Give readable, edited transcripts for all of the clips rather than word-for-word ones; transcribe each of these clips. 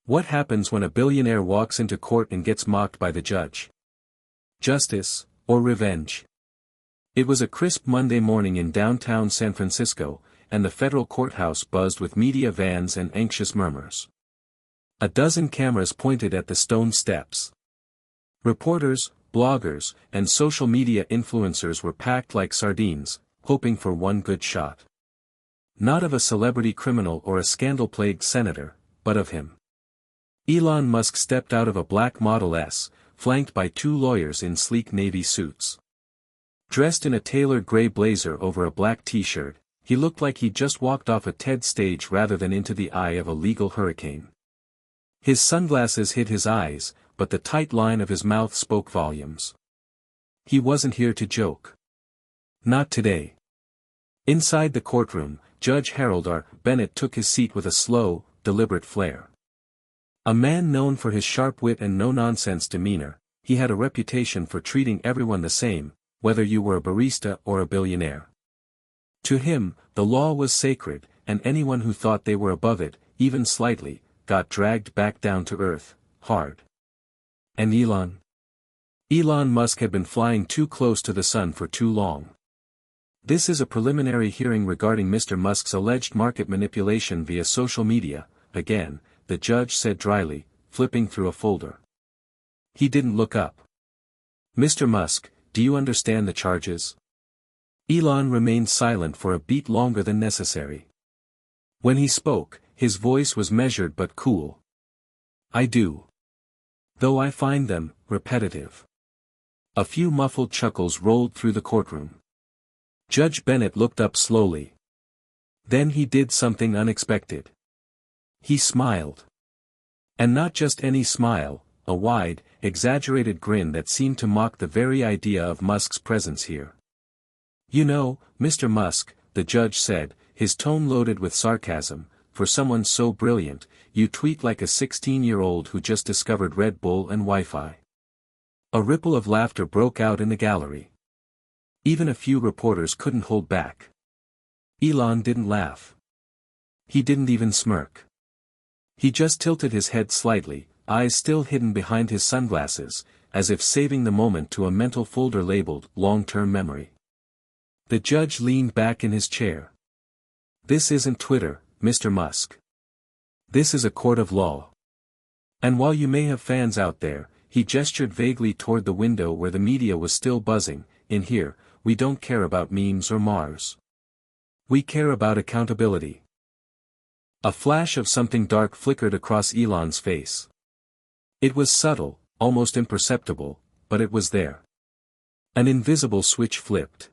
What happens when a billionaire walks into court and gets mocked by the judge? Justice, or revenge? It was a crisp Monday morning in downtown San Francisco, and the federal courthouse buzzed with media vans and anxious murmurs. A dozen cameras pointed at the stone steps. Reporters, bloggers, and social media influencers were packed like sardines, hoping for one good shot. Not of a celebrity criminal or a scandal-plagued senator, but of him. Elon Musk stepped out of a black Model S, flanked by two lawyers in sleek navy suits. Dressed in a tailored gray blazer over a black t-shirt, he looked like he'd just walked off a TED stage rather than into the eye of a legal hurricane. His sunglasses hid his eyes, but the tight line of his mouth spoke volumes. He wasn't here to joke. Not today. Inside the courtroom, Judge Harold R. Bennett took his seat with a slow, deliberate flair. A man known for his sharp wit and no-nonsense demeanor, he had a reputation for treating everyone the same, whether you were a barista or a billionaire. To him, the law was sacred, and anyone who thought they were above it, even slightly, got dragged back down to earth, hard. And Elon? Elon Musk had been flying too close to the sun for too long. This is a preliminary hearing regarding Mr. Musk's alleged market manipulation via social media, again, the judge said dryly, flipping through a folder. He didn't look up. Mr. Musk, do you understand the charges? Elon remained silent for a beat longer than necessary. When he spoke, his voice was measured but cool. I do. Though I find them repetitive. A few muffled chuckles rolled through the courtroom. Judge Bennett looked up slowly. Then he did something unexpected. He smiled. And not just any smile, a wide, exaggerated grin that seemed to mock the very idea of Musk's presence here. You know, Mr. Musk, the judge said, his tone loaded with sarcasm, for someone so brilliant, you tweet like a 16-year-old who just discovered Red Bull and Wi-Fi. A ripple of laughter broke out in the gallery. Even a few reporters couldn't hold back. Elon didn't laugh. He didn't even smirk. He just tilted his head slightly, eyes still hidden behind his sunglasses, as if saving the moment to a mental folder labeled long-term memory. The judge leaned back in his chair. This isn't Twitter, Mr. Musk. This is a court of law. And while you may have fans out there, he gestured vaguely toward the window where the media was still buzzing, in here, we don't care about memes or Mars. We care about accountability. A flash of something dark flickered across Elon's face. It was subtle, almost imperceptible, but it was there. An invisible switch flipped.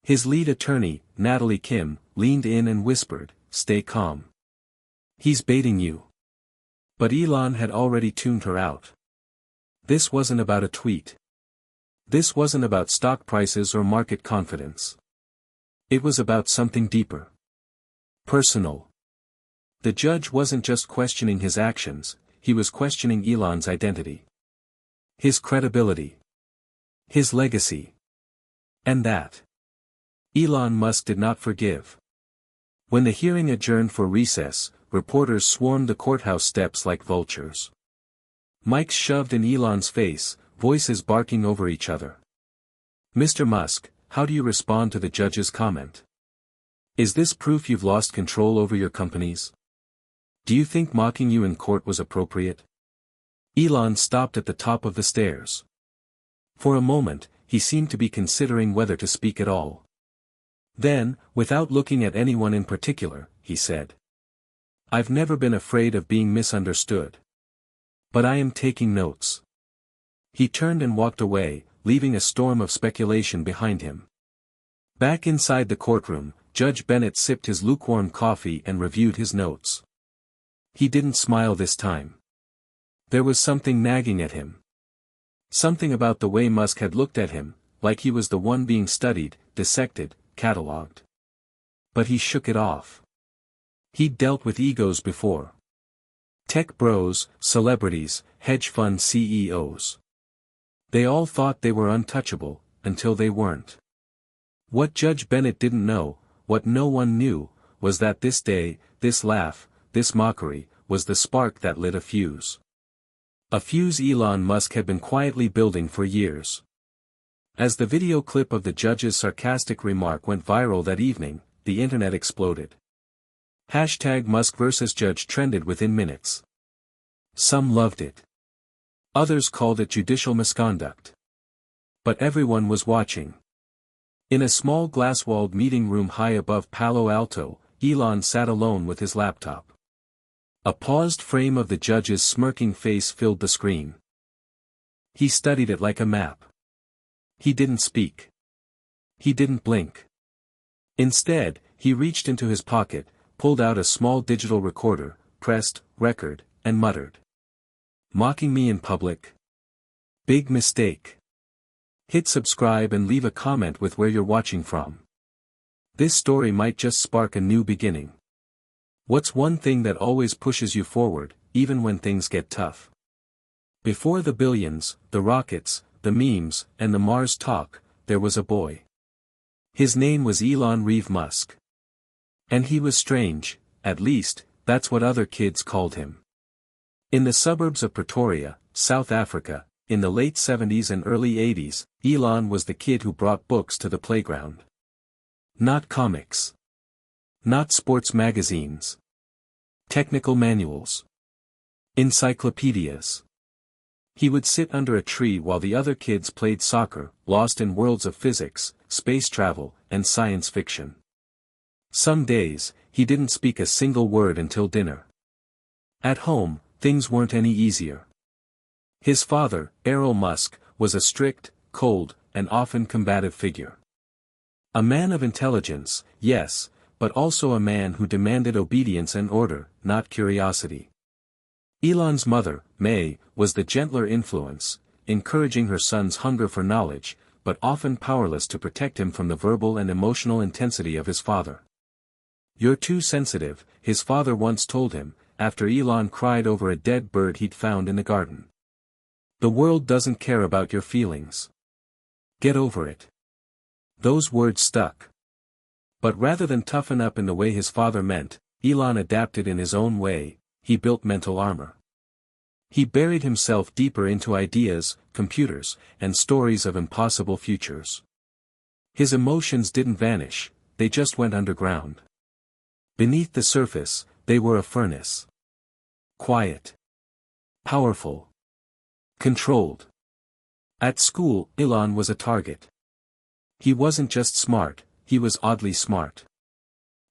His lead attorney, Natalie Kim, leaned in and whispered, "Stay calm. He's baiting you." But Elon had already tuned her out. This wasn't about a tweet. This wasn't about stock prices or market confidence. It was about something deeper. Personal. The judge wasn't just questioning his actions, he was questioning Elon's identity. His credibility. His legacy. And that. Elon Musk did not forgive. When the hearing adjourned for recess, reporters swarmed the courthouse steps like vultures. Mics shoved in Elon's face, voices barking over each other. Mr. Musk, how do you respond to the judge's comment? Is this proof you've lost control over your companies? Do you think mocking you in court was appropriate? Elon stopped at the top of the stairs. For a moment, he seemed to be considering whether to speak at all. Then, without looking at anyone in particular, he said. I've never been afraid of being misunderstood. But I am taking notes. He turned and walked away, leaving a storm of speculation behind him. Back inside the courtroom, Judge Bennett sipped his lukewarm coffee and reviewed his notes. He didn't smile this time. There was something nagging at him. Something about the way Musk had looked at him, like he was the one being studied, dissected, catalogued. But he shook it off. He'd dealt with egos before. Tech bros, celebrities, hedge fund CEOs. They all thought they were untouchable, until they weren't. What Judge Bennett didn't know, what no one knew, was that this day, this laugh, this mockery, was the spark that lit a fuse. A fuse Elon Musk had been quietly building for years. As the video clip of the judge's sarcastic remark went viral that evening, the internet exploded. Hashtag Musk vs. Judge trended within minutes. Some loved it. Others called it judicial misconduct. But everyone was watching. In a small glass-walled meeting room high above Palo Alto, Elon sat alone with his laptop. A paused frame of the judge's smirking face filled the screen. He studied it like a map. He didn't speak. He didn't blink. Instead, he reached into his pocket, pulled out a small digital recorder, pressed record, and muttered. Mocking me in public? Big mistake. Hit subscribe and leave a comment with where you're watching from. This story might just spark a new beginning. What's one thing that always pushes you forward, even when things get tough? Before the billions, the rockets, the memes, and the Mars talk, there was a boy. His name was Elon Reeve Musk. And he was strange, at least, that's what other kids called him. In the suburbs of Pretoria, South Africa, in the late 70s and early 80s, Elon was the kid who brought books to the playground. Not comics. Not sports magazines. Technical manuals. Encyclopedias. He would sit under a tree while the other kids played soccer, lost in worlds of physics, space travel, and science fiction. Some days, he didn't speak a single word until dinner. At home, things weren't any easier. His father, Elon Musk, was a strict, cold, and often combative figure. A man of intelligence, yes, but also a man who demanded obedience and order, not curiosity. Elon's mother, May, was the gentler influence, encouraging her son's hunger for knowledge, but often powerless to protect him from the verbal and emotional intensity of his father. You're too sensitive, his father once told him, after Elon cried over a dead bird he'd found in the garden. The world doesn't care about your feelings. Get over it. Those words stuck. But rather than toughen up in the way his father meant, Elon adapted in his own way. He built mental armor. He buried himself deeper into ideas, computers, and stories of impossible futures. His emotions didn't vanish, they just went underground. Beneath the surface, they were a furnace. Quiet. Powerful. Controlled. At school, Elon was a target. He wasn't just smart, he was oddly smart.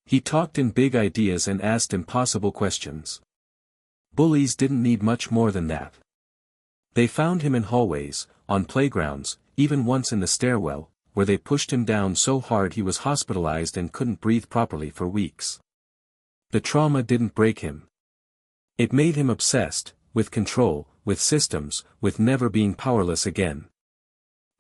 He talked in big ideas and asked impossible questions. Bullies didn't need much more than that. They found him in hallways, on playgrounds, even once in the stairwell, where they pushed him down so hard he was hospitalized and couldn't breathe properly for weeks. The trauma didn't break him. It made him obsessed, with control, with systems, with never being powerless again.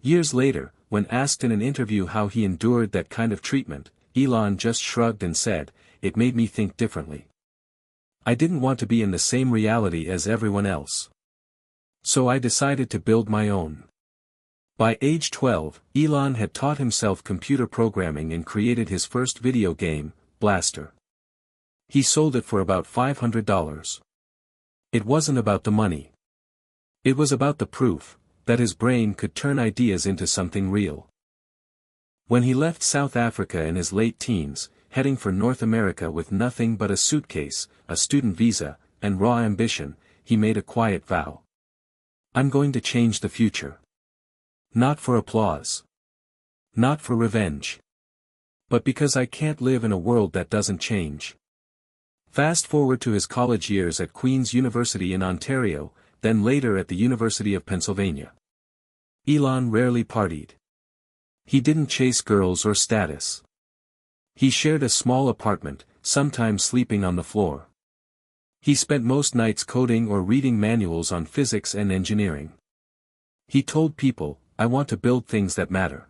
Years later, when asked in an interview how he endured that kind of treatment, Elon just shrugged and said, "It made me think differently. I didn't want to be in the same reality as everyone else. So I decided to build my own." By age 12, Elon had taught himself computer programming and created his first video game, Blaster. He sold it for about $500. It wasn't about the money. It was about the proof that his brain could turn ideas into something real. When he left South Africa in his late teens, heading for North America with nothing but a suitcase, a student visa, and raw ambition, he made a quiet vow. I'm going to change the future. Not for applause. Not for revenge. But because I can't live in a world that doesn't change. Fast forward to his college years at Queen's University in Ontario, then later at the University of Pennsylvania. Elon rarely partied. He didn't chase girls or status. He shared a small apartment, sometimes sleeping on the floor. He spent most nights coding or reading manuals on physics and engineering. He told people, "I want to build things that matter."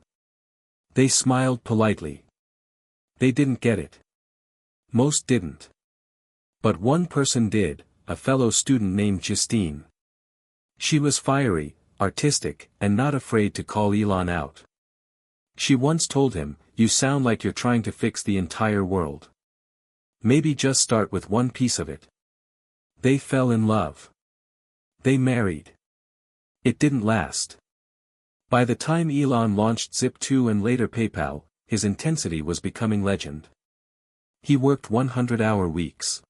They smiled politely. They didn't get it. Most didn't. But one person did, a fellow student named Justine. She was fiery, artistic, and not afraid to call Elon out. She once told him, "You sound like you're trying to fix the entire world. Maybe just start with one piece of it." They fell in love. They married. It didn't last. By the time Elon launched Zip2 and later PayPal, his intensity was becoming legend. He worked 100-hour weeks.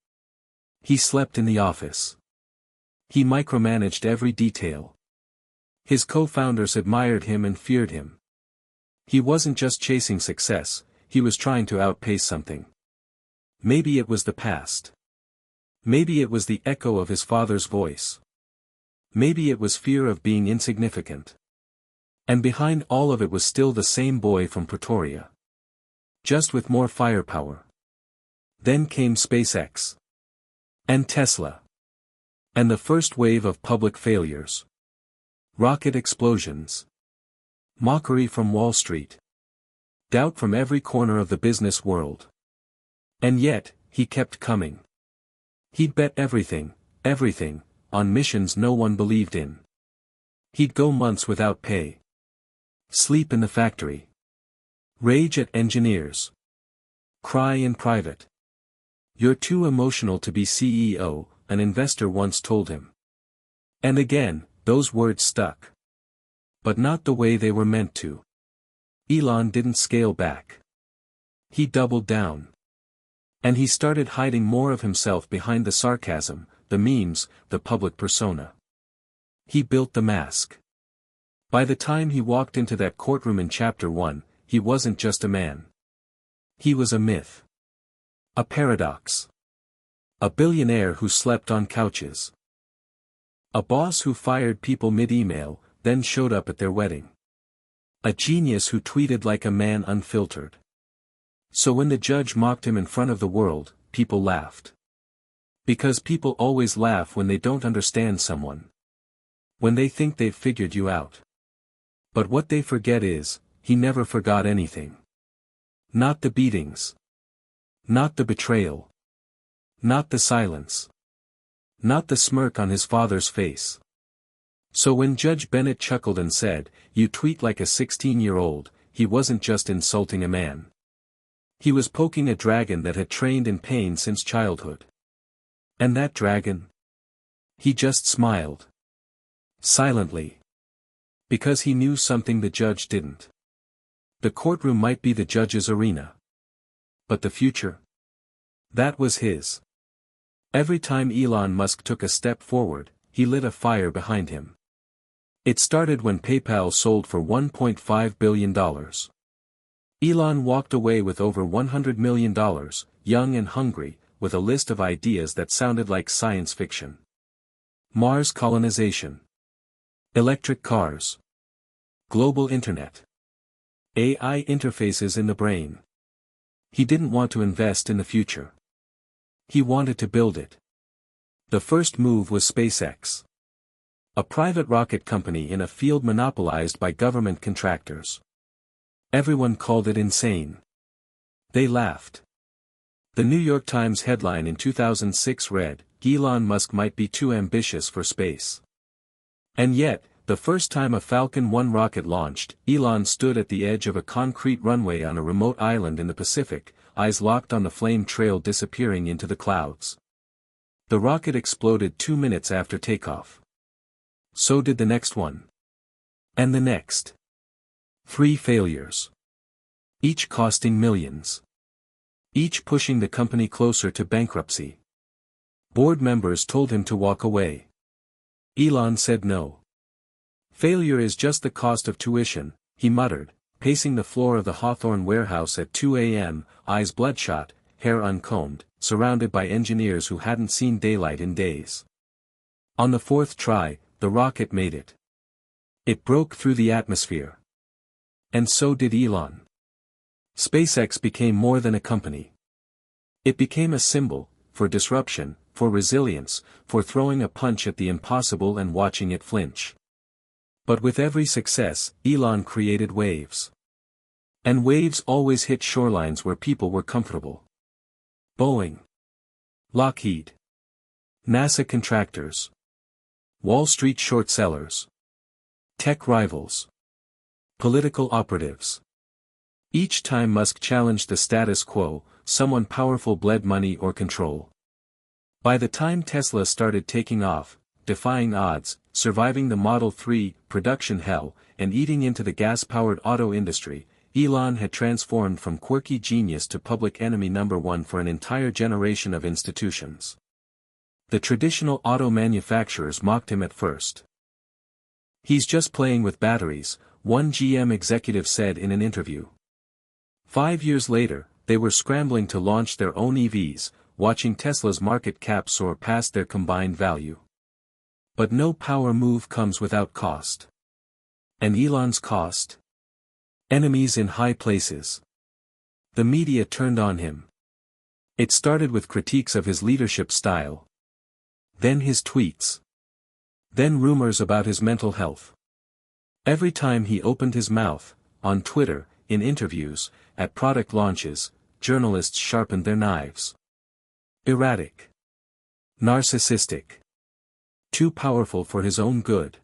He slept in the office. He micromanaged every detail. His co-founders admired him and feared him. He wasn't just chasing success, he was trying to outpace something. Maybe it was the past. Maybe it was the echo of his father's voice. Maybe it was fear of being insignificant. And behind all of it was still the same boy from Pretoria. Just with more firepower. Then came SpaceX. And Tesla. And the first wave of public failures. Rocket explosions. Mockery from Wall Street. Doubt from every corner of the business world. And yet, he kept coming. He'd bet everything, on missions no one believed in. He'd go months without pay. Sleep in the factory. Rage at engineers. Cry in private. "You're too emotional to be CEO," an investor once told him. And again, those words stuck. But not the way they were meant to. Elon didn't scale back. He doubled down. And he started hiding more of himself behind the sarcasm, the memes, the public persona. He built the mask. By the time he walked into that courtroom in Chapter 1, he wasn't just a man. He was a myth. A paradox. A billionaire who slept on couches. A boss who fired people mid-email, then showed up at their wedding. A genius who tweeted like a man unfiltered. So when the judge mocked him in front of the world, people laughed. Because people always laugh when they don't understand someone. When they think they've figured you out. But what they forget is, he never forgot anything. Not the beatings. Not the betrayal. Not the silence. Not the smirk on his father's face. So when Judge Bennett chuckled and said, "You tweet like a 16-year-old, he wasn't just insulting a man. He was poking a dragon that had trained in pain since childhood. And that dragon? He just smiled. Silently. Because he knew something the judge didn't. The courtroom might be the judge's arena. But the future? That was his. Every time Elon Musk took a step forward, he lit a fire behind him. It started when PayPal sold for $1.5 billion. Elon walked away with over $100 million, young and hungry, with a list of ideas that sounded like science fiction. Mars colonization. Electric cars. Global internet. AI interfaces in the brain. He didn't want to invest in the future. He wanted to build it. The first move was SpaceX. A private rocket company in a field monopolized by government contractors. Everyone called it insane. They laughed. The New York Times headline in 2006 read, "Elon Musk might be too ambitious for space." And yet, the first time a Falcon 1 rocket launched, Elon stood at the edge of a concrete runway on a remote island in the Pacific, eyes locked on the flame trail disappearing into the clouds. The rocket exploded 2 minutes after takeoff. So did the next one. And the next. 3 failures. Each costing millions. Each pushing the company closer to bankruptcy. Board members told him to walk away. Elon said no. "Failure is just the cost of tuition," he muttered, pacing the floor of the Hawthorne warehouse at 2 a.m., eyes bloodshot, hair uncombed, surrounded by engineers who hadn't seen daylight in days. On the 4th try, the rocket made it. It broke through the atmosphere. And so did Elon. SpaceX became more than a company. It became a symbol, for disruption, for resilience, for throwing a punch at the impossible and watching it flinch. But with every success, Elon created waves. And waves always hit shorelines where people were comfortable. Boeing. Lockheed. NASA contractors. Wall Street short sellers. Tech rivals. Political operatives. Each time Musk challenged the status quo, someone powerful bled money or control. By the time Tesla started taking off, defying odds, surviving the Model 3 production hell, and eating into the gas-powered auto industry, Elon had transformed from quirky genius to public enemy number one for an entire generation of institutions. The traditional auto manufacturers mocked him at first. "He's just playing with batteries," one GM executive said in an interview. 5 years later, they were scrambling to launch their own EVs, watching Tesla's market cap soar past their combined value. But no power move comes without cost. And Elon's cost? Enemies in high places. The media turned on him. It started with critiques of his leadership style. Then his tweets. Then rumors about his mental health. Every time he opened his mouth, on Twitter, in interviews, at product launches, journalists sharpened their knives. Erratic. Narcissistic. Too powerful for his own good.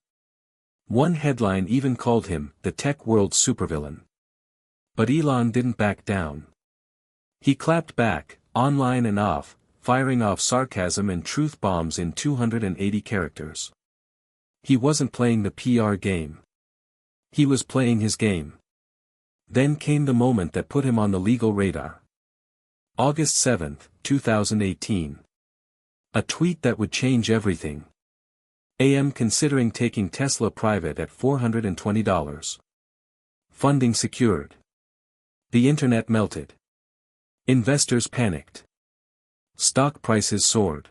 One headline even called him the tech world's supervillain. But Elon didn't back down. He clapped back, online and off, firing off sarcasm and truth bombs in 280 characters. He wasn't playing the PR game. He was playing his game. Then came the moment that put him on the legal radar. August 7, 2018. A tweet that would change everything. AM considering taking Tesla private at $420. Funding secured. The internet melted. Investors panicked. Stock prices soared.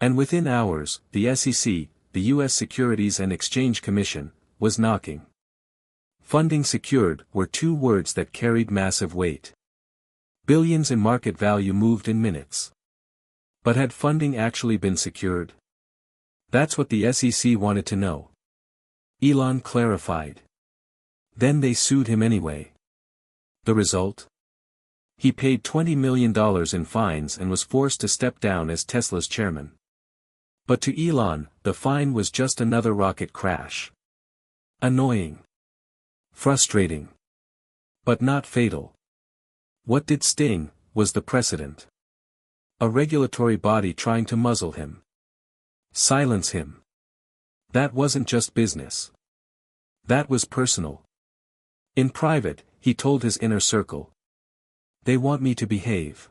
And within hours, the SEC, the U.S. Securities and Exchange Commission, was knocking. Funding secured were two words that carried massive weight. Billions in market value moved in minutes. But had funding actually been secured? That's what the SEC wanted to know. Elon clarified. Then they sued him anyway. The result? He paid $20 million in fines and was forced to step down as Tesla's chairman. But to Elon, the fine was just another rocket crash. Annoying. Frustrating. But not fatal. What did sting was the precedent. A regulatory body trying to muzzle him. Silence him. That wasn't just business. That was personal. In private, he told his inner circle. They want me to behave.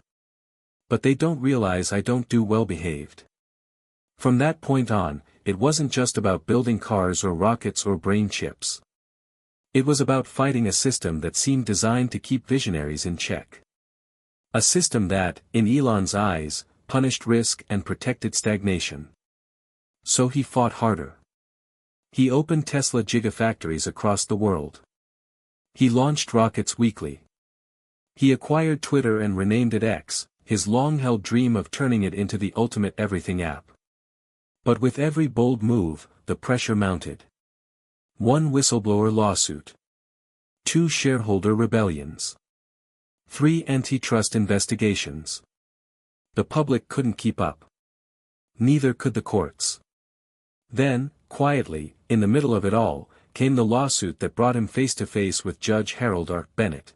But they don't realize I don't do well behaved. From that point on, it wasn't just about building cars or rockets or brain chips. It was about fighting a system that seemed designed to keep visionaries in check. A system that, in Elon's eyes, punished risk and protected stagnation. So he fought harder. He opened Tesla gigafactories across the world. He launched rockets weekly. He acquired Twitter and renamed it X, his long-held dream of turning it into the ultimate everything app. But with every bold move, the pressure mounted. 1 whistleblower lawsuit. 2 shareholder rebellions. 3 antitrust investigations. The public couldn't keep up. Neither could the courts. Then, quietly, in the middle of it all, came the lawsuit that brought him face to face with Judge Harold R. Bennett.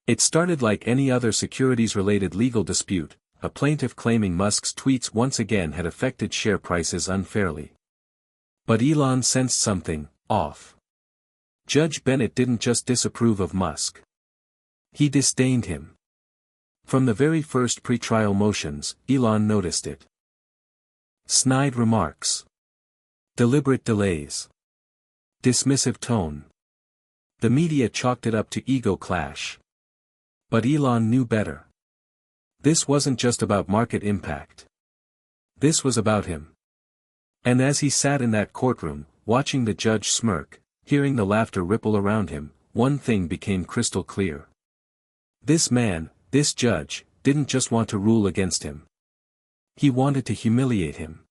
It started like any other securities-related legal dispute, a plaintiff claiming Musk's tweets once again had affected share prices unfairly. But Elon sensed something off. Judge Bennett didn't just disapprove of Musk. He disdained him. From the very first pre-trial motions, Elon noticed it. Snide remarks. Deliberate delays. Dismissive tone. The media chalked it up to ego clash. But Elon knew better. This wasn't just about market impact. This was about him. And as he sat in that courtroom, watching the judge smirk, hearing the laughter ripple around him, one thing became crystal clear. This man, this judge, didn't just want to rule against him. He wanted to humiliate him.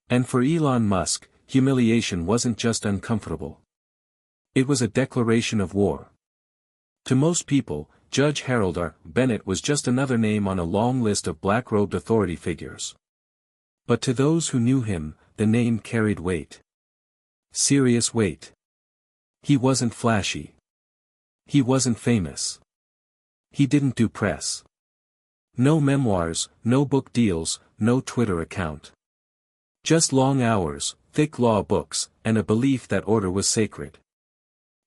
And for Elon Musk, humiliation wasn't just uncomfortable. It was a declaration of war. To most people, Judge Harold R. Bennett was just another name on a long list of black-robed authority figures. But to those who knew him, the name carried weight. Serious weight. He wasn't flashy. He wasn't famous. He didn't do press. No memoirs, no book deals, no Twitter account. Just long hours, thick law books, and a belief that order was sacred.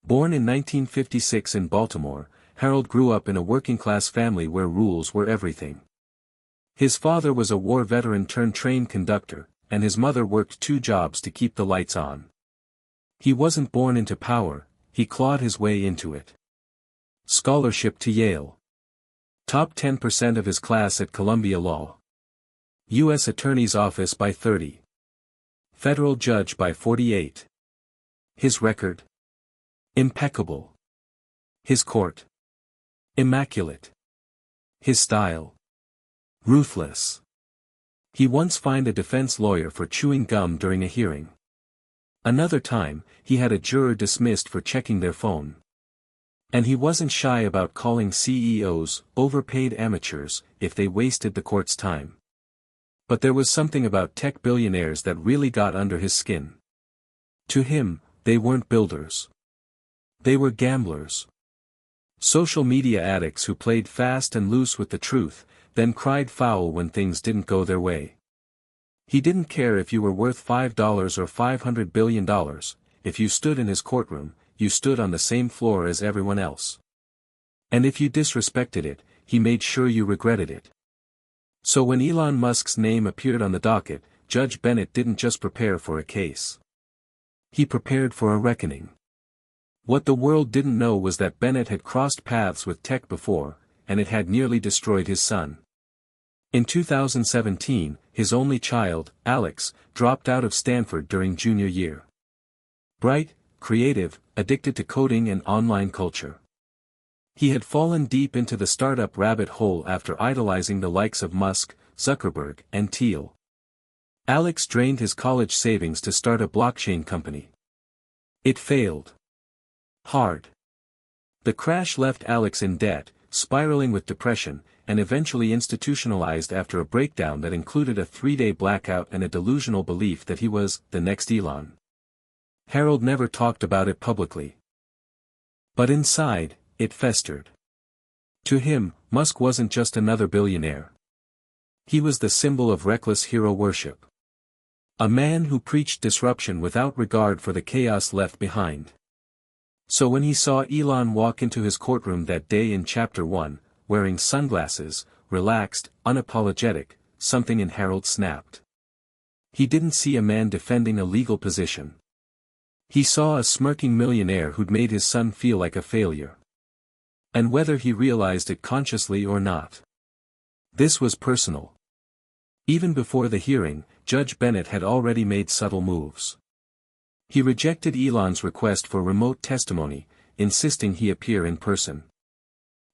Born in 1956 in Baltimore, Harold grew up in a working-class family where rules were everything. His father was a war veteran turned train conductor, and his mother worked 2 jobs to keep the lights on. He wasn't born into power, he clawed his way into it. Scholarship to Yale. Top 10% of his class at Columbia Law. U.S. Attorney's Office by 30. Federal Judge by 48. His record? Impeccable. His court? Immaculate. His style? Ruthless. He once fined a defense lawyer for chewing gum during a hearing. Another time, he had a juror dismissed for checking their phone. And he wasn't shy about calling CEOs overpaid amateurs if they wasted the court's time. But there was something about tech billionaires that really got under his skin. To him, they weren't builders. They were gamblers. Social media addicts who played fast and loose with the truth, then cried foul when things didn't go their way. He didn't care if you were worth $5 or $500 billion, if you stood in his courtroom, you stood on the same floor as everyone else. And if you disrespected it, he made sure you regretted it. So when Elon Musk's name appeared on the docket, Judge Bennett didn't just prepare for a case. He prepared for a reckoning. What the world didn't know was that Bennett had crossed paths with tech before, and it had nearly destroyed his son. In 2017, his only child, Alex, dropped out of Stanford during junior year. Bright, creative, addicted to coding and online culture. He had fallen deep into the startup rabbit hole after idolizing the likes of Musk, Zuckerberg, and Thiel. Alex drained his college savings to start a blockchain company. It failed. Hard. The crash left Alex in debt, spiraling with depression, and eventually institutionalized after a breakdown that included a 3-day blackout and a delusional belief that he was the next Elon. Harold never talked about it publicly. But inside, it festered. To him, Musk wasn't just another billionaire. He was the symbol of reckless hero worship. A man who preached disruption without regard for the chaos left behind. So when he saw Elon walk into his courtroom that day in Chapter 1, wearing sunglasses, relaxed, unapologetic, something in Harold snapped. He didn't see a man defending a legal position. He saw a smirking millionaire who'd made his son feel like a failure. And whether he realized it consciously or not, this was personal. Even before the hearing, Judge Bennett had already made subtle moves. He rejected Elon's request for remote testimony, insisting he appear in person.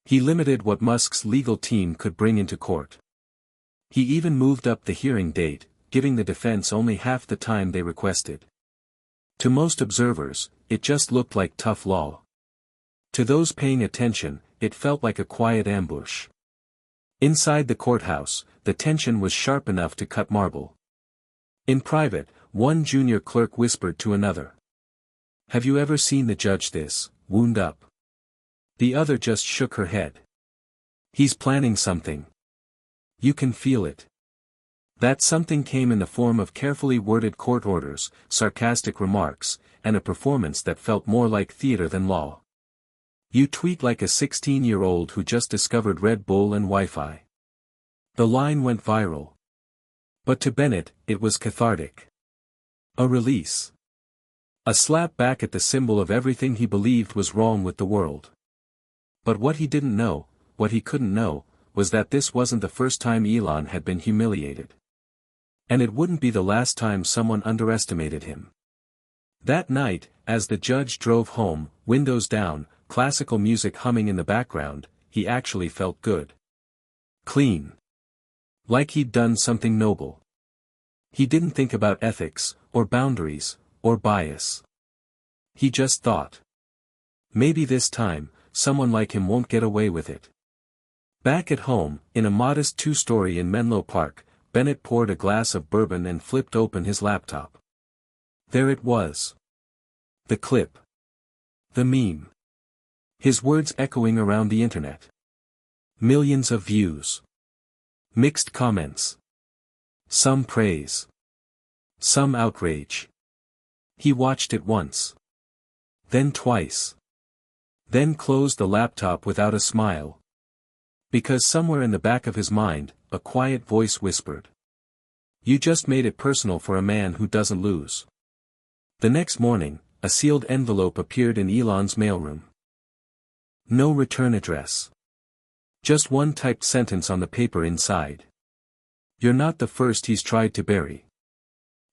He limited what Musk's legal team could bring into court. He even moved up the hearing date, giving the defense only half the time they requested. To most observers, it just looked like tough law. To those paying attention, it felt like a quiet ambush. Inside the courthouse, the tension was sharp enough to cut marble. In private, one junior clerk whispered to another. "Have you ever seen the judge this, wound up?" The other just shook her head. "He's planning something. You can feel it." That something came in the form of carefully worded court orders, sarcastic remarks, and a performance that felt more like theater than law. You tweet like a 16-year-old who just discovered Red Bull and Wi-Fi. The line went viral. But to Bennett, it was cathartic. A release. A slap back at the symbol of everything he believed was wrong with the world. But what he didn't know, what he couldn't know, was that this wasn't the first time Elon had been humiliated. And it wouldn't be the last time someone underestimated him. That night, as the judge drove home, windows down, classical music humming in the background, he actually felt good. Clean. Like he'd done something noble. He didn't think about ethics, or boundaries, or bias. He just thought. Maybe this time, someone like him won't get away with it. Back at home, in a modest 2-story in Menlo Park, Bennett poured a glass of bourbon and flipped open his laptop. There it was. The clip. The meme. His words echoing around the internet. Millions of views. Mixed comments. Some praise. Some outrage. He watched it once. Then twice. Then closed the laptop without a smile. Because somewhere in the back of his mind, a quiet voice whispered. You just made it personal for a man who doesn't lose. The next morning, a sealed envelope appeared in Elon's mailroom. No return address. Just one typed sentence on the paper inside. You're not the first he's tried to bury.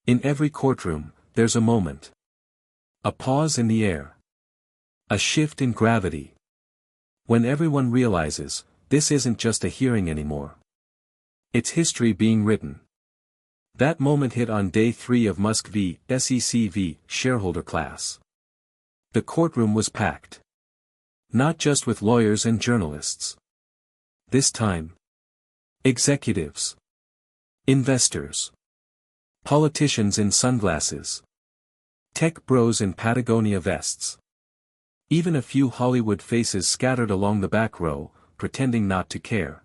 In every courtroom, there's a moment. A pause in the air. A shift in gravity. When everyone realizes, this isn't just a hearing anymore. It's history being written. That moment hit on day 3 of Musk v. SEC v. shareholder class. The courtroom was packed. Not just with lawyers and journalists. This time. Executives. Investors. Politicians in sunglasses. Tech bros in Patagonia vests. Even a few Hollywood faces scattered along the back row, pretending not to care.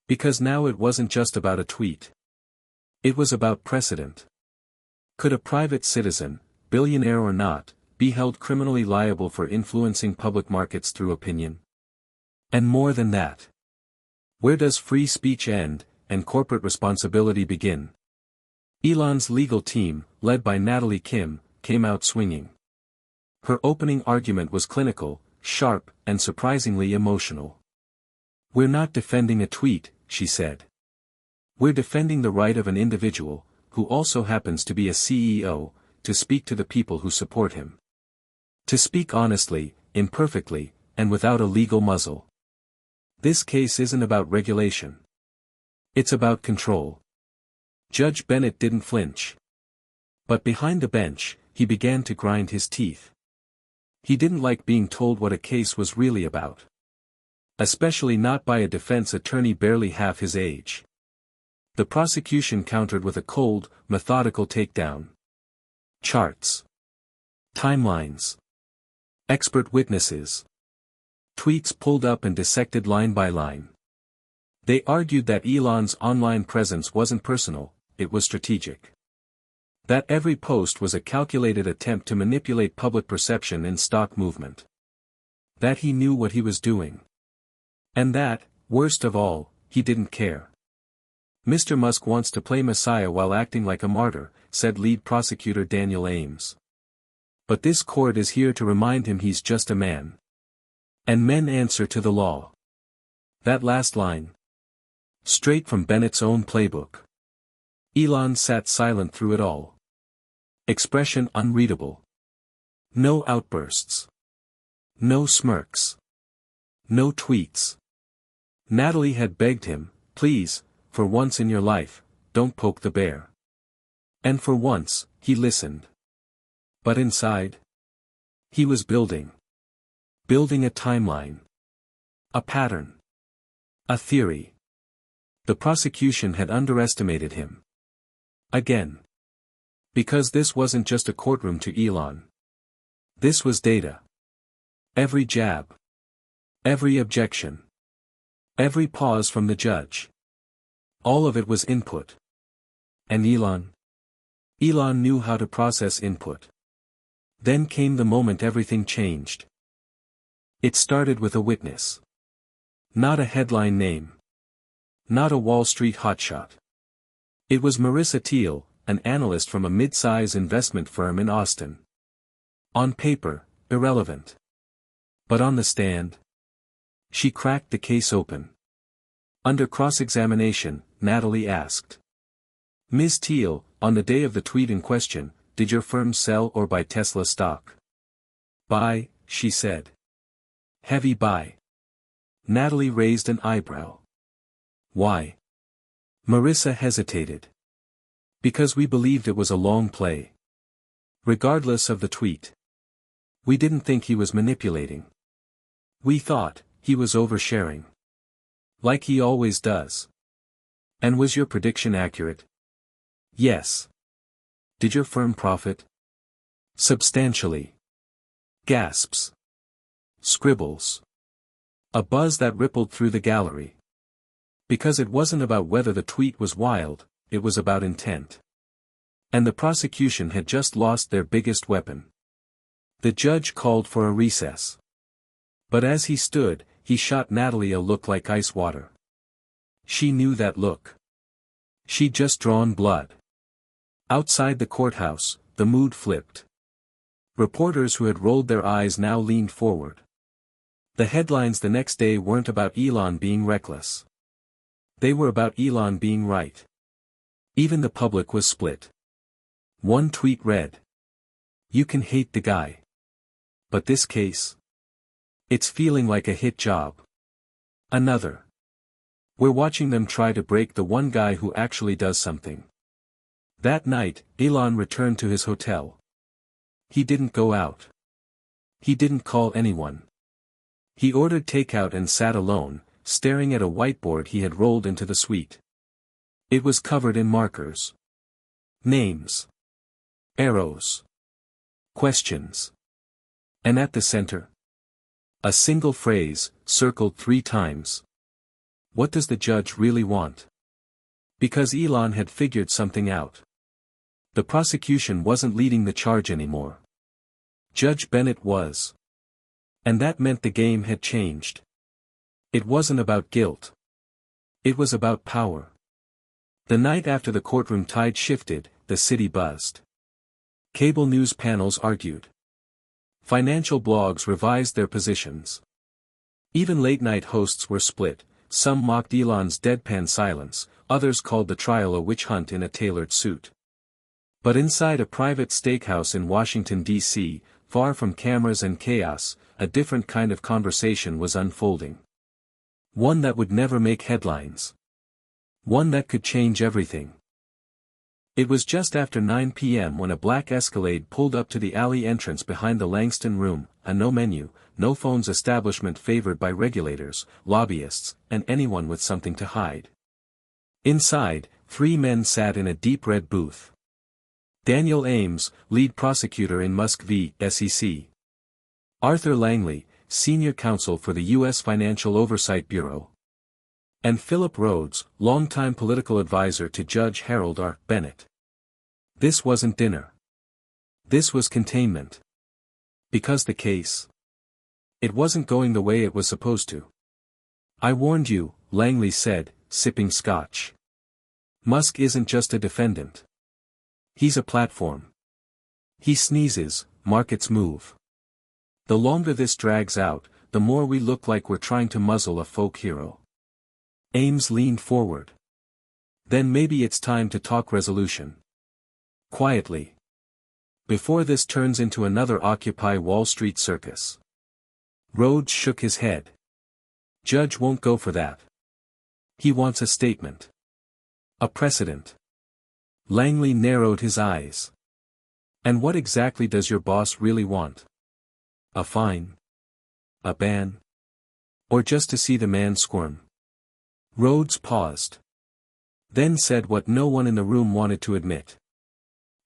Because now it wasn't just about a tweet. It was about precedent. Could a private citizen, billionaire or not, be held criminally liable for influencing public markets through opinion? And more than that. Where does free speech end, and corporate responsibility begin? Elon's legal team, led by Natalie Kim, came out swinging. Her opening argument was clinical, sharp, and surprisingly emotional. We're not defending a tweet, she said. We're defending the right of an individual, who also happens to be a CEO, to speak to the people who support him. To speak honestly, imperfectly, and without a legal muzzle. This case isn't about regulation. It's about control. Judge Bennett didn't flinch. But behind the bench, he began to grind his teeth. He didn't like being told what a case was really about. Especially not by a defense attorney barely half his age. The prosecution countered with a cold, methodical takedown. Charts. Timelines. Expert witnesses. Tweets pulled up and dissected line by line. They argued that Elon's online presence wasn't personal, it was strategic. That every post was a calculated attempt to manipulate public perception and stock movement. That he knew what he was doing. And that, worst of all, he didn't care. Mr. Musk wants to play Messiah while acting like a martyr, said lead prosecutor Daniel Ames. But this court is here to remind him he's just a man. And men answer to the law. That last line. Straight from Bennett's own playbook. Elon sat silent through it all. Expression unreadable. No outbursts. No smirks. No tweets. Natalie had begged him, please, for once in your life, don't poke the bear. And for once, he listened. But inside? He was building. Building a timeline. A pattern. A theory. The prosecution had underestimated him. Again. Because this wasn't just a courtroom to Elon. This was data. Every jab. Every objection. Every pause from the judge. All of it was input. And Elon? Elon knew how to process input. Then came the moment everything changed. It started with a witness. Not a headline name. Not a Wall Street hotshot. It was Marissa Teal, an analyst from a mid-size investment firm in Austin. On paper, irrelevant. But on the stand? She cracked the case open. Under cross-examination, Natalie asked. Ms. Teal, on the day of the tweet in question, did your firm sell or buy Tesla stock? Buy, she said. Heavy buy. Natalie raised an eyebrow. Why? Marissa hesitated. Because we believed it was a long play. Regardless of the tweet. We didn't think he was manipulating. We thought, he was oversharing. Like he always does. And was your prediction accurate? Yes. Did your firm profit? Substantially. Gasps. Scribbles. A buzz that rippled through the gallery. Because it wasn't about whether the tweet was wild, it was about intent. And the prosecution had just lost their biggest weapon. The judge called for a recess. But as he stood, he shot Natalie a look like ice water. She knew that look. She'd just drawn blood. Outside the courthouse, the mood flipped. Reporters who had rolled their eyes now leaned forward. The headlines the next day weren't about Elon being reckless. They were about Elon being right. Even the public was split. One tweet read, "You can hate the guy. But this case? It's feeling like a hit job." Another, "We're watching them try to break the one guy who actually does something." That night, Elon returned to his hotel. He didn't go out. He didn't call anyone. He ordered takeout and sat alone, staring at a whiteboard he had rolled into the suite. It was covered in markers. Names. Arrows. Questions. And at the center, a single phrase, circled 3 times. What does the judge really want? Because Elon had figured something out. The prosecution wasn't leading the charge anymore. Judge Bennett was. And that meant the game had changed. It wasn't about guilt. It was about power. The night after the courtroom tide shifted, the city buzzed. Cable news panels argued. Financial blogs revised their positions. Even late-night hosts were split, some mocked Elon's deadpan silence, others called the trial a witch hunt in a tailored suit. But inside a private steakhouse in Washington, D.C., far from cameras and chaos, a different kind of conversation was unfolding. One that would never make headlines. One that could change everything. It was just after 9 p.m. when a black Escalade pulled up to the alley entrance behind the Langston Room, a no-menu, no-phones establishment favored by regulators, lobbyists, and anyone with something to hide. Inside, 3 men sat in a deep red booth. Daniel Ames, lead prosecutor in Musk v. SEC. Arthur Langley, senior counsel for the U.S. Financial Oversight Bureau. And Philip Rhodes, longtime political advisor to Judge Harold R. Bennett. This wasn't dinner. This was containment. Because the case, it wasn't going the way it was supposed to. "I warned you," Langley said, sipping scotch. "Musk isn't just a defendant. He's a platform. He sneezes, markets move. The longer this drags out, the more we look like we're trying to muzzle a folk hero." Ames leaned forward. "Then maybe it's time to talk resolution. Quietly. Before this turns into another Occupy Wall Street circus." Rhodes shook his head. "Judge won't go for that. He wants a statement. A precedent." Langley narrowed his eyes. "And what exactly does your boss really want? A fine? A ban? Or just to see the man squirm?" Rhodes paused. Then said what no one in the room wanted to admit.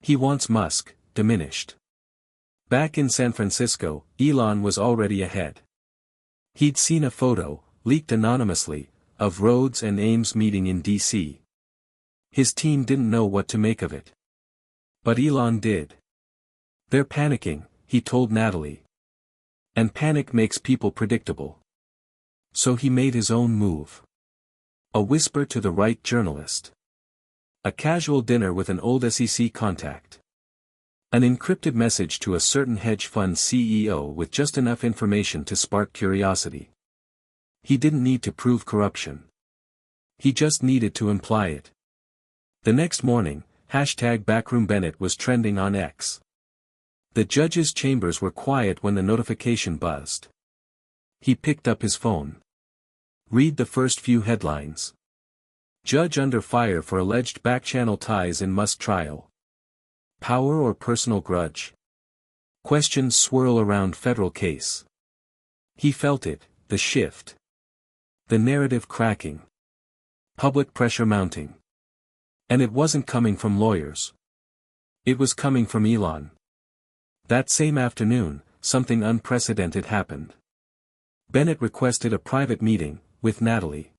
"He wants Musk diminished." Back in San Francisco, Elon was already ahead. He'd seen a photo, leaked anonymously, of Rhodes and Ames meeting in D.C. His team didn't know what to make of it. But Elon did. "They're panicking," he told Natalie. "And panic makes people predictable." So he made his own move. A whisper to the right journalist. A casual dinner with an old SEC contact. An encrypted message to a certain hedge fund CEO with just enough information to spark curiosity. He didn't need to prove corruption. He just needed to imply it. The next morning, #BackroomBennett was trending on X. The judge's chambers were quiet when the notification buzzed. He picked up his phone. Read the first few headlines. Judge under fire for alleged back-channel ties in Musk trial. Power or personal grudge? Questions swirl around federal case. He felt it, the shift. The narrative cracking. Public pressure mounting. And it wasn't coming from lawyers. It was coming from Elon. That same afternoon, something unprecedented happened. Bennett requested a private meeting with Natalie.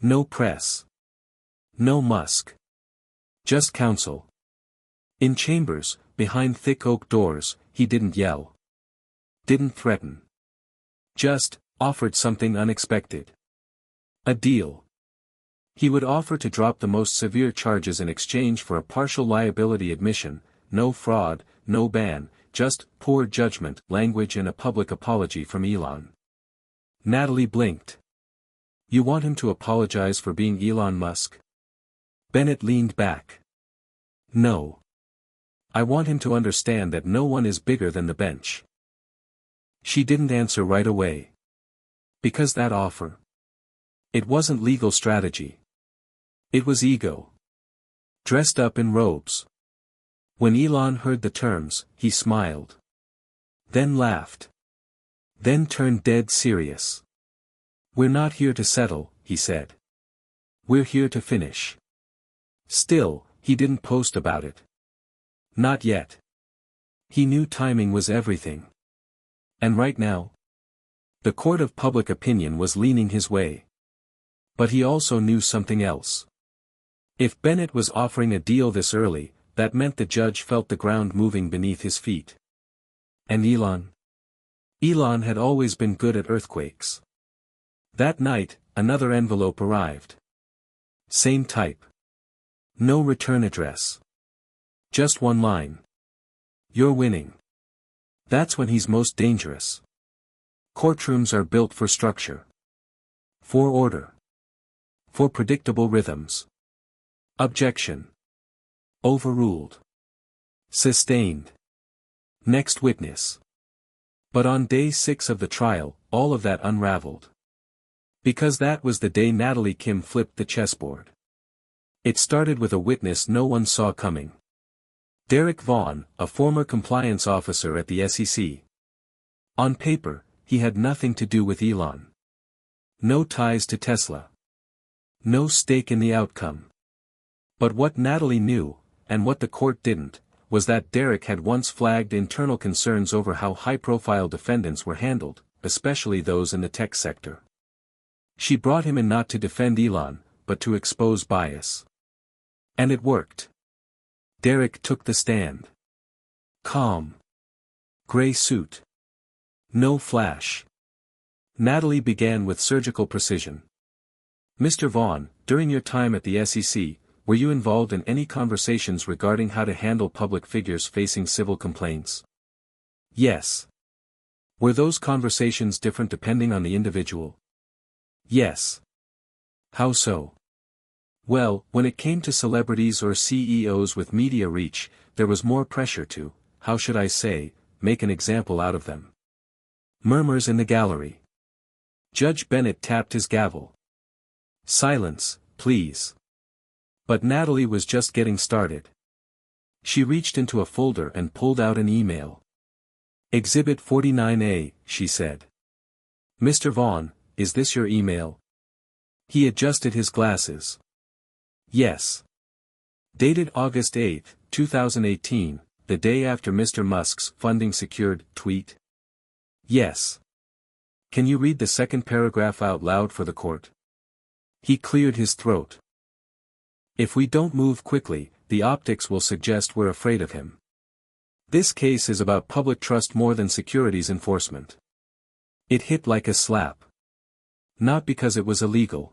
No press. No Musk. Just counsel. In chambers, behind thick oak doors, he didn't yell. Didn't threaten. Just offered something unexpected. A deal. He would offer to drop the most severe charges in exchange for a partial liability admission, no fraud, no ban, just poor judgment, language and a public apology from Elon. Natalie blinked. You want him to apologize for being Elon Musk? Bennett leaned back. No. I want him to understand that no one is bigger than the bench. She didn't answer right away. Because that offer. It wasn't legal strategy. It was ego. Dressed up in robes. When Elon heard the terms, he smiled. Then laughed. Then turned dead serious. We're not here to settle, he said. We're here to finish. Still, he didn't post about it. Not yet. He knew timing was everything. And right now? The court of public opinion was leaning his way. But he also knew something else. If Bennett was offering a deal this early, that meant the judge felt the ground moving beneath his feet. And Elon? Elon had always been good at earthquakes. That night, another envelope arrived. Same type. No return address. Just one line. You're winning. That's when he's most dangerous. Courtrooms are built for structure. For order. For predictable rhythms. Objection. Overruled. Sustained. Next witness. But on day 6 of the trial, all of that unraveled. Because that was the day Natalie Kim flipped the chessboard. It started with a witness no one saw coming. Derek Vaughn, a former compliance officer at the SEC. On paper, he had nothing to do with Elon. No ties to Tesla. No stake in the outcome. But what Natalie knew, and what the court didn't, was that Derek had once flagged internal concerns over how high-profile defendants were handled, especially those in the tech sector. She brought him in not to defend Elon, but to expose bias. And it worked. Derek took the stand. Calm. Gray suit. No flash. Natalie began with surgical precision. Mr. Vaughn, during your time at the SEC, were you involved in any conversations regarding how to handle public figures facing civil complaints? Yes. Were those conversations different depending on the individual? Yes. How so? Well, when it came to celebrities or CEOs with media reach, there was more pressure to, how should I say, make an example out of them. Murmurs in the gallery. Judge Bennett tapped his gavel. Silence, please. But Natalie was just getting started. She reached into a folder and pulled out an email. Exhibit 49A, she said. Mr. Vaughn, is this your email? He adjusted his glasses. Yes. Dated August 8, 2018, the day after Mr. Musk's funding secured tweet. Yes. Can you read the second paragraph out loud for the court? He cleared his throat. If we don't move quickly, the optics will suggest we're afraid of him. This case is about public trust more than securities enforcement. It hit like a slap. Not because it was illegal.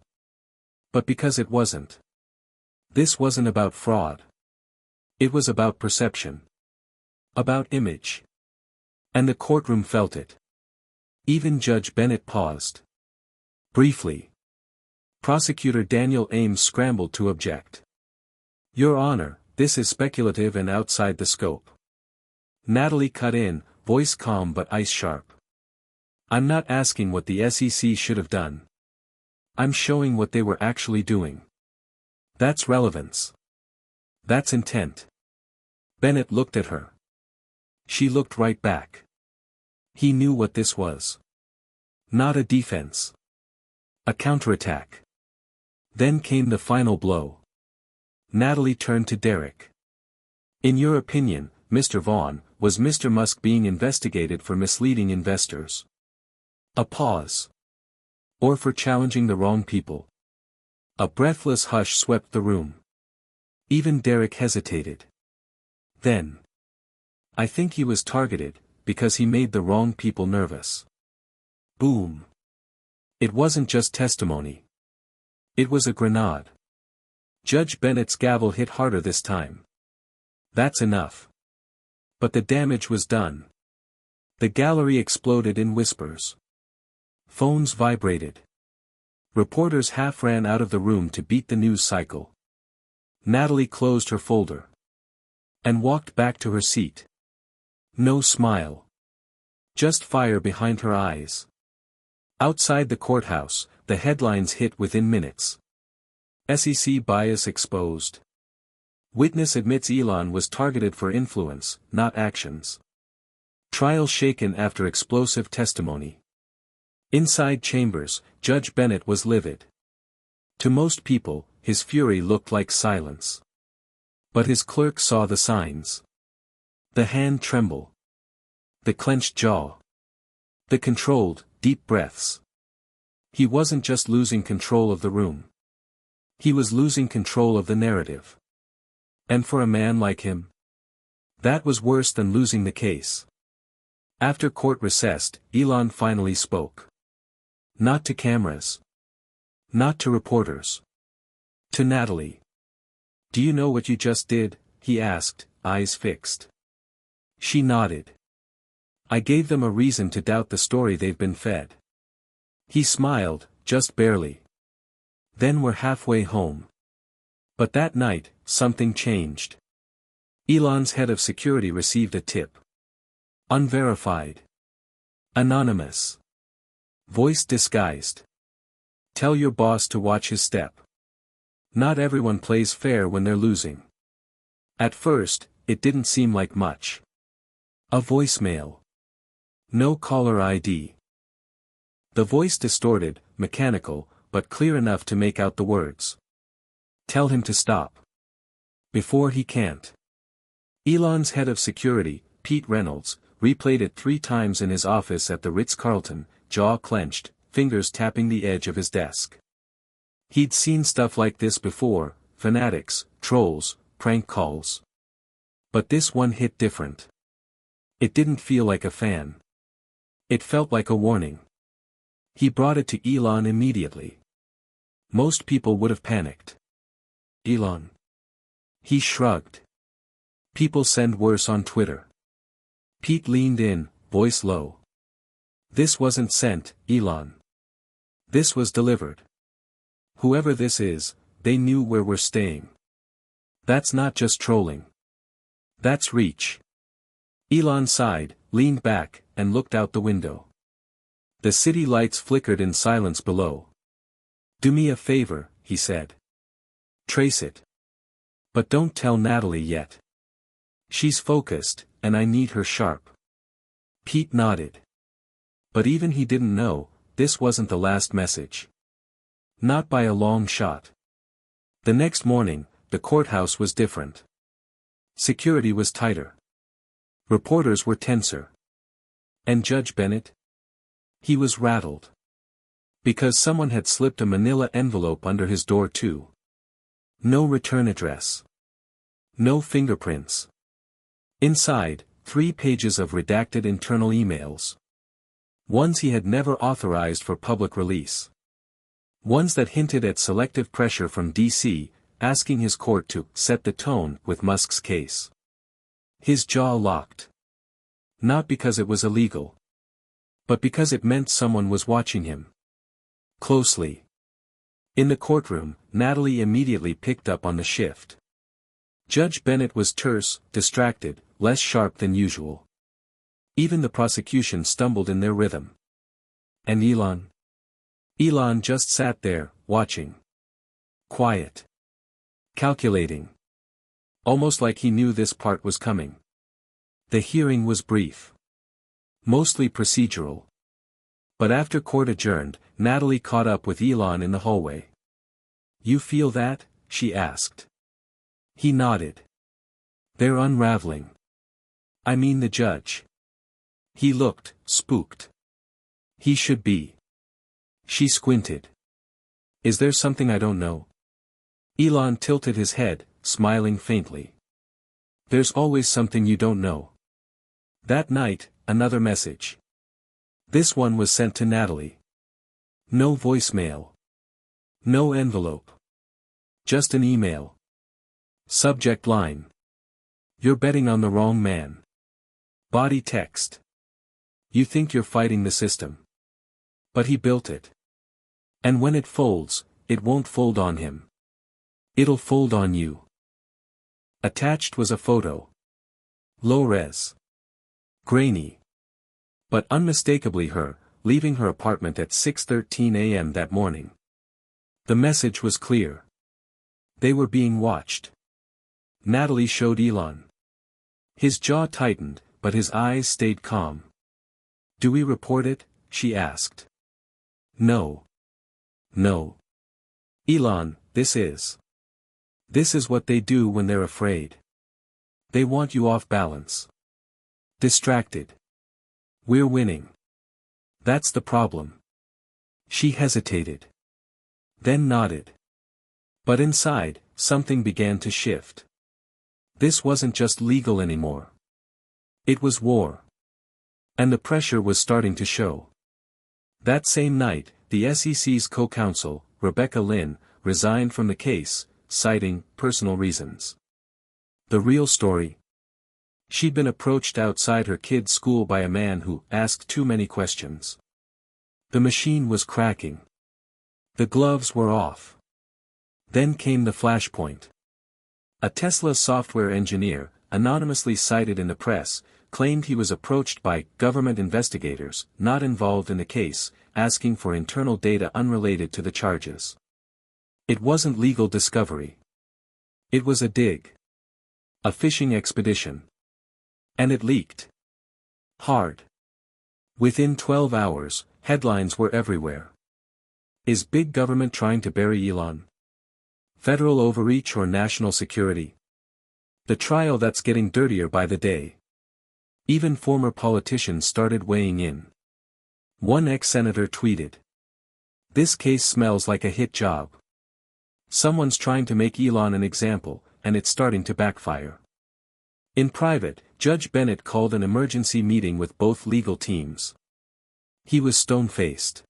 But because it wasn't. This wasn't about fraud. It was about perception. About image. And the courtroom felt it. Even Judge Bennett paused. Briefly. Prosecutor Daniel Ames scrambled to object. Your Honor, this is speculative and outside the scope. Natalie cut in, voice calm but ice sharp. I'm not asking what the SEC should have done. I'm showing what they were actually doing. That's relevance. That's intent. Bennett looked at her. She looked right back. He knew what this was. Not a defense. A counterattack. Then came the final blow. Natalie turned to Derek. In your opinion, Mr. Vaughn, was Mr. Musk being investigated for misleading investors? A pause. Or for challenging the wrong people? A breathless hush swept the room. Even Derek hesitated. Then. I think he was targeted, because he made the wrong people nervous. Boom. It wasn't just testimony. It was a grenade. Judge Bennett's gavel hit harder this time. That's enough. But the damage was done. The gallery exploded in whispers. Phones vibrated. Reporters half ran out of the room to beat the news cycle. Natalie closed her folder. And walked back to her seat. No smile. Just fire behind her eyes. Outside the courthouse, the headlines hit within minutes. SEC bias exposed. Witness admits Elon was targeted for influence, not actions. Trial shaken after explosive testimony. Inside chambers, Judge Bennett was livid. To most people, his fury looked like silence. But his clerk saw the signs. The hand tremble. The clenched jaw. The controlled, deep breaths. He wasn't just losing control of the room. He was losing control of the narrative. And for a man like him, that was worse than losing the case. After court recessed, Elon finally spoke. Not to cameras. Not to reporters. To Natalie. Do you know what you just did? He asked, eyes fixed. She nodded. I gave them a reason to doubt the story they've been fed. He smiled, just barely. Then we're halfway home. But that night, something changed. Elon's head of security received a tip. Unverified. Anonymous. Voice disguised. Tell your boss to watch his step. Not everyone plays fair when they're losing. At first, it didn't seem like much. A voicemail. No caller ID. The voice distorted, mechanical, but clear enough to make out the words. Tell him to stop. Before he can't. Elon's head of security, Pete Reynolds, replayed it 3 times in his office at the Ritz-Carlton, jaw clenched, fingers tapping the edge of his desk. He'd seen stuff like this before, fanatics, trolls, prank calls. But this one hit different. It didn't feel like a fan. It felt like a warning. He brought it to Elon immediately. Most people would have panicked. Elon. He shrugged. People send worse on Twitter. Pete leaned in, voice low. This wasn't sent, Elon. This was delivered. Whoever this is, they knew where we're staying. That's not just trolling. That's reach. Elon sighed, leaned back, and looked out the window. The city lights flickered in silence below. Do me a favor, he said. Trace it. But don't tell Natalie yet. She's focused, and I need her sharp. Pete nodded. But even he didn't know, this wasn't the last message. Not by a long shot. The next morning, the courthouse was different. Security was tighter. Reporters were tenser. And Judge Bennett? He was rattled. Because someone had slipped a manila envelope under his door too. No return address. No fingerprints. Inside, 3 pages of redacted internal emails. Ones he had never authorized for public release. Ones that hinted at selective pressure from D.C., asking his court to set the tone with Musk's case. His jaw locked. Not because it was illegal. But because it meant someone was watching him. Closely. In the courtroom, Natalie immediately picked up on the shift. Judge Bennett was terse, distracted, less sharp than usual. Even the prosecution stumbled in their rhythm. And Elon? Elon just sat there, watching. Quiet. Calculating. Almost like he knew this part was coming. The hearing was brief. Mostly procedural. But after court adjourned, Natalie caught up with Elon in the hallway. You feel that? She asked. He nodded. They're unraveling. I mean the judge. He looked, spooked. He should be. She squinted. Is there something I don't know? Elon tilted his head, smiling faintly. There's always something you don't know. That night, another message. This one was sent to Natalie. No voicemail. No envelope. Just an email. Subject line. You're betting on the wrong man. Body text. You think you're fighting the system. But he built it. And when it folds, it won't fold on him. It'll fold on you. Attached was a photo. Low-res. Grainy. But unmistakably her, leaving her apartment at 6:13 a.m. that morning. The message was clear. They were being watched. Natalie showed Elon. His jaw tightened, but his eyes stayed calm. Do we report it? She asked. No. No. Elon, this is what they do when they're afraid. They want you off balance. Distracted. We're winning. That's the problem. She hesitated. Then nodded. But inside, something began to shift. This wasn't just legal anymore. It was war. And the pressure was starting to show. That same night, the SEC's co-counsel, Rebecca Lynn, resigned from the case, citing personal reasons. The real story? She'd been approached outside her kid's school by a man who asked too many questions. The machine was cracking. The gloves were off. Then came the flashpoint. A Tesla software engineer, anonymously cited in the press, claimed he was approached by government investigators, not involved in the case, asking for internal data unrelated to the charges. It wasn't legal discovery. It was a dig. A fishing expedition. And it leaked. Hard. Within 12 hours, headlines were everywhere. Is big government trying to bury Elon? Federal overreach or national security? The trial that's getting dirtier by the day. Even former politicians started weighing in. One ex-senator tweeted. This case smells like a hit job. Someone's trying to make Elon an example, and it's starting to backfire. In private, Judge Bennett called an emergency meeting with both legal teams. He was stone-faced.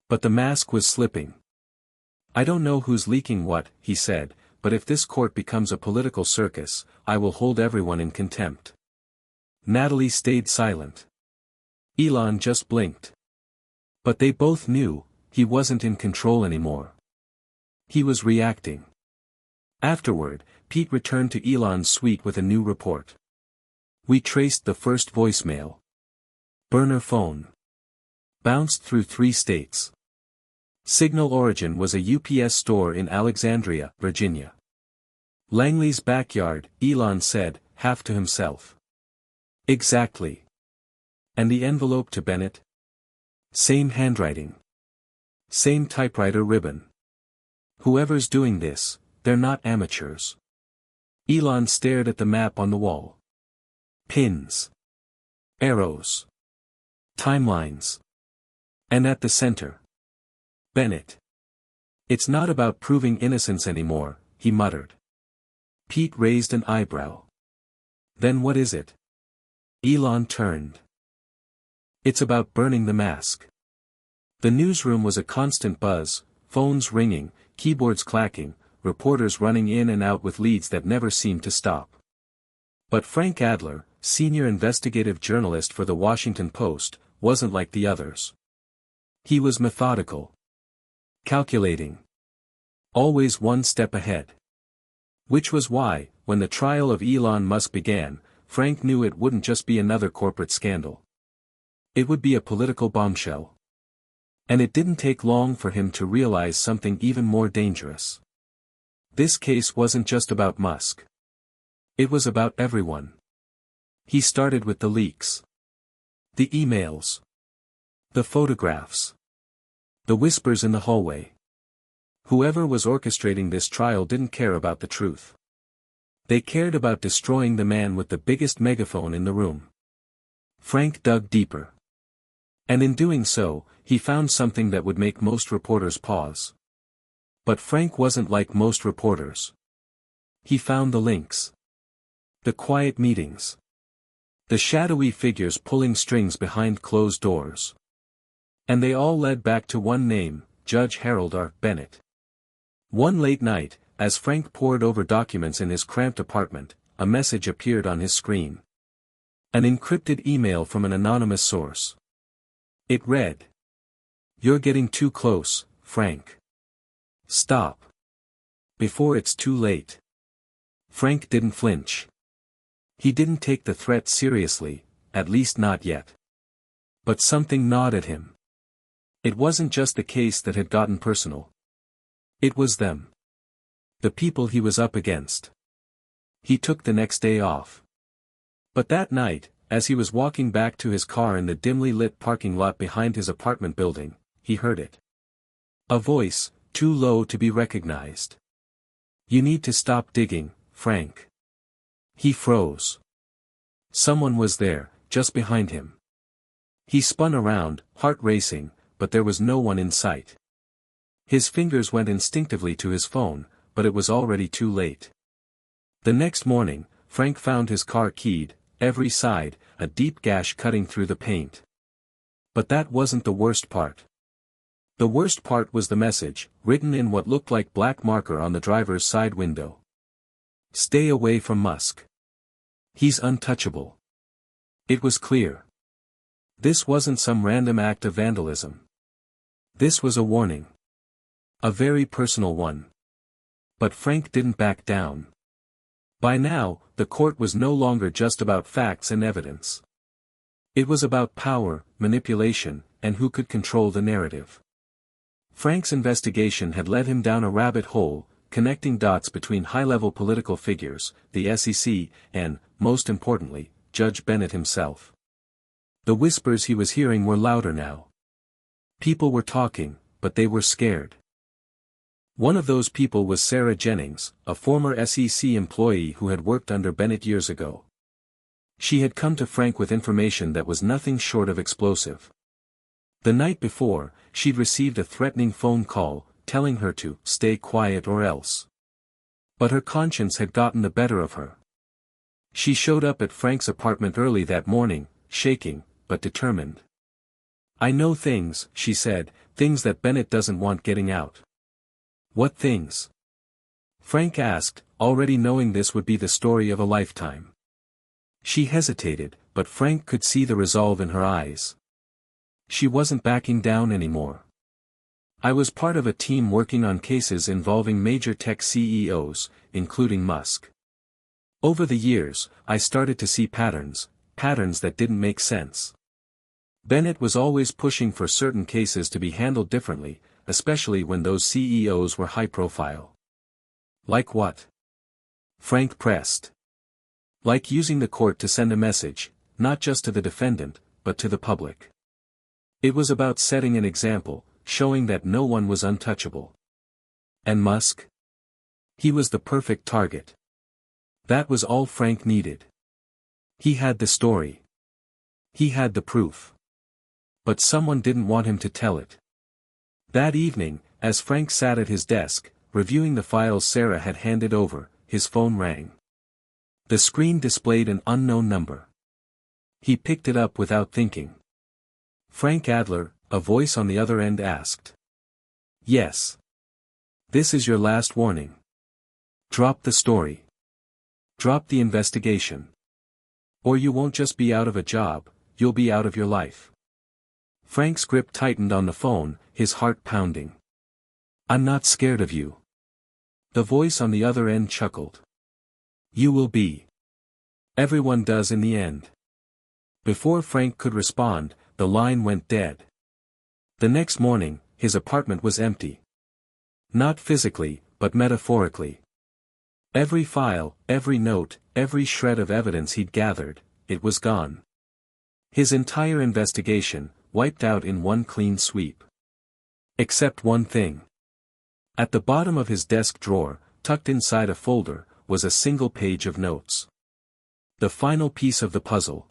But the mask was slipping. I don't know who's leaking what, he said, but if this court becomes a political circus, I will hold everyone in contempt. Natalie stayed silent. Elon just blinked. But they both knew, he wasn't in control anymore. He was reacting. Afterward, Pete returned to Elon's suite with a new report. We traced the first voicemail. Burner phone. Bounced through 3 states. Signal origin was a UPS store in Alexandria, Virginia. Langley's backyard, Elon said, half to himself. Exactly. And the envelope to Bennett? Same handwriting. Same typewriter ribbon. Whoever's doing this, they're not amateurs. Elon stared at the map on the wall. Pins. Arrows. Timelines. And at the center. Bennett. It's not about proving innocence anymore, he muttered. Pete raised an eyebrow. Then what is it? Elon turned. It's about burning the mask. The newsroom was a constant buzz, phones ringing, keyboards clacking, reporters running in and out with leads that never seemed to stop. But Frank Adler, senior investigative journalist for the Washington Post, wasn't like the others. He was methodical. Calculating. Always one step ahead. Which was why, when the trial of Elon Musk began, Frank knew it wouldn't just be another corporate scandal. It would be a political bombshell. And it didn't take long for him to realize something even more dangerous. This case wasn't just about Musk. It was about everyone. He started with the leaks. The emails. The photographs. The whispers in the hallway. Whoever was orchestrating this trial didn't care about the truth. They cared about destroying the man with the biggest megaphone in the room. Frank dug deeper. And in doing so, he found something that would make most reporters pause. But Frank wasn't like most reporters. He found the links. The quiet meetings. The shadowy figures pulling strings behind closed doors. And they all led back to one name, Judge Harold R. Bennett. One late night, as Frank pored over documents in his cramped apartment, a message appeared on his screen. An encrypted email from an anonymous source. It read, "You're getting too close, Frank. Stop. Before it's too late." Frank didn't flinch. He didn't take the threat seriously, at least not yet. But something gnawed at him. It wasn't just the case that had gotten personal. It was them. The people he was up against. He took the next day off. But that night, as he was walking back to his car in the dimly lit parking lot behind his apartment building, he heard it. A voice, too low to be recognized. "You need to stop digging, Frank." He froze. Someone was there, just behind him. He spun around, heart racing, but there was no one in sight. His fingers went instinctively to his phone, but it was already too late. The next morning, Frank found his car keyed, every side, a deep gash cutting through the paint. But that wasn't the worst part. The worst part was the message, written in what looked like black marker on the driver's side window. "Stay away from Musk. He's untouchable." It was clear. This wasn't some random act of vandalism. This was a warning. A very personal one. But Frank didn't back down. By now, the court was no longer just about facts and evidence. It was about power, manipulation, and who could control the narrative. Frank's investigation had led him down a rabbit hole, connecting dots between high-level political figures, the SEC, and, most importantly, Judge Bennett himself. The whispers he was hearing were louder now. People were talking, but they were scared. One of those people was Sarah Jennings, a former SEC employee who had worked under Bennett years ago. She had come to Frank with information that was nothing short of explosive. The night before, she'd received a threatening phone call, telling her to stay quiet or else. But her conscience had gotten the better of her. She showed up at Frank's apartment early that morning, shaking, but determined. "I know things," she said, "things that Bennett doesn't want getting out." "What things?" Frank asked, already knowing this would be the story of a lifetime. She hesitated, but Frank could see the resolve in her eyes. She wasn't backing down anymore. "I was part of a team working on cases involving major tech CEOs, including Musk. Over the years, I started to see patterns that didn't make sense. Bennett was always pushing for certain cases to be handled differently, especially when those CEOs were high profile." "Like what?" Frank pressed. "Like using the court to send a message, not just to the defendant, but to the public. It was about setting an example, showing that no one was untouchable." And Musk? He was the perfect target. That was all Frank needed. He had the story. He had the proof. But someone didn't want him to tell it. That evening, as Frank sat at his desk, reviewing the files Sarah had handed over, his phone rang. The screen displayed an unknown number. He picked it up without thinking. "Frank Adler," a voice on the other end asked. "Yes. This is your last warning. Drop the story. Drop the investigation. Or you won't just be out of a job, you'll be out of your life." Frank's grip tightened on the phone, his heart pounding. "I'm not scared of you." The voice on the other end chuckled. "You will be. Everyone does in the end." Before Frank could respond, the line went dead. The next morning, his apartment was empty. Not physically, but metaphorically. Every file, every note, every shred of evidence he'd gathered, it was gone. His entire investigation, wiped out in one clean sweep. Except one thing. At the bottom of his desk drawer, tucked inside a folder, was a single page of notes. The final piece of the puzzle.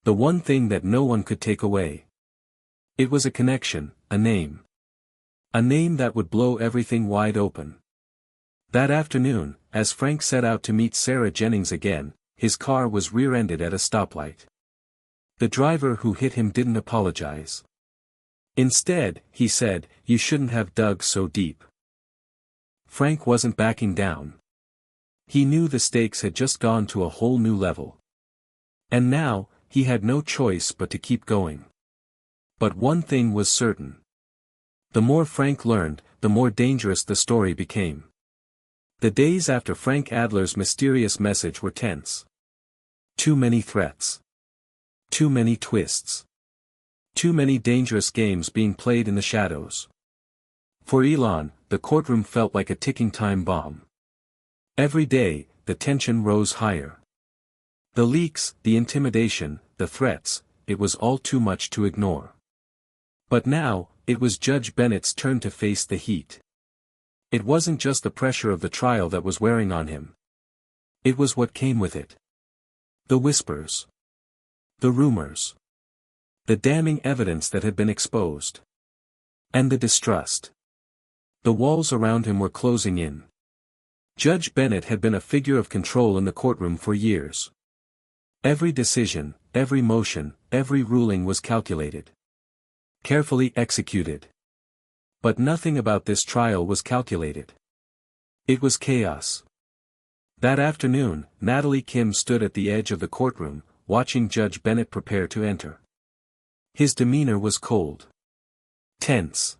The one thing that no one could take away. It was a connection, a name. A name that would blow everything wide open. That afternoon, as Frank set out to meet Sarah Jennings again, his car was rear-ended at a stoplight. The driver who hit him didn't apologize. Instead, he said, "You shouldn't have dug so deep." Frank wasn't backing down. He knew the stakes had just gone to a whole new level. And now, he had no choice but to keep going. But one thing was certain. The more Frank learned, the more dangerous the story became. The days after Frank Adler's mysterious message were tense. Too many threats. Too many twists. Too many dangerous games being played in the shadows. For Elon, the courtroom felt like a ticking time bomb. Every day, the tension rose higher. The leaks, the intimidation, the threats, it was all too much to ignore. But now, it was Judge Bennett's turn to face the heat. It wasn't just the pressure of the trial that was wearing on him. It was what came with it. The whispers. The rumors. The damning evidence that had been exposed. And the distrust. The walls around him were closing in. Judge Bennett had been a figure of control in the courtroom for years. Every decision, every motion, every ruling was calculated. Carefully executed. But nothing about this trial was calculated. It was chaos. That afternoon, Natalie Kim stood at the edge of the courtroom, watching Judge Bennett prepare to enter. His demeanor was cold. Tense.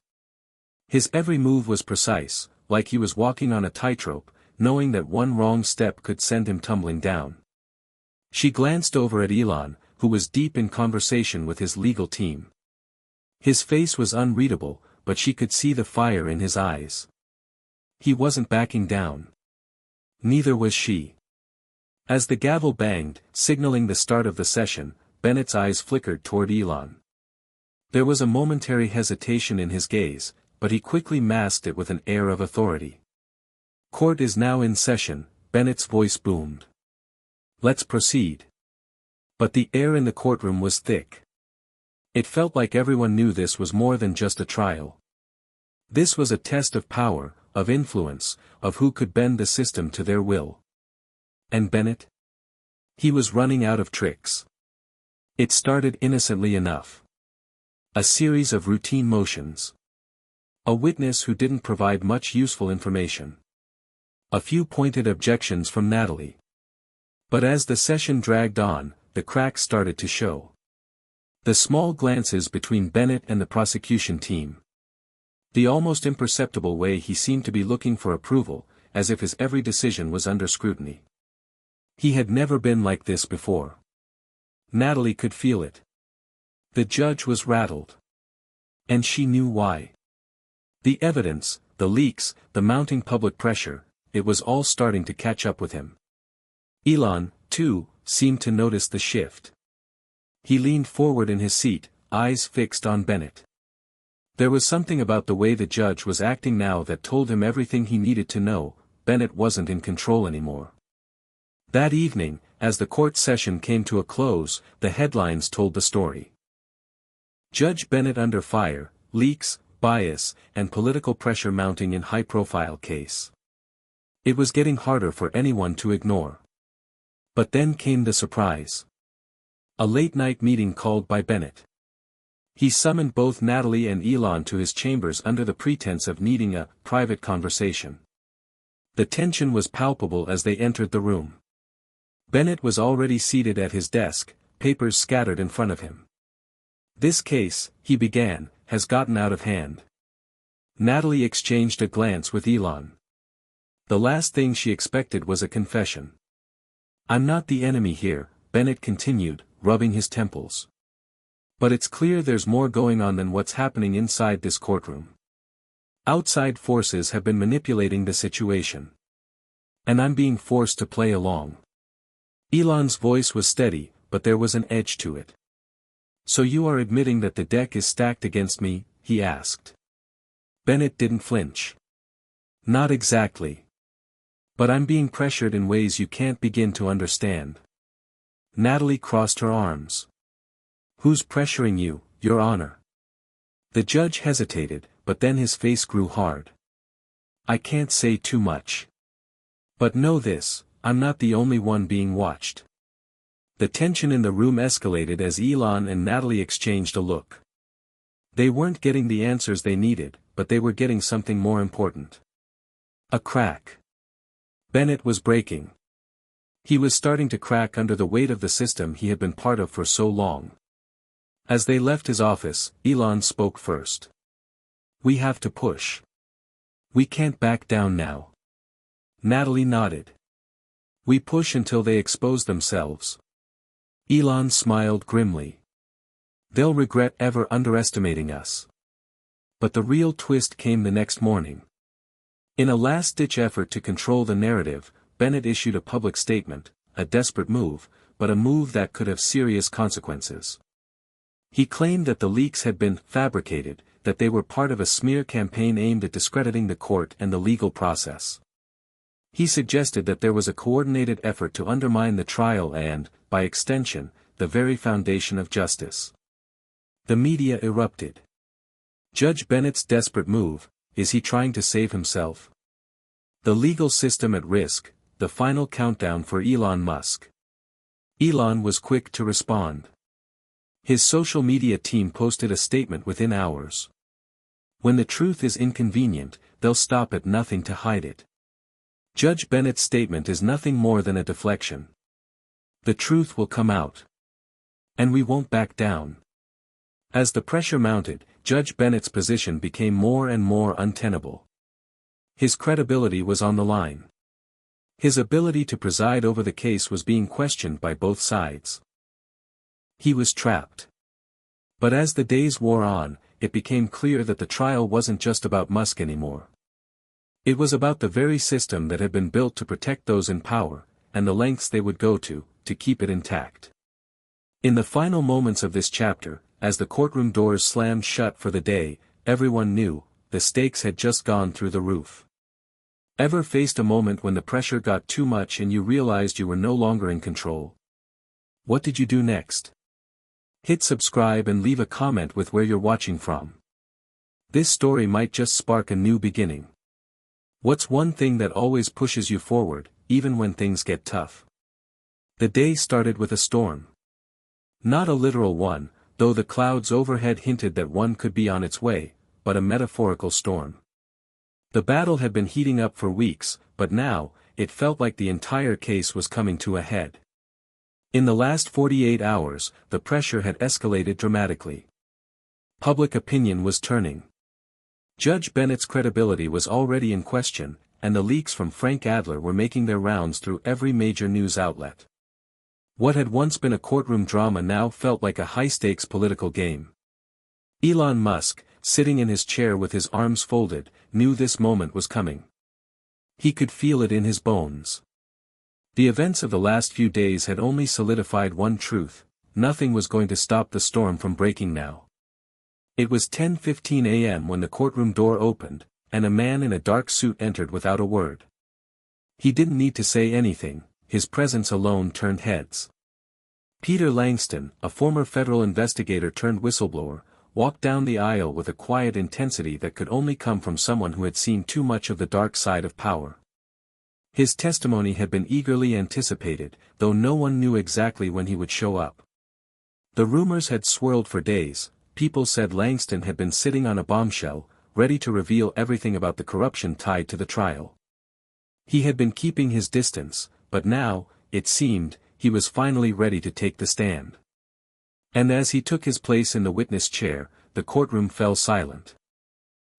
His every move was precise, like he was walking on a tightrope, knowing that one wrong step could send him tumbling down. She glanced over at Elon, who was deep in conversation with his legal team. His face was unreadable, but she could see the fire in his eyes. He wasn't backing down. Neither was she. As the gavel banged, signaling the start of the session, Bennett's eyes flickered toward Elon. There was a momentary hesitation in his gaze, but he quickly masked it with an air of authority. "Court is now in session," Bennett's voice boomed. "Let's proceed." But the air in the courtroom was thick. It felt like everyone knew this was more than just a trial. This was a test of power, of influence, of who could bend the system to their will. And Bennett? He was running out of tricks. It started innocently enough. A series of routine motions. A witness who didn't provide much useful information. A few pointed objections from Natalie. But as the session dragged on, the cracks started to show. The small glances between Bennett and the prosecution team. The almost imperceptible way he seemed to be looking for approval, as if his every decision was under scrutiny. He had never been like this before. Natalie could feel it. The judge was rattled. And she knew why. The evidence, the leaks, the mounting public pressure, it was all starting to catch up with him. Elon, too, seemed to notice the shift. He leaned forward in his seat, eyes fixed on Bennett. There was something about the way the judge was acting now that told him everything he needed to know. Bennett wasn't in control anymore. That evening, as the court session came to a close, the headlines told the story. Judge Bennett under fire, leaks, bias, and political pressure mounting in high-profile case. It was getting harder for anyone to ignore. But then came the surprise. A late-night meeting called by Bennett. He summoned both Natalie and Elon to his chambers under the pretense of needing a private conversation. The tension was palpable as they entered the room. Bennett was already seated at his desk, papers scattered in front of him. "This case," he began, "has gotten out of hand." Natalie exchanged a glance with Elon. The last thing she expected was a confession. "I'm not the enemy here," Bennett continued, rubbing his temples. "But it's clear there's more going on than what's happening inside this courtroom. Outside forces have been manipulating the situation. And I'm being forced to play along." Elon's voice was steady, but there was an edge to it. "So you are admitting that the deck is stacked against me?" he asked. Bennett didn't flinch. "Not exactly. But I'm being pressured in ways you can't begin to understand." Natalie crossed her arms. "Who's pressuring you, Your Honor?" The judge hesitated, but then his face grew hard. "I can't say too much. But know this, I'm not the only one being watched. The tension in the room escalated as Elon and Natalie exchanged a look. They weren't getting the answers they needed, but they were getting something more important. A crack. Bennett was breaking. He was starting to crack under the weight of the system he had been part of for so long. As they left his office, Elon spoke first. We have to push. We can't back down now. Natalie nodded. We push until they expose themselves. Elon smiled grimly. They'll regret ever underestimating us. But the real twist came the next morning. In a last-ditch effort to control the narrative, Bennett issued a public statement, a desperate move, but a move that could have serious consequences. He claimed that the leaks had been fabricated, that they were part of a smear campaign aimed at discrediting the court and the legal process. He suggested that there was a coordinated effort to undermine the trial and, by extension, the very foundation of justice. The media erupted. Judge Bennett's desperate move, is he trying to save himself? The legal system at risk, the final countdown for Elon Musk. Elon was quick to respond. His social media team posted a statement within hours. When the truth is inconvenient, they'll stop at nothing to hide it. Judge Bennett's statement is nothing more than a deflection. The truth will come out. And we won't back down. As the pressure mounted, Judge Bennett's position became more and more untenable. His credibility was on the line. His ability to preside over the case was being questioned by both sides. He was trapped. But as the days wore on, it became clear that the trial wasn't just about Musk anymore. It was about the very system that had been built to protect those in power, and the lengths they would go to keep it intact. In the final moments of this chapter, as the courtroom doors slammed shut for the day, everyone knew, the stakes had just gone through the roof. Ever faced a moment when the pressure got too much and you realized you were no longer in control? What did you do next? Hit subscribe and leave a comment with where you're watching from. This story might just spark a new beginning. What's one thing that always pushes you forward, even when things get tough? The day started with a storm. Not a literal one, though the clouds overhead hinted that one could be on its way, but a metaphorical storm. The battle had been heating up for weeks, but now, it felt like the entire case was coming to a head. In the last 48 hours, the pressure had escalated dramatically. Public opinion was turning. Judge Bennett's credibility was already in question, and the leaks from Frank Adler were making their rounds through every major news outlet. What had once been a courtroom drama now felt like a high-stakes political game. Elon Musk, sitting in his chair with his arms folded, knew this moment was coming. He could feel it in his bones. The events of the last few days had only solidified one truth: nothing was going to stop the storm from breaking now. It was 10:15 a.m. when the courtroom door opened, and a man in a dark suit entered without a word. He didn't need to say anything, his presence alone turned heads. Peter Langston, a former federal investigator turned whistleblower, walked down the aisle with a quiet intensity that could only come from someone who had seen too much of the dark side of power. His testimony had been eagerly anticipated, though no one knew exactly when he would show up. The rumors had swirled for days. People said Langston had been sitting on a bombshell, ready to reveal everything about the corruption tied to the trial. He had been keeping his distance, but now, it seemed, he was finally ready to take the stand. And as he took his place in the witness chair, the courtroom fell silent.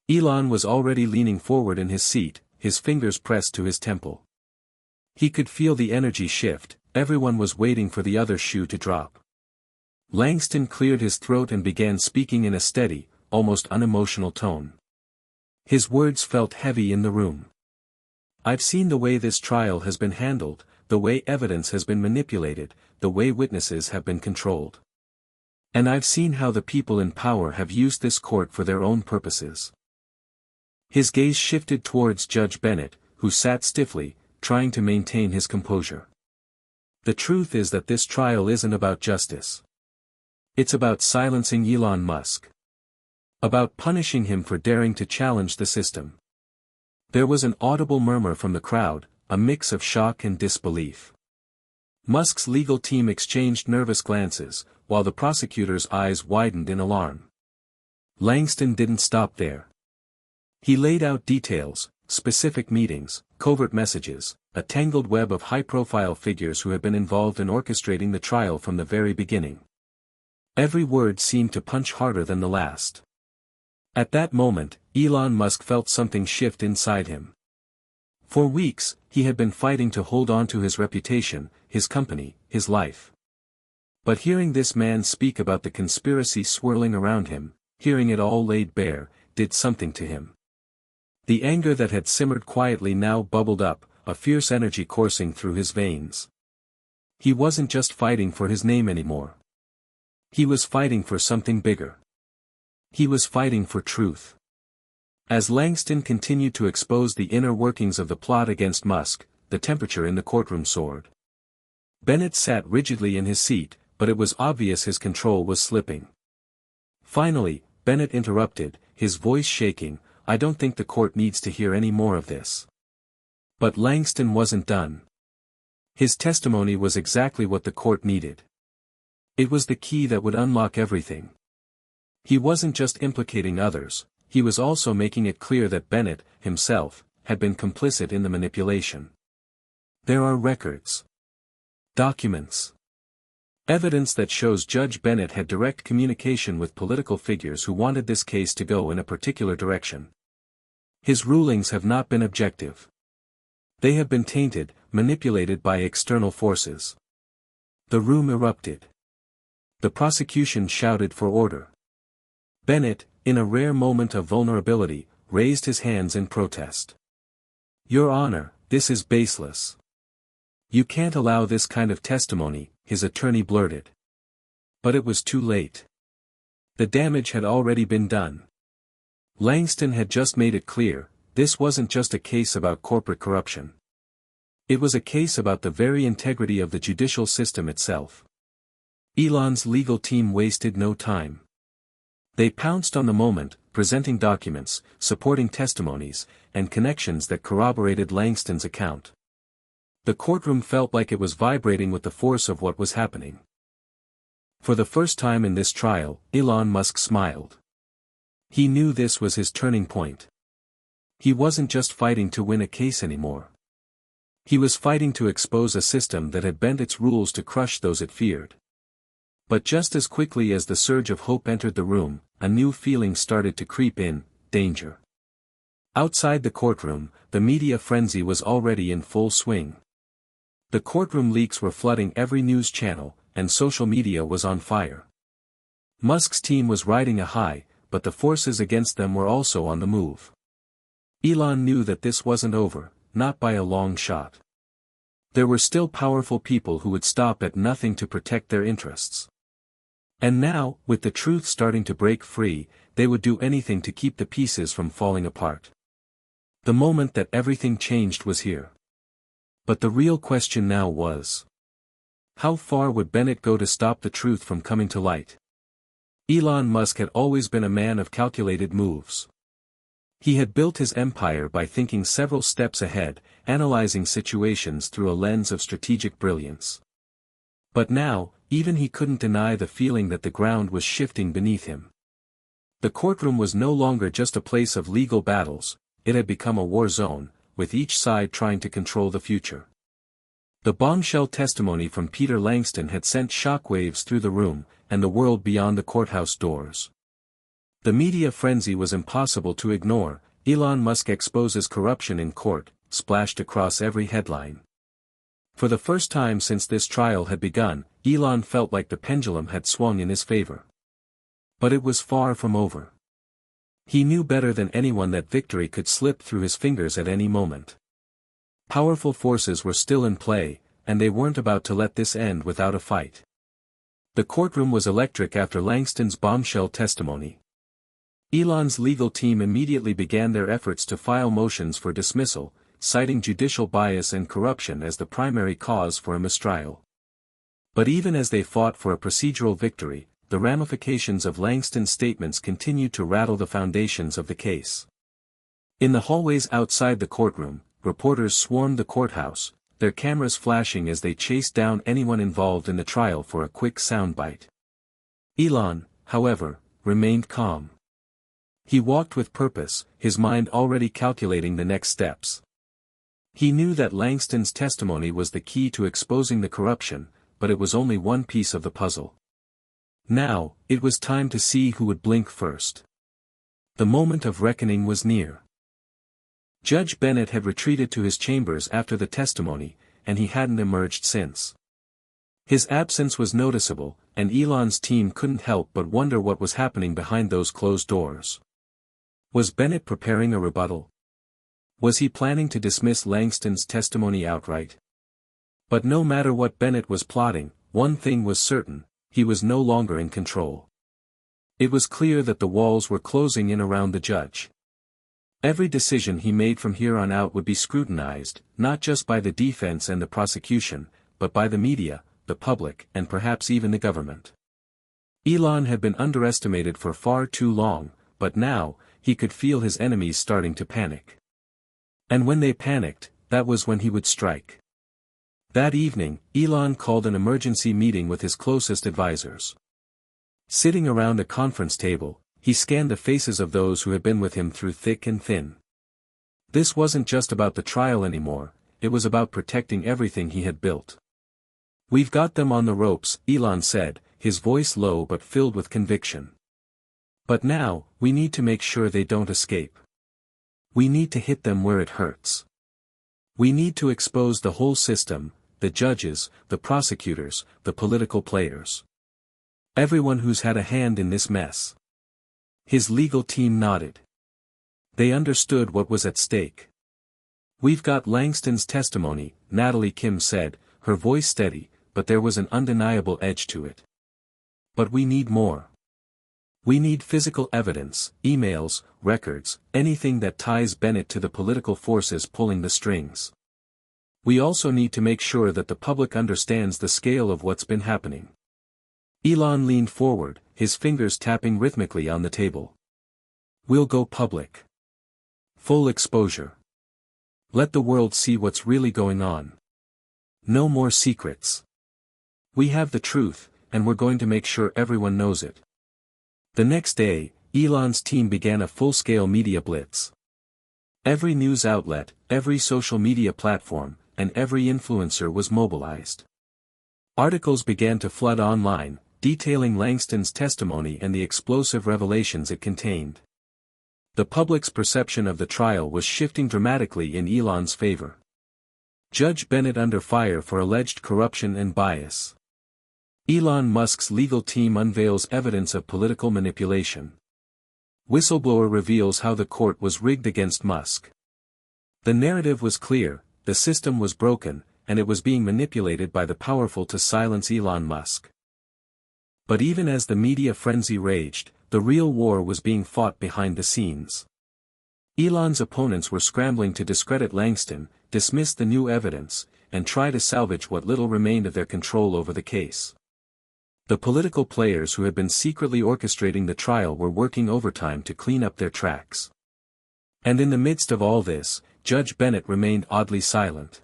Elon was already leaning forward in his seat, his fingers pressed to his temple. He could feel the energy shift, everyone was waiting for the other shoe to drop. Langston cleared his throat and began speaking in a steady, almost unemotional tone. His words felt heavy in the room. I've seen the way this trial has been handled, the way evidence has been manipulated, the way witnesses have been controlled. And I've seen how the people in power have used this court for their own purposes. His gaze shifted towards Judge Bennett, who sat stiffly, trying to maintain his composure. The truth is that this trial isn't about justice. It's about silencing Elon Musk. About punishing him for daring to challenge the system. There was an audible murmur from the crowd, a mix of shock and disbelief. Musk's legal team exchanged nervous glances, while the prosecutor's eyes widened in alarm. Langston didn't stop there. He laid out details, specific meetings, covert messages, a tangled web of high-profile figures who had been involved in orchestrating the trial from the very beginning. Every word seemed to punch harder than the last. At that moment, Elon Musk felt something shift inside him. For weeks, he had been fighting to hold on to his reputation, his company, his life. But hearing this man speak about the conspiracy swirling around him, hearing it all laid bare, did something to him. The anger that had simmered quietly now bubbled up, a fierce energy coursing through his veins. He wasn't just fighting for his name anymore. He was fighting for something bigger. He was fighting for truth. As Langston continued to expose the inner workings of the plot against Musk, the temperature in the courtroom soared. Bennett sat rigidly in his seat, but it was obvious his control was slipping. Finally, Bennett interrupted, his voice shaking, "I don't think the court needs to hear any more of this." But Langston wasn't done. His testimony was exactly what the court needed. It was the key that would unlock everything. He wasn't just implicating others, he was also making it clear that Bennett, himself, had been complicit in the manipulation. There are records. Documents. Evidence that shows Judge Bennett had direct communication with political figures who wanted this case to go in a particular direction. His rulings have not been objective. They have been tainted, manipulated by external forces. The room erupted. The prosecution shouted for order. Bennett, in a rare moment of vulnerability, raised his hands in protest. "Your Honor, this is baseless. You can't allow this kind of testimony," his attorney blurted. But it was too late. The damage had already been done. Langston had just made it clear, this wasn't just a case about corporate corruption. It was a case about the very integrity of the judicial system itself. Elon's legal team wasted no time. They pounced on the moment, presenting documents, supporting testimonies, and connections that corroborated Langston's account. The courtroom felt like it was vibrating with the force of what was happening. For the first time in this trial, Elon Musk smiled. He knew this was his turning point. He wasn't just fighting to win a case anymore. He was fighting to expose a system that had bent its rules to crush those it feared. But just as quickly as the surge of hope entered the room, a new feeling started to creep in: danger. Outside the courtroom, the media frenzy was already in full swing. The courtroom leaks were flooding every news channel, and social media was on fire. Musk's team was riding a high, but the forces against them were also on the move. Elon knew that this wasn't over, not by a long shot. There were still powerful people who would stop at nothing to protect their interests. And now, with the truth starting to break free, they would do anything to keep the pieces from falling apart. The moment that everything changed was here. But the real question now was: how far would Bennett go to stop the truth from coming to light? Elon Musk had always been a man of calculated moves. He had built his empire by thinking several steps ahead, analyzing situations through a lens of strategic brilliance. But now, even he couldn't deny the feeling that the ground was shifting beneath him. The courtroom was no longer just a place of legal battles, it had become a war zone, with each side trying to control the future. The bombshell testimony from Peter Langston had sent shockwaves through the room, and the world beyond the courthouse doors. The media frenzy was impossible to ignore. Elon Musk exposes corruption in court, splashed across every headline. For the first time since this trial had begun, Elon felt like the pendulum had swung in his favor. But it was far from over. He knew better than anyone that victory could slip through his fingers at any moment. Powerful forces were still in play, and they weren't about to let this end without a fight. The courtroom was electric after Langston's bombshell testimony. Elon's legal team immediately began their efforts to file motions for dismissal, citing judicial bias and corruption as the primary cause for a mistrial. But even as they fought for a procedural victory, the ramifications of Langston's statements continued to rattle the foundations of the case. In the hallways outside the courtroom, reporters swarmed the courthouse, their cameras flashing as they chased down anyone involved in the trial for a quick soundbite. Elon, however, remained calm. He walked with purpose, his mind already calculating the next steps. He knew that Langston's testimony was the key to exposing the corruption, but it was only one piece of the puzzle. Now, it was time to see who would blink first. The moment of reckoning was near. Judge Bennett had retreated to his chambers after the testimony, and he hadn't emerged since. His absence was noticeable, and Elon's team couldn't help but wonder what was happening behind those closed doors. Was Bennett preparing a rebuttal? Was he planning to dismiss Langston's testimony outright? But no matter what Bennett was plotting, one thing was certain: he was no longer in control. It was clear that the walls were closing in around the judge. Every decision he made from here on out would be scrutinized, not just by the defense and the prosecution, but by the media, the public, and perhaps even the government. Elon had been underestimated for far too long, but now, he could feel his enemies starting to panic. And when they panicked, that was when he would strike. That evening, Elon called an emergency meeting with his closest advisors. Sitting around a conference table, he scanned the faces of those who had been with him through thick and thin. This wasn't just about the trial anymore, it was about protecting everything he had built. "We've got them on the ropes," Elon said, his voice low but filled with conviction. "But now, we need to make sure they don't escape. We need to hit them where it hurts. We need to expose the whole system, the judges, the prosecutors, the political players. Everyone who's had a hand in this mess." His legal team nodded. They understood what was at stake. "We've got Langston's testimony," Natalie Kim said, her voice steady, but there was an undeniable edge to it. "But we need more. We need physical evidence, emails, records, anything that ties Bennett to the political forces pulling the strings. We also need to make sure that the public understands the scale of what's been happening." Elon leaned forward, his fingers tapping rhythmically on the table. "We'll go public. Full exposure. Let the world see what's really going on. No more secrets. We have the truth, and we're going to make sure everyone knows it." The next day, Elon's team began a full-scale media blitz. Every news outlet, every social media platform, and every influencer was mobilized. Articles began to flood online, detailing Langston's testimony and the explosive revelations it contained. The public's perception of the trial was shifting dramatically in Elon's favor. Judge Bennett under fire for alleged corruption and bias. Elon Musk's legal team unveils evidence of political manipulation. Whistleblower reveals how the court was rigged against Musk. The narrative was clear: the system was broken, and it was being manipulated by the powerful to silence Elon Musk. But even as the media frenzy raged, the real war was being fought behind the scenes. Elon's opponents were scrambling to discredit Langston, dismiss the new evidence, and try to salvage what little remained of their control over the case. The political players who had been secretly orchestrating the trial were working overtime to clean up their tracks. And in the midst of all this, Judge Bennett remained oddly silent.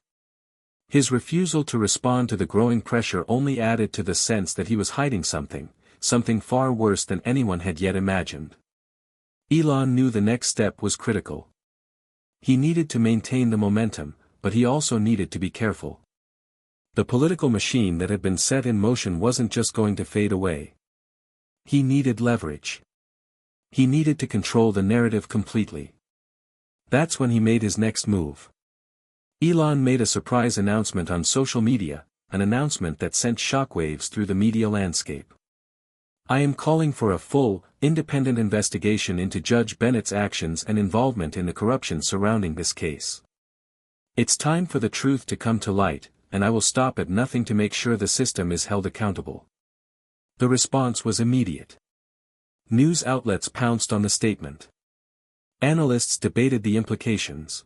His refusal to respond to the growing pressure only added to the sense that he was hiding something far worse than anyone had yet imagined. Elon knew the next step was critical. He needed to maintain the momentum, but he also needed to be careful. The political machine that had been set in motion wasn't just going to fade away. He needed leverage. He needed to control the narrative completely. That's when he made his next move. Elon made a surprise announcement on social media, an announcement that sent shockwaves through the media landscape. "I am calling for a full, independent investigation into Judge Bennett's actions and involvement in the corruption surrounding this case. It's time for the truth to come to light, and I will stop at nothing to make sure the system is held accountable." The response was immediate. News outlets pounced on the statement. Analysts debated the implications.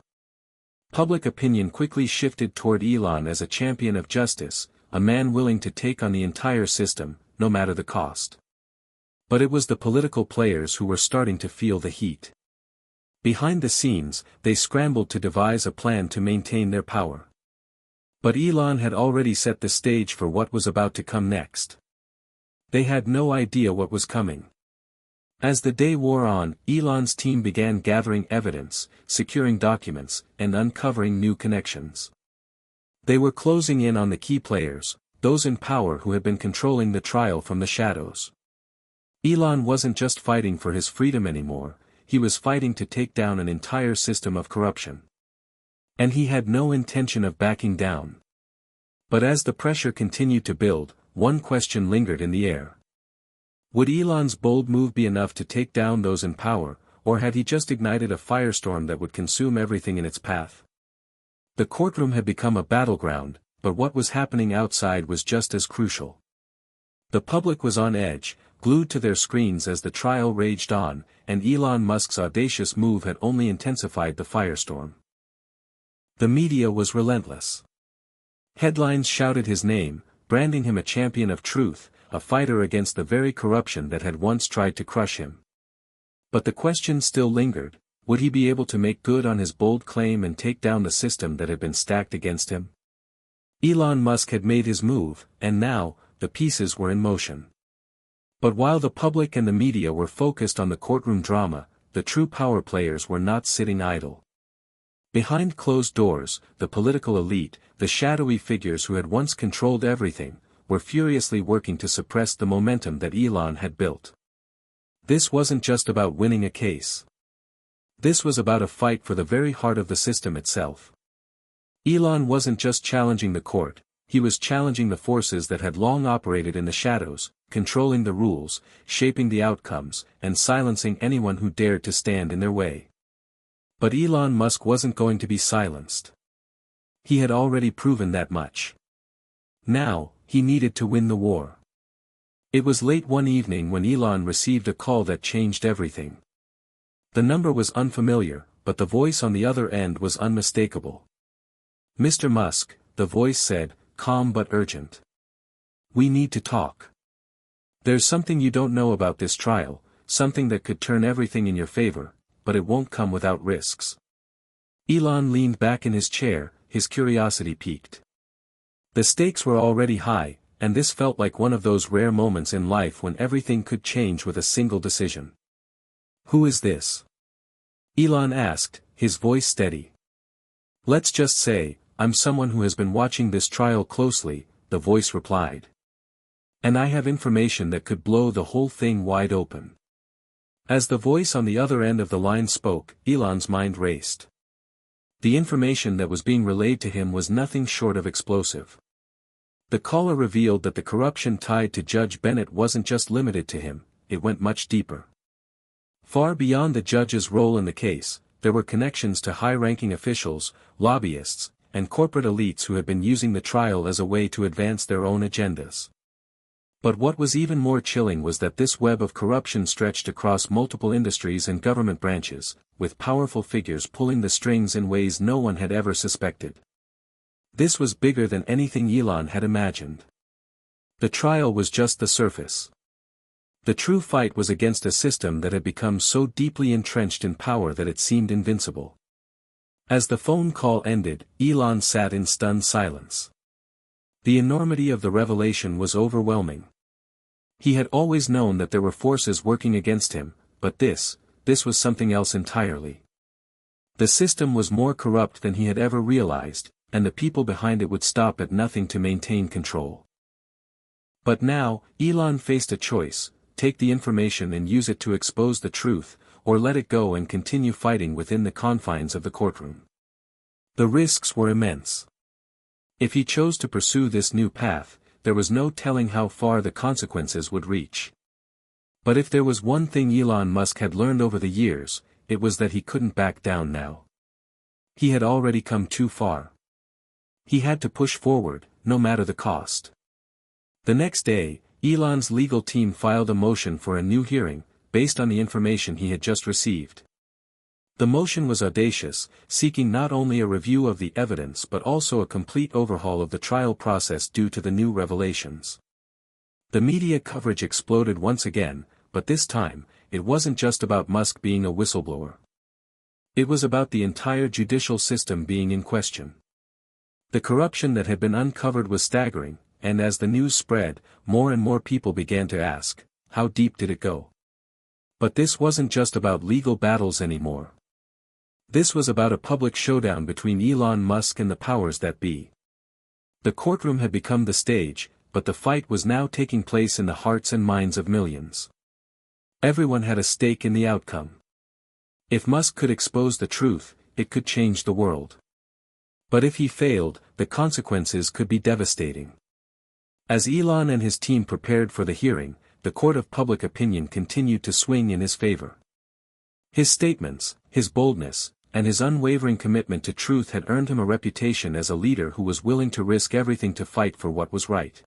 Public opinion quickly shifted toward Elon as a champion of justice, a man willing to take on the entire system, no matter the cost. But it was the political players who were starting to feel the heat. Behind the scenes, they scrambled to devise a plan to maintain their power. But Elon had already set the stage for what was about to come next. They had no idea what was coming. As the day wore on, Elon's team began gathering evidence, securing documents, and uncovering new connections. They were closing in on the key players, those in power who had been controlling the trial from the shadows. Elon wasn't just fighting for his freedom anymore, he was fighting to take down an entire system of corruption. And he had no intention of backing down. But as the pressure continued to build, one question lingered in the air. Would Elon's bold move be enough to take down those in power, or had he just ignited a firestorm that would consume everything in its path? The courtroom had become a battleground, but what was happening outside was just as crucial. The public was on edge, glued to their screens as the trial raged on, and Elon Musk's audacious move had only intensified the firestorm. The media was relentless. Headlines shouted his name, branding him a champion of truth, a fighter against the very corruption that had once tried to crush him. But the question still lingered, would he be able to make good on his bold claim and take down the system that had been stacked against him? Elon Musk had made his move, and now, the pieces were in motion. But while the public and the media were focused on the courtroom drama, the true power players were not sitting idle. Behind closed doors, the political elite, the shadowy figures who had once controlled everything, were furiously working to suppress the momentum that Elon had built. This wasn't just about winning a case. This was about a fight for the very heart of the system itself. Elon wasn't just challenging the court, he was challenging the forces that had long operated in the shadows, controlling the rules, shaping the outcomes, and silencing anyone who dared to stand in their way. But Elon Musk wasn't going to be silenced. He had already proven that much. Now, he needed to win the war. It was late one evening when Elon received a call that changed everything. The number was unfamiliar, but the voice on the other end was unmistakable. "Mr. Musk," the voice said, calm but urgent. "We need to talk. There's something you don't know about this trial, something that could turn everything in your favor, but it won't come without risks." Elon leaned back in his chair, his curiosity piqued. The stakes were already high, and this felt like one of those rare moments in life when everything could change with a single decision. "Who is this?" Elon asked, his voice steady. "Let's just say, I'm someone who has been watching this trial closely," the voice replied. "And I have information that could blow the whole thing wide open." As the voice on the other end of the line spoke, Elon's mind raced. The information that was being relayed to him was nothing short of explosive. The caller revealed that the corruption tied to Judge Bennett wasn't just limited to him, it went much deeper. Far beyond the judge's role in the case, there were connections to high-ranking officials, lobbyists, and corporate elites who had been using the trial as a way to advance their own agendas. But what was even more chilling was that this web of corruption stretched across multiple industries and government branches, with powerful figures pulling the strings in ways no one had ever suspected. This was bigger than anything Elon had imagined. The trial was just the surface. The true fight was against a system that had become so deeply entrenched in power that it seemed invincible. As the phone call ended, Elon sat in stunned silence. The enormity of the revelation was overwhelming. He had always known that there were forces working against him, but this was something else entirely. The system was more corrupt than he had ever realized, and the people behind it would stop at nothing to maintain control. But now, Elon faced a choice: take the information and use it to expose the truth, or let it go and continue fighting within the confines of the courtroom. The risks were immense. If he chose to pursue this new path, there was no telling how far the consequences would reach. But if there was one thing Elon Musk had learned over the years, it was that he couldn't back down now. He had already come too far. He had to push forward, no matter the cost. The next day, Elon's legal team filed a motion for a new hearing, based on the information he had just received. The motion was audacious, seeking not only a review of the evidence but also a complete overhaul of the trial process due to the new revelations. The media coverage exploded once again, but this time, it wasn't just about Musk being a whistleblower. It was about the entire judicial system being in question. The corruption that had been uncovered was staggering, and as the news spread, more and more people began to ask, how deep did it go? But this wasn't just about legal battles anymore. This was about a public showdown between Elon Musk and the powers that be. The courtroom had become the stage, but the fight was now taking place in the hearts and minds of millions. Everyone had a stake in the outcome. If Musk could expose the truth, it could change the world. But if he failed, the consequences could be devastating. As Elon and his team prepared for the hearing, the court of public opinion continued to swing in his favor. His statements, his boldness, and his unwavering commitment to truth had earned him a reputation as a leader who was willing to risk everything to fight for what was right.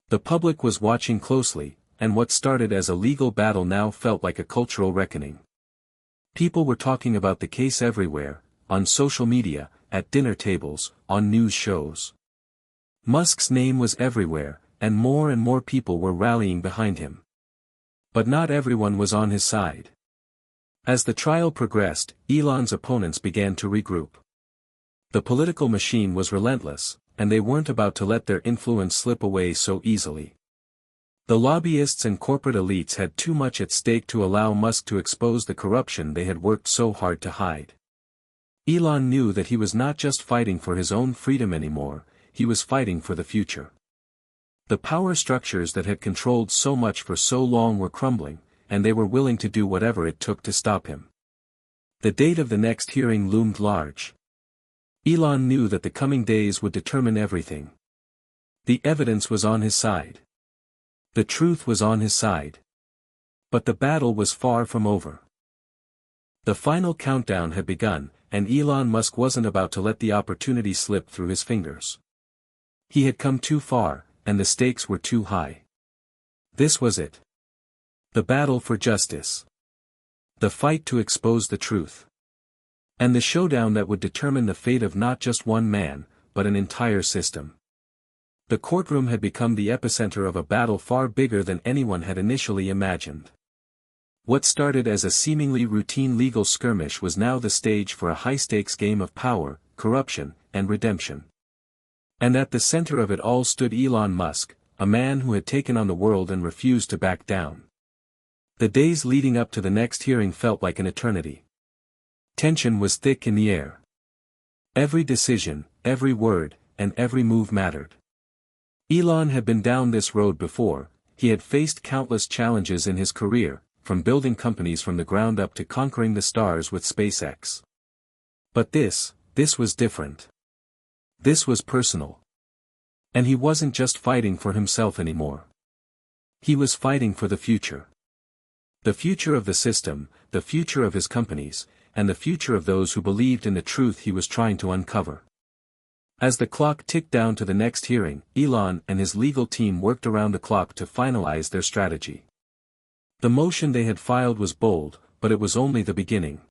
The public was watching closely, and what started as a legal battle now felt like a cultural reckoning. People were talking about the case everywhere, on social media, at dinner tables, on news shows. Musk's name was everywhere, and more people were rallying behind him. But not everyone was on his side. As the trial progressed, Elon's opponents began to regroup. The political machine was relentless, and they weren't about to let their influence slip away so easily. The lobbyists and corporate elites had too much at stake to allow Musk to expose the corruption they had worked so hard to hide. Elon knew that he was not just fighting for his own freedom anymore, he was fighting for the future. The power structures that had controlled so much for so long were crumbling, and they were willing to do whatever it took to stop him. The date of the next hearing loomed large. Elon knew that the coming days would determine everything. The evidence was on his side. The truth was on his side. But the battle was far from over. The final countdown had begun, and Elon Musk wasn't about to let the opportunity slip through his fingers. He had come too far, and the stakes were too high. This was it. The battle for justice. The fight to expose the truth. And the showdown that would determine the fate of not just one man, but an entire system. The courtroom had become the epicenter of a battle far bigger than anyone had initially imagined. What started as a seemingly routine legal skirmish was now the stage for a high-stakes game of power, corruption, and redemption. And at the center of it all stood Elon Musk, a man who had taken on the world and refused to back down. The days leading up to the next hearing felt like an eternity. Tension was thick in the air. Every decision, every word, and every move mattered. Elon had been down this road before, he had faced countless challenges in his career, from building companies from the ground up to conquering the stars with SpaceX. But this was different. This was personal. And he wasn't just fighting for himself anymore. He was fighting for the future. The future of the system, the future of his companies, and the future of those who believed in the truth he was trying to uncover. As the clock ticked down to the next hearing, Elon and his legal team worked around the clock to finalize their strategy. The motion they had filed was bold, but it was only the beginning.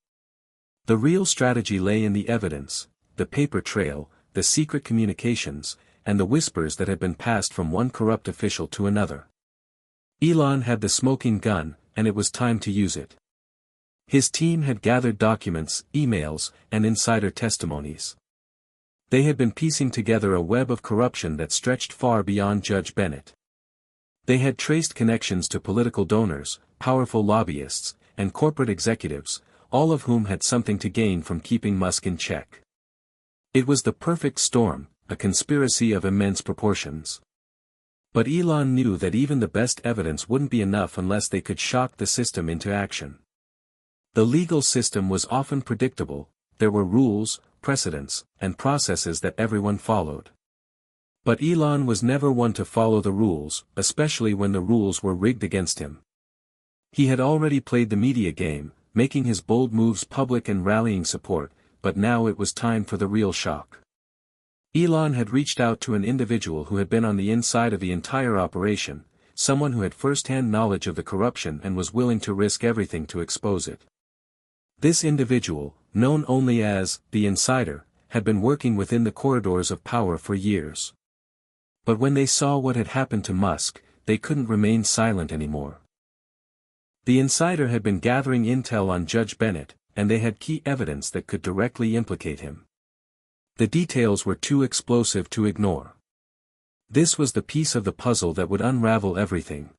The real strategy lay in the evidence, the paper trail, the secret communications, and the whispers that had been passed from one corrupt official to another. Elon had the smoking gun, and it was time to use it. His team had gathered documents, emails, and insider testimonies. They had been piecing together a web of corruption that stretched far beyond Judge Bennett. They had traced connections to political donors, powerful lobbyists, and corporate executives, all of whom had something to gain from keeping Musk in check. It was the perfect storm, a conspiracy of immense proportions. But Elon knew that even the best evidence wouldn't be enough unless they could shock the system into action. The legal system was often predictable, there were rules, precedents, and processes that everyone followed. But Elon was never one to follow the rules, especially when the rules were rigged against him. He had already played the media game, making his bold moves public and rallying support, but now it was time for the real shock. Elon had reached out to an individual who had been on the inside of the entire operation, someone who had first-hand knowledge of the corruption and was willing to risk everything to expose it. This individual, known only as the Insider, had been working within the corridors of power for years. But when they saw what had happened to Musk, they couldn't remain silent anymore. The Insider had been gathering intel on Judge Bennett, and they had key evidence that could directly implicate him. The details were too explosive to ignore. This was the piece of the puzzle that would unravel everything.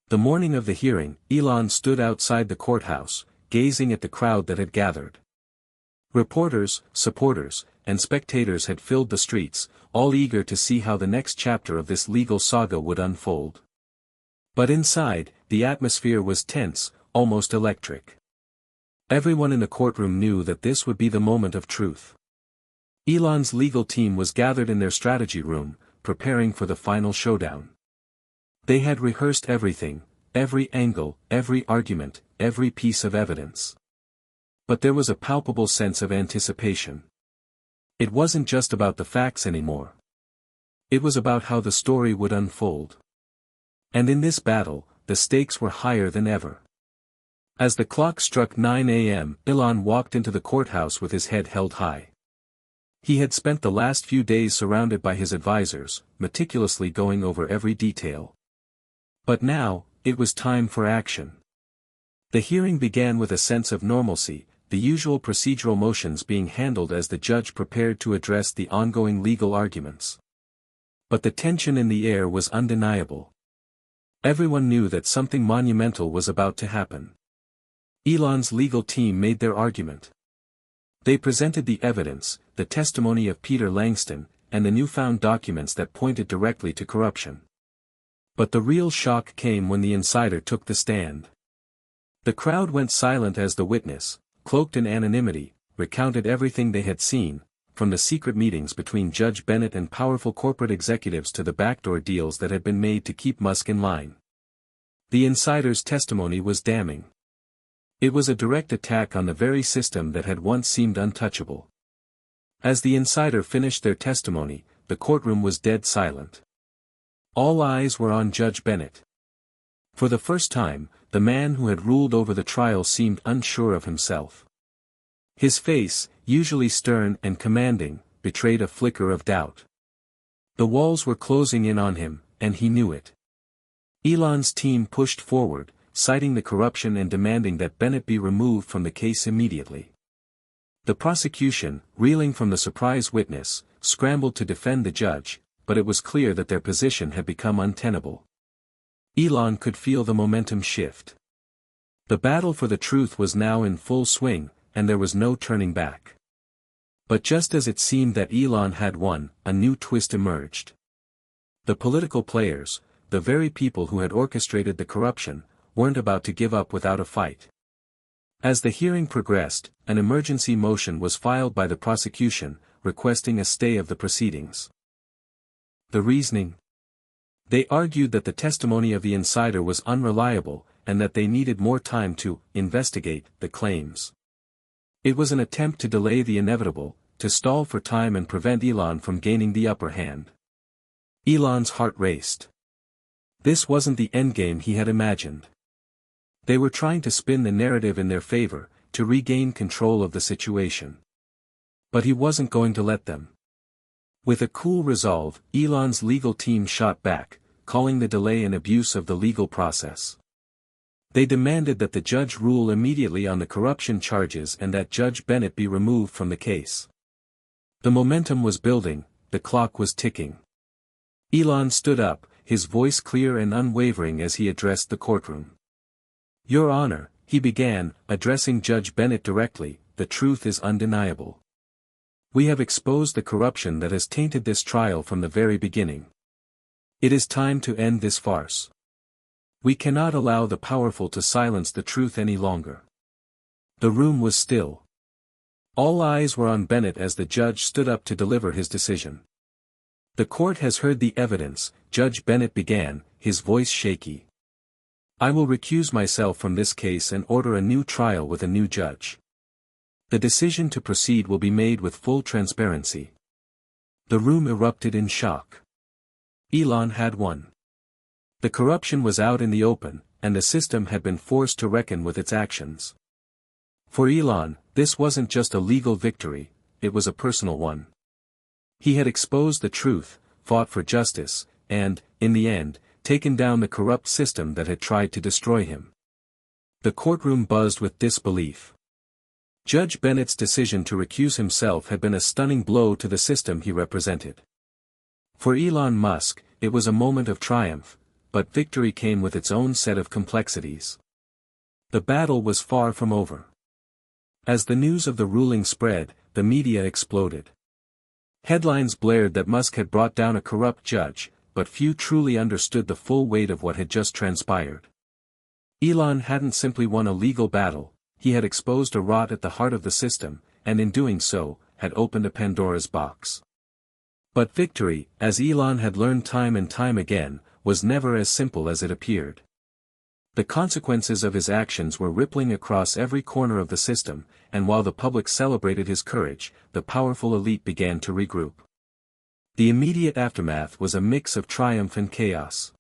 The morning of the hearing, Elon stood outside the courthouse, gazing at the crowd that had gathered. Reporters, supporters, and spectators had filled the streets, all eager to see how the next chapter of this legal saga would unfold. But inside, the atmosphere was tense, almost electric. Everyone in the courtroom knew that this would be the moment of truth. Elon's legal team was gathered in their strategy room, preparing for the final showdown. They had rehearsed everything, every angle, every argument, every piece of evidence. But there was a palpable sense of anticipation. It wasn't just about the facts anymore. It was about how the story would unfold. And in this battle, the stakes were higher than ever. As the clock struck 9 a.m., Elon walked into the courthouse with his head held high. He had spent the last few days surrounded by his advisors, meticulously going over every detail. But now, it was time for action. The hearing began with a sense of normalcy, the usual procedural motions being handled as the judge prepared to address the ongoing legal arguments. But the tension in the air was undeniable. Everyone knew that something monumental was about to happen. Elon's legal team made their argument. They presented the evidence, the testimony of Peter Langston, and the newfound documents that pointed directly to corruption. But the real shock came when the insider took the stand. The crowd went silent as the witness, cloaked in anonymity, recounted everything they had seen, from the secret meetings between Judge Bennett and powerful corporate executives to the backdoor deals that had been made to keep Musk in line. The insider's testimony was damning. It was a direct attack on the very system that had once seemed untouchable. As the insider finished their testimony, the courtroom was dead silent. All eyes were on Judge Bennett. For the first time, the man who had ruled over the trial seemed unsure of himself. His face, usually stern and commanding, betrayed a flicker of doubt. The walls were closing in on him, and he knew it. Elon's team pushed forward, citing the corruption and demanding that Bennett be removed from the case immediately. The prosecution, reeling from the surprise witness, scrambled to defend the judge, but it was clear that their position had become untenable. Elon could feel the momentum shift. The battle for the truth was now in full swing, and there was no turning back. But just as it seemed that Elon had won, a new twist emerged. The political players, the very people who had orchestrated the corruption, weren't about to give up without a fight. As the hearing progressed, an emergency motion was filed by the prosecution, requesting a stay of the proceedings. The reasoning? They argued that the testimony of the insider was unreliable, and that they needed more time to investigate the claims. It was an attempt to delay the inevitable, to stall for time and prevent Elon from gaining the upper hand. Elon's heart raced. This wasn't the endgame he had imagined. They were trying to spin the narrative in their favor, to regain control of the situation. But he wasn't going to let them. With a cool resolve, Elon's legal team shot back, calling the delay an abuse of the legal process. They demanded that the judge rule immediately on the corruption charges and that Judge Bennett be removed from the case. The momentum was building, the clock was ticking. Elon stood up, his voice clear and unwavering as he addressed the courtroom. "Your Honor," he began, addressing Judge Bennett directly, "the truth is undeniable. We have exposed the corruption that has tainted this trial from the very beginning. It is time to end this farce. We cannot allow the powerful to silence the truth any longer." The room was still. All eyes were on Bennett as the judge stood up to deliver his decision. "The court has heard the evidence," Judge Bennett began, his voice shaky. "I will recuse myself from this case and order a new trial with a new judge. The decision to proceed will be made with full transparency." The room erupted in shock. Elon had won. The corruption was out in the open, and the system had been forced to reckon with its actions. For Elon, this wasn't just a legal victory, it was a personal one. He had exposed the truth, fought for justice, and, in the end, taken down the corrupt system that had tried to destroy him. The courtroom buzzed with disbelief. Judge Bennett's decision to recuse himself had been a stunning blow to the system he represented. For Elon Musk, it was a moment of triumph, but victory came with its own set of complexities. The battle was far from over. As the news of the ruling spread, the media exploded. Headlines blared that Musk had brought down a corrupt judge, but few truly understood the full weight of what had just transpired. Elon hadn't simply won a legal battle, he had exposed a rot at the heart of the system, and in doing so, had opened a Pandora's box. But victory, as Elon had learned time and time again, was never as simple as it appeared. The consequences of his actions were rippling across every corner of the system, and while the public celebrated his courage, the powerful elite began to regroup. The immediate aftermath was a mix of triumph and chaos.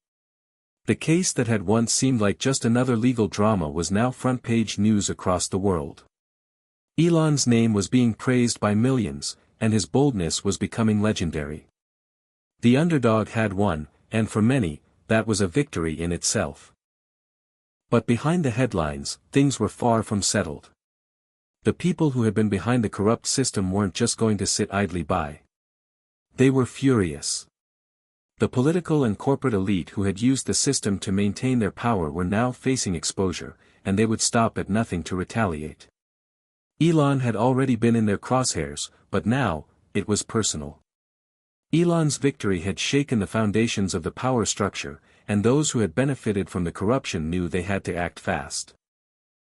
The case that had once seemed like just another legal drama was now front-page news across the world. Elon's name was being praised by millions, and his boldness was becoming legendary. The underdog had won, and for many, that was a victory in itself. But behind the headlines, things were far from settled. The people who had been behind the corrupt system weren't just going to sit idly by. They were furious. The political and corporate elite who had used the system to maintain their power were now facing exposure, and they would stop at nothing to retaliate. Elon had already been in their crosshairs, but now, it was personal. Elon's victory had shaken the foundations of the power structure, and those who had benefited from the corruption knew they had to act fast.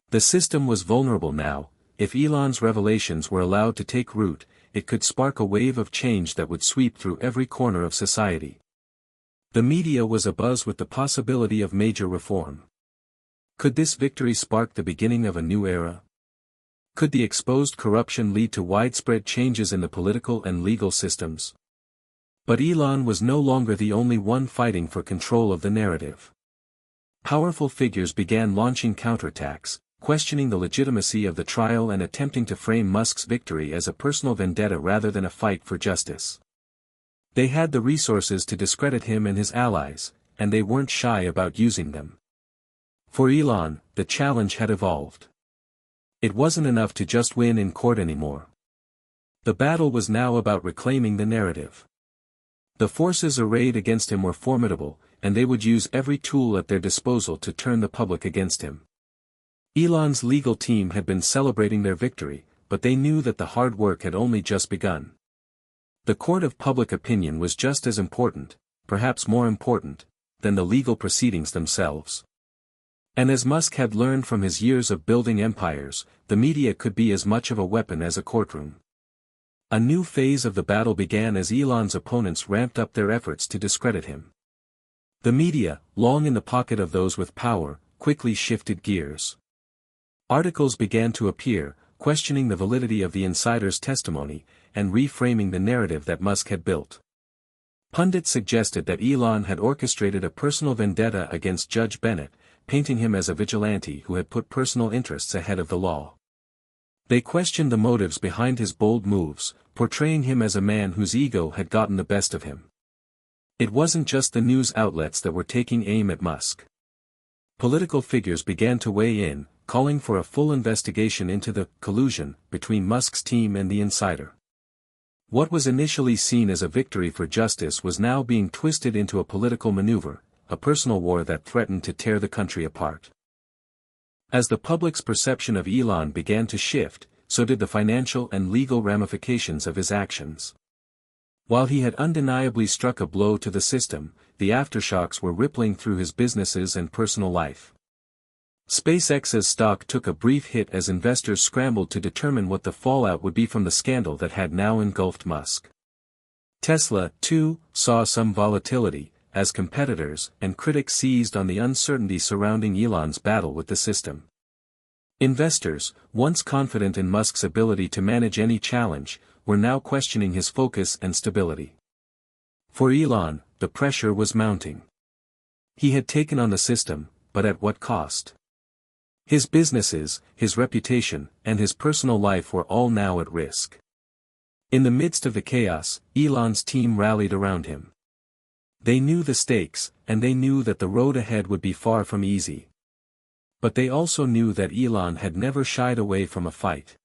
The system was vulnerable now. If Elon's revelations were allowed to take root, it could spark a wave of change that would sweep through every corner of society. The media was abuzz with the possibility of major reform. Could this victory spark the beginning of a new era? Could the exposed corruption lead to widespread changes in the political and legal systems? But Elon was no longer the only one fighting for control of the narrative. Powerful figures began launching counterattacks, questioning the legitimacy of the trial and attempting to frame Musk's victory as a personal vendetta rather than a fight for justice. They had the resources to discredit him and his allies, and they weren't shy about using them. For Elon, the challenge had evolved. It wasn't enough to just win in court anymore. The battle was now about reclaiming the narrative. The forces arrayed against him were formidable, and they would use every tool at their disposal to turn the public against him. Elon's legal team had been celebrating their victory, but they knew that the hard work had only just begun. The court of public opinion was just as important, perhaps more important, than the legal proceedings themselves. And as Musk had learned from his years of building empires, the media could be as much of a weapon as a courtroom. A new phase of the battle began as Elon's opponents ramped up their efforts to discredit him. The media, long in the pocket of those with power, quickly shifted gears. Articles began to appear, questioning the validity of the insider's testimony, and reframing the narrative that Musk had built. Pundits suggested that Elon had orchestrated a personal vendetta against Judge Bennett, painting him as a vigilante who had put personal interests ahead of the law. They questioned the motives behind his bold moves, portraying him as a man whose ego had gotten the best of him. It wasn't just the news outlets that were taking aim at Musk. Political figures began to weigh in, calling for a full investigation into the collusion between Musk's team and the insider. What was initially seen as a victory for justice was now being twisted into a political maneuver, a personal war that threatened to tear the country apart. As the public's perception of Elon began to shift, so did the financial and legal ramifications of his actions. While he had undeniably struck a blow to the system, the aftershocks were rippling through his businesses and personal life. SpaceX's stock took a brief hit as investors scrambled to determine what the fallout would be from the scandal that had now engulfed Musk. Tesla, too, saw some volatility, as competitors and critics seized on the uncertainty surrounding Elon's battle with the system. Investors, once confident in Musk's ability to manage any challenge, were now questioning his focus and stability. For Elon, the pressure was mounting. He had taken on the system, but at what cost? His businesses, his reputation, and his personal life were all now at risk. In the midst of the chaos, Elon's team rallied around him. They knew the stakes, and they knew that the road ahead would be far from easy. But they also knew that Elon had never shied away from a fight.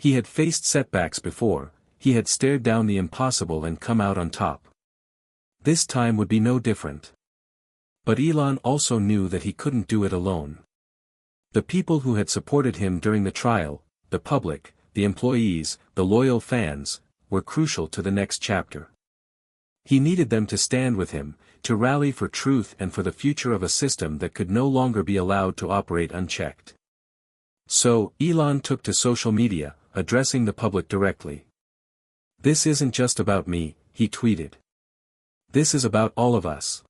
He had faced setbacks before, he had stared down the impossible and come out on top. This time would be no different. But Elon also knew that he couldn't do it alone. The people who had supported him during the trial, the public, the employees, the loyal fans, were crucial to the next chapter. He needed them to stand with him, to rally for truth and for the future of a system that could no longer be allowed to operate unchecked. So, Elon took to social media, addressing the public directly. "This isn't just about me," he tweeted. "This is about all of us.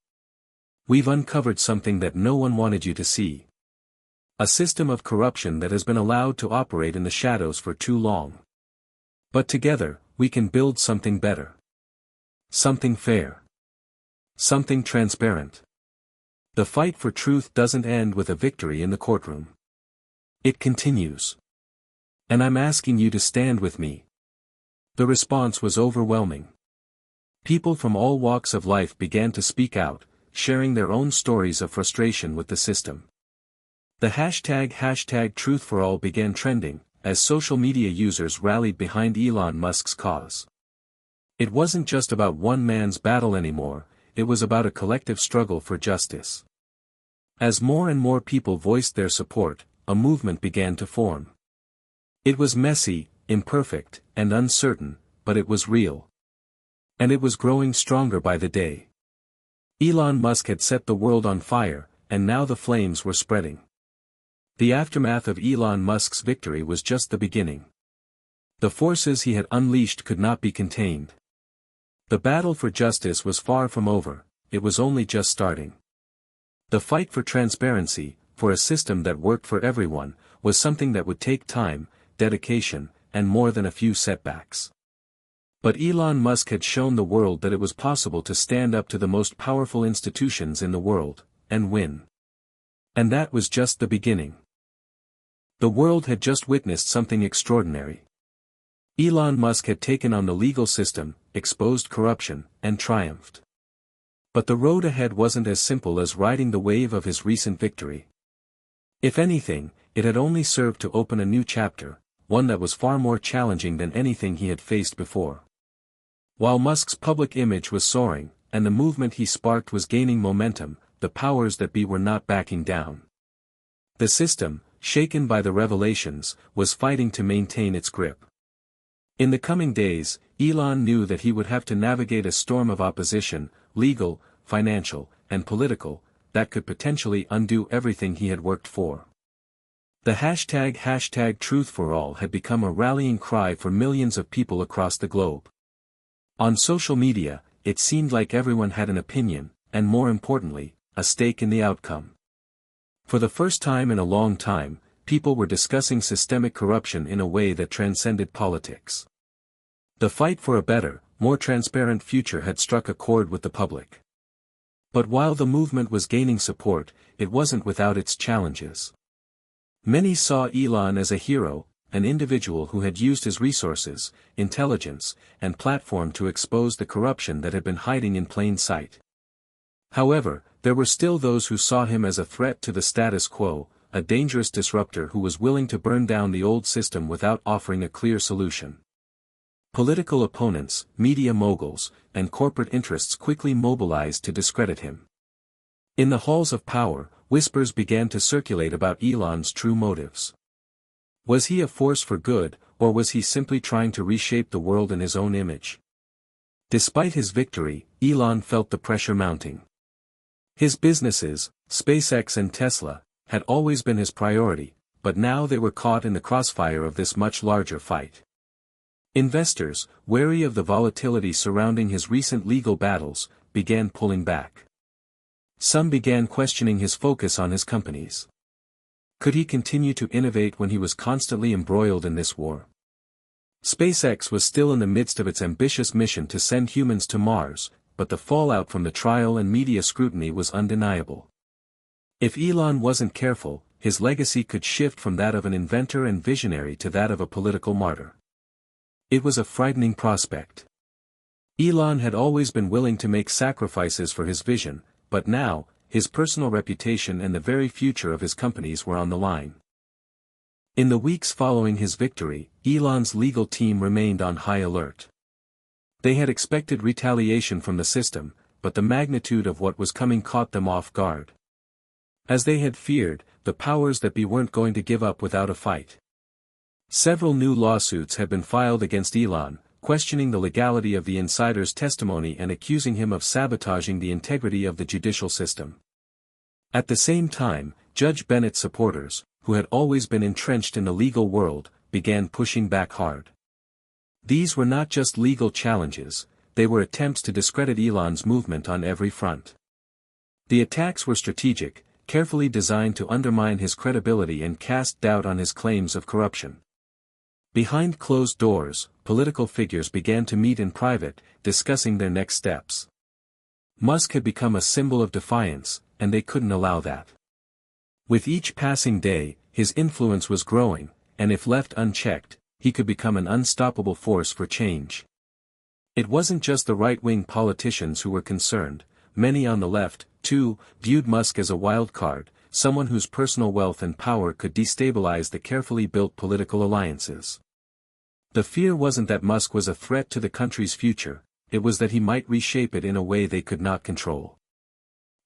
We've uncovered something that no one wanted you to see. A system of corruption that has been allowed to operate in the shadows for too long. But together, we can build something better. Something fair. Something transparent. The fight for truth doesn't end with a victory in the courtroom. It continues. And I'm asking you to stand with me." The response was overwhelming. People from all walks of life began to speak out, sharing their own stories of frustration with the system. The hashtag #TruthForAll began trending, as social media users rallied behind Elon Musk's cause. It wasn't just about one man's battle anymore, it was about a collective struggle for justice. As more and more people voiced their support, a movement began to form. It was messy, imperfect, and uncertain, but it was real. And it was growing stronger by the day. Elon Musk had set the world on fire, and now the flames were spreading. The aftermath of Elon Musk's victory was just the beginning. The forces he had unleashed could not be contained. The battle for justice was far from over, it was only just starting. The fight for transparency, for a system that worked for everyone, was something that would take time, dedication, and more than a few setbacks. But Elon Musk had shown the world that it was possible to stand up to the most powerful institutions in the world, and win. And that was just the beginning. The world had just witnessed something extraordinary. Elon Musk had taken on the legal system, exposed corruption, and triumphed. But the road ahead wasn't as simple as riding the wave of his recent victory. If anything, it had only served to open a new chapter, one that was far more challenging than anything he had faced before. While Musk's public image was soaring, and the movement he sparked was gaining momentum, the powers that be were not backing down. The system, shaken by the revelations, was fighting to maintain its grip. In the coming days, Elon knew that he would have to navigate a storm of opposition, legal, financial, and political, that could potentially undo everything he had worked for. The hashtag #TruthForAll had become a rallying cry for millions of people across the globe. On social media, it seemed like everyone had an opinion, and more importantly, a stake in the outcome. For the first time in a long time, people were discussing systemic corruption in a way that transcended politics. The fight for a better, more transparent future had struck a chord with the public. But while the movement was gaining support, it wasn't without its challenges. Many saw Elon as a hero, an individual who had used his resources, intelligence, and platform to expose the corruption that had been hiding in plain sight. However, there were still those who saw him as a threat to the status quo, a dangerous disruptor who was willing to burn down the old system without offering a clear solution. Political opponents, media moguls, and corporate interests quickly mobilized to discredit him. In the halls of power, whispers began to circulate about Elon's true motives. Was he a force for good, or was he simply trying to reshape the world in his own image? Despite his victory, Elon felt the pressure mounting. His businesses, SpaceX and Tesla, had always been his priority, but now they were caught in the crossfire of this much larger fight. Investors, wary of the volatility surrounding his recent legal battles, began pulling back. Some began questioning his focus on his companies. Could he continue to innovate when he was constantly embroiled in this war? SpaceX was still in the midst of its ambitious mission to send humans to Mars, but the fallout from the trial and media scrutiny was undeniable. If Elon wasn't careful, his legacy could shift from that of an inventor and visionary to that of a political martyr. It was a frightening prospect. Elon had always been willing to make sacrifices for his vision, but now, his personal reputation and the very future of his companies were on the line. In the weeks following his victory, Elon's legal team remained on high alert. They had expected retaliation from the system, but the magnitude of what was coming caught them off guard. As they had feared, the powers that be weren't going to give up without a fight. Several new lawsuits had been filed against Elon, questioning the legality of the insider's testimony and accusing him of sabotaging the integrity of the judicial system. At the same time, Judge Bennett's supporters, who had always been entrenched in the legal world, began pushing back hard. These were not just legal challenges, they were attempts to discredit Elon's movement on every front. The attacks were strategic, carefully designed to undermine his credibility and cast doubt on his claims of corruption. Behind closed doors, political figures began to meet in private, discussing their next steps. Musk had become a symbol of defiance, and they couldn't allow that. With each passing day, his influence was growing, and if left unchecked, he could become an unstoppable force for change. It wasn't just the right-wing politicians who were concerned, many on the left, too, viewed Musk as a wild card, someone whose personal wealth and power could destabilize the carefully built political alliances. The fear wasn't that Musk was a threat to the country's future, it was that he might reshape it in a way they could not control.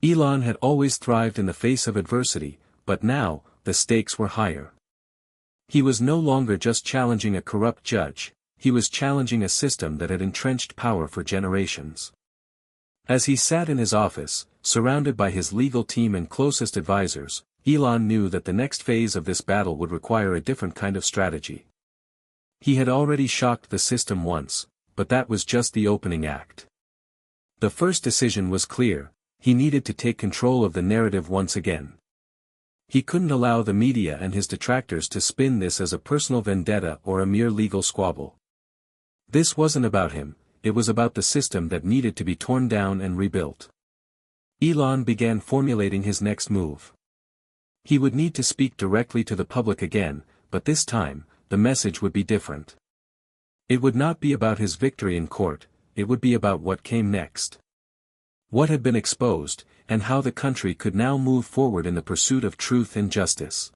Elon had always thrived in the face of adversity, but now, the stakes were higher. He was no longer just challenging a corrupt judge, he was challenging a system that had entrenched power for generations. As he sat in his office, surrounded by his legal team and closest advisors, Elon knew that the next phase of this battle would require a different kind of strategy. He had already shocked the system once, but that was just the opening act. The first decision was clear, he needed to take control of the narrative once again. He couldn't allow the media and his detractors to spin this as a personal vendetta or a mere legal squabble. This wasn't about him, it was about the system that needed to be torn down and rebuilt. Elon began formulating his next move. He would need to speak directly to the public again, but this time, the message would be different. It would not be about his victory in court, it would be about what came next. What had been exposed, and how the country could now move forward in the pursuit of truth and justice.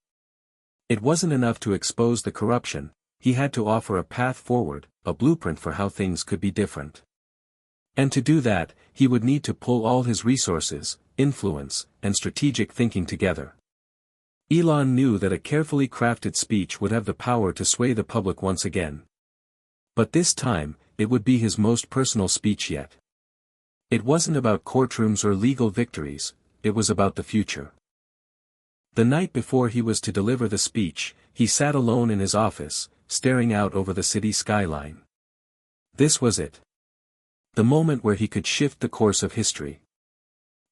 It wasn't enough to expose the corruption, he had to offer a path forward, a blueprint for how things could be different. And to do that, he would need to pull all his resources, influence, and strategic thinking together. Elon knew that a carefully crafted speech would have the power to sway the public once again. But this time, it would be his most personal speech yet. It wasn't about courtrooms or legal victories, it was about the future. The night before he was to deliver the speech, he sat alone in his office, staring out over the city skyline. This was it. The moment where he could shift the course of history.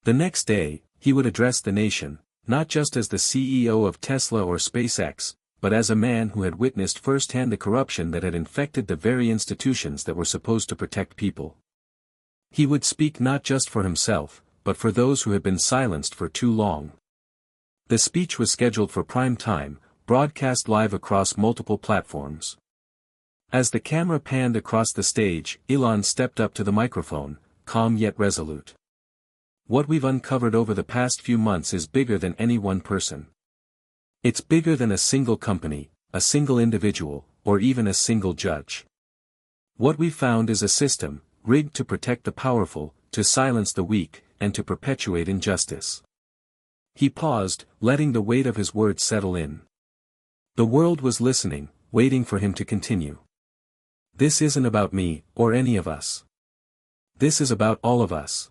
The next day, he would address the nation, not just as the CEO of Tesla or SpaceX, but as a man who had witnessed firsthand the corruption that had infected the very institutions that were supposed to protect people. He would speak not just for himself, but for those who had been silenced for too long. The speech was scheduled for prime time, broadcast live across multiple platforms. As the camera panned across the stage, Elon stepped up to the microphone, calm yet resolute. What we've uncovered over the past few months is bigger than any one person. It's bigger than a single company, a single individual, or even a single judge. What we found is a system, rigged to protect the powerful, to silence the weak, and to perpetuate injustice. He paused, letting the weight of his words settle in. The world was listening, waiting for him to continue. This isn't about me, or any of us. This is about all of us.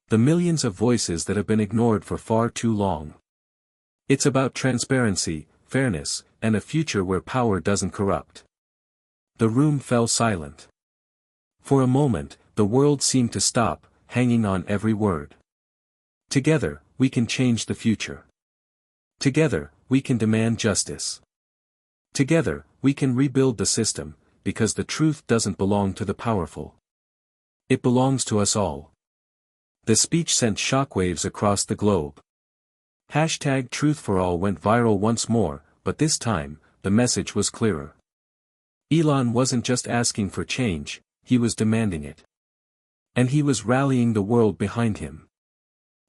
The millions of voices that have been ignored for far too long. It's about transparency, fairness, and a future where power doesn't corrupt. The room fell silent. For a moment, the world seemed to stop, hanging on every word. Together, we can change the future. Together, we can demand justice. Together, we can rebuild the system, because the truth doesn't belong to the powerful. It belongs to us all. The speech sent shockwaves across the globe. #TruthForAll went viral once more, but this time, the message was clearer. Elon wasn't just asking for change, he was demanding it. And he was rallying the world behind him.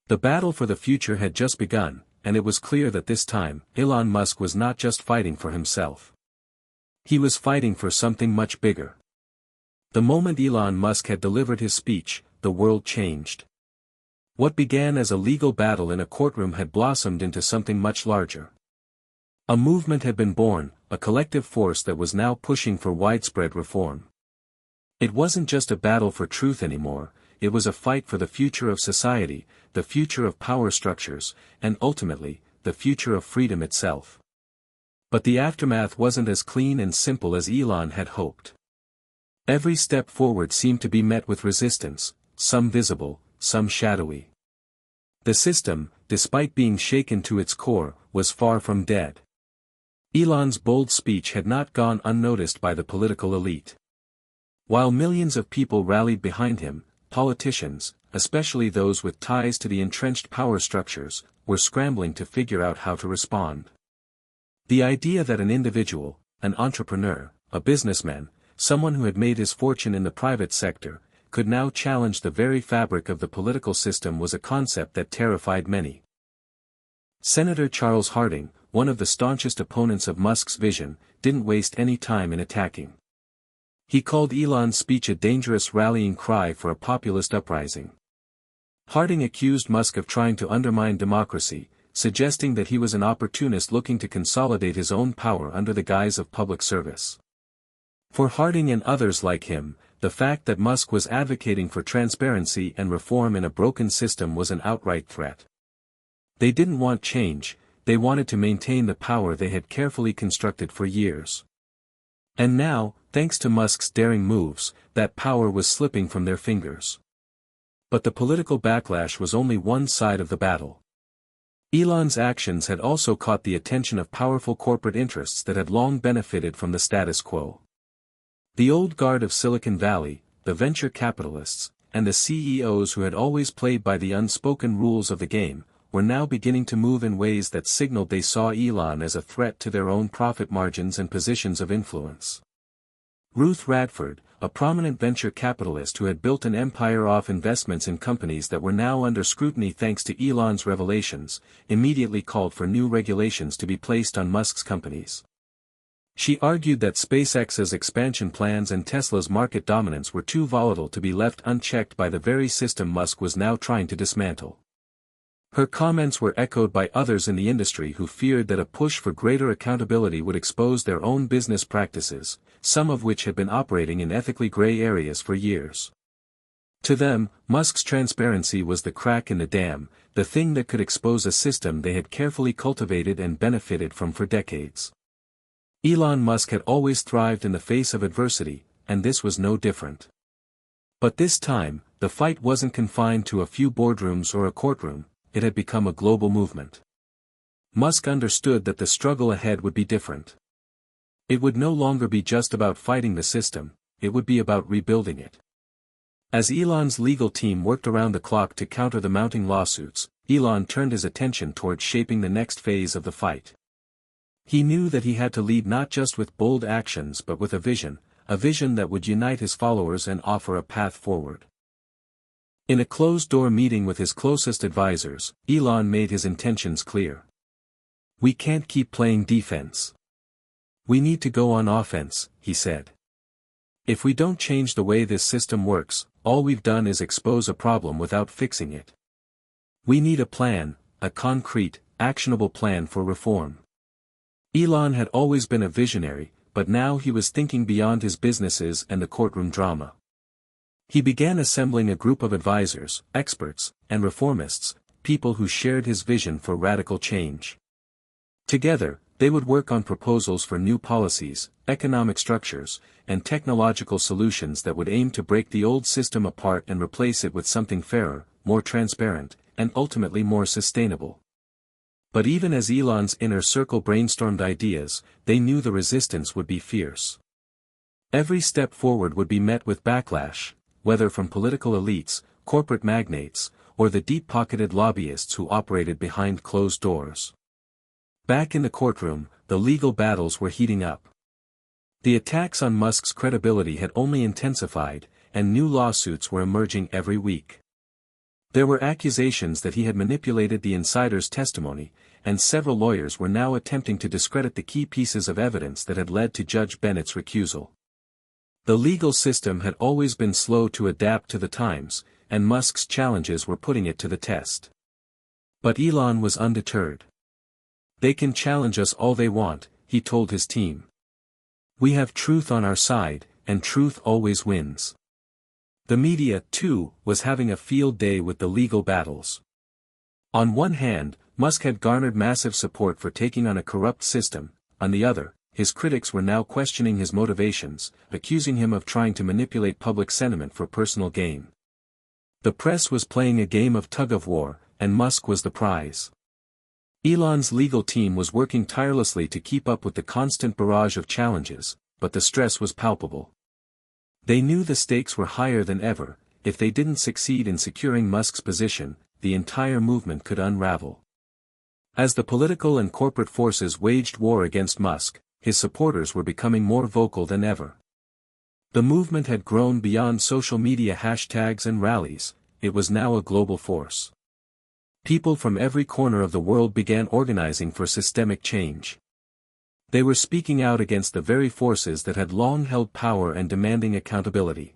The battle for the future had just begun, and it was clear that this time, Elon Musk was not just fighting for himself. He was fighting for something much bigger. The moment Elon Musk had delivered his speech, the world changed. What began as a legal battle in a courtroom had blossomed into something much larger. A movement had been born, a collective force that was now pushing for widespread reform. It wasn't just a battle for truth anymore, it was a fight for the future of society, the future of power structures, and ultimately, the future of freedom itself. But the aftermath wasn't as clean and simple as Elon had hoped. Every step forward seemed to be met with resistance, some visible, some shadowy. The system, despite being shaken to its core, was far from dead. Elon's bold speech had not gone unnoticed by the political elite. While millions of people rallied behind him, politicians, especially those with ties to the entrenched power structures, were scrambling to figure out how to respond. The idea that an individual, an entrepreneur, a businessman, someone who had made his fortune in the private sector, could now challenge the very fabric of the political system was a concept that terrified many. Senator Charles Harding, one of the staunchest opponents of Musk's vision, didn't waste any time in attacking. He called Elon's speech a dangerous rallying cry for a populist uprising. Harding accused Musk of trying to undermine democracy, suggesting that he was an opportunist looking to consolidate his own power under the guise of public service. For Harding and others like him, the fact that Musk was advocating for transparency and reform in a broken system was an outright threat. They didn't want change, they wanted to maintain the power they had carefully constructed for years. And now, thanks to Musk's daring moves, that power was slipping from their fingers. But the political backlash was only one side of the battle. Elon's actions had also caught the attention of powerful corporate interests that had long benefited from the status quo. The old guard of Silicon Valley, the venture capitalists, and the CEOs who had always played by the unspoken rules of the game, were now beginning to move in ways that signaled they saw Elon as a threat to their own profit margins and positions of influence. Ruth Radford, a prominent venture capitalist who had built an empire off investments in companies that were now under scrutiny thanks to Elon's revelations, immediately called for new regulations to be placed on Musk's companies. She argued that SpaceX's expansion plans and Tesla's market dominance were too volatile to be left unchecked by the very system Musk was now trying to dismantle. Her comments were echoed by others in the industry who feared that a push for greater accountability would expose their own business practices, some of which had been operating in ethically gray areas for years. To them, Musk's transparency was the crack in the dam, the thing that could expose a system they had carefully cultivated and benefited from for decades. Elon Musk had always thrived in the face of adversity, and this was no different. But this time, the fight wasn't confined to a few boardrooms or a courtroom. It had become a global movement. Musk understood that the struggle ahead would be different. It would no longer be just about fighting the system, it would be about rebuilding it. As Elon's legal team worked around the clock to counter the mounting lawsuits, Elon turned his attention towards shaping the next phase of the fight. He knew that he had to lead not just with bold actions but with a vision that would unite his followers and offer a path forward. In a closed-door meeting with his closest advisors, Elon made his intentions clear. "We can't keep playing defense. We need to go on offense," he said. "If we don't change the way this system works, all we've done is expose a problem without fixing it. We need a plan, a concrete, actionable plan for reform." Elon had always been a visionary, but now he was thinking beyond his businesses and the courtroom drama. He began assembling a group of advisors, experts, and reformists, people who shared his vision for radical change. Together, they would work on proposals for new policies, economic structures, and technological solutions that would aim to break the old system apart and replace it with something fairer, more transparent, and ultimately more sustainable. But even as Elon's inner circle brainstormed ideas, they knew the resistance would be fierce. Every step forward would be met with backlash, whether from political elites, corporate magnates, or the deep-pocketed lobbyists who operated behind closed doors. Back in the courtroom, the legal battles were heating up. The attacks on Musk's credibility had only intensified, and new lawsuits were emerging every week. There were accusations that he had manipulated the insider's testimony, and several lawyers were now attempting to discredit the key pieces of evidence that had led to Judge Bennett's recusal. The legal system had always been slow to adapt to the times, and Musk's challenges were putting it to the test. But Elon was undeterred. "They can challenge us all they want," he told his team. "We have truth on our side, and truth always wins." The media, too, was having a field day with the legal battles. On one hand, Musk had garnered massive support for taking on a corrupt system; on the other, his critics were now questioning his motivations, accusing him of trying to manipulate public sentiment for personal gain. The press was playing a game of tug-of-war, and Musk was the prize. Elon's legal team was working tirelessly to keep up with the constant barrage of challenges, but the stress was palpable. They knew the stakes were higher than ever. If they didn't succeed in securing Musk's position, the entire movement could unravel. As the political and corporate forces waged war against Musk, his supporters were becoming more vocal than ever. The movement had grown beyond social media hashtags and rallies; it was now a global force. People from every corner of the world began organizing for systemic change. They were speaking out against the very forces that had long held power and demanding accountability.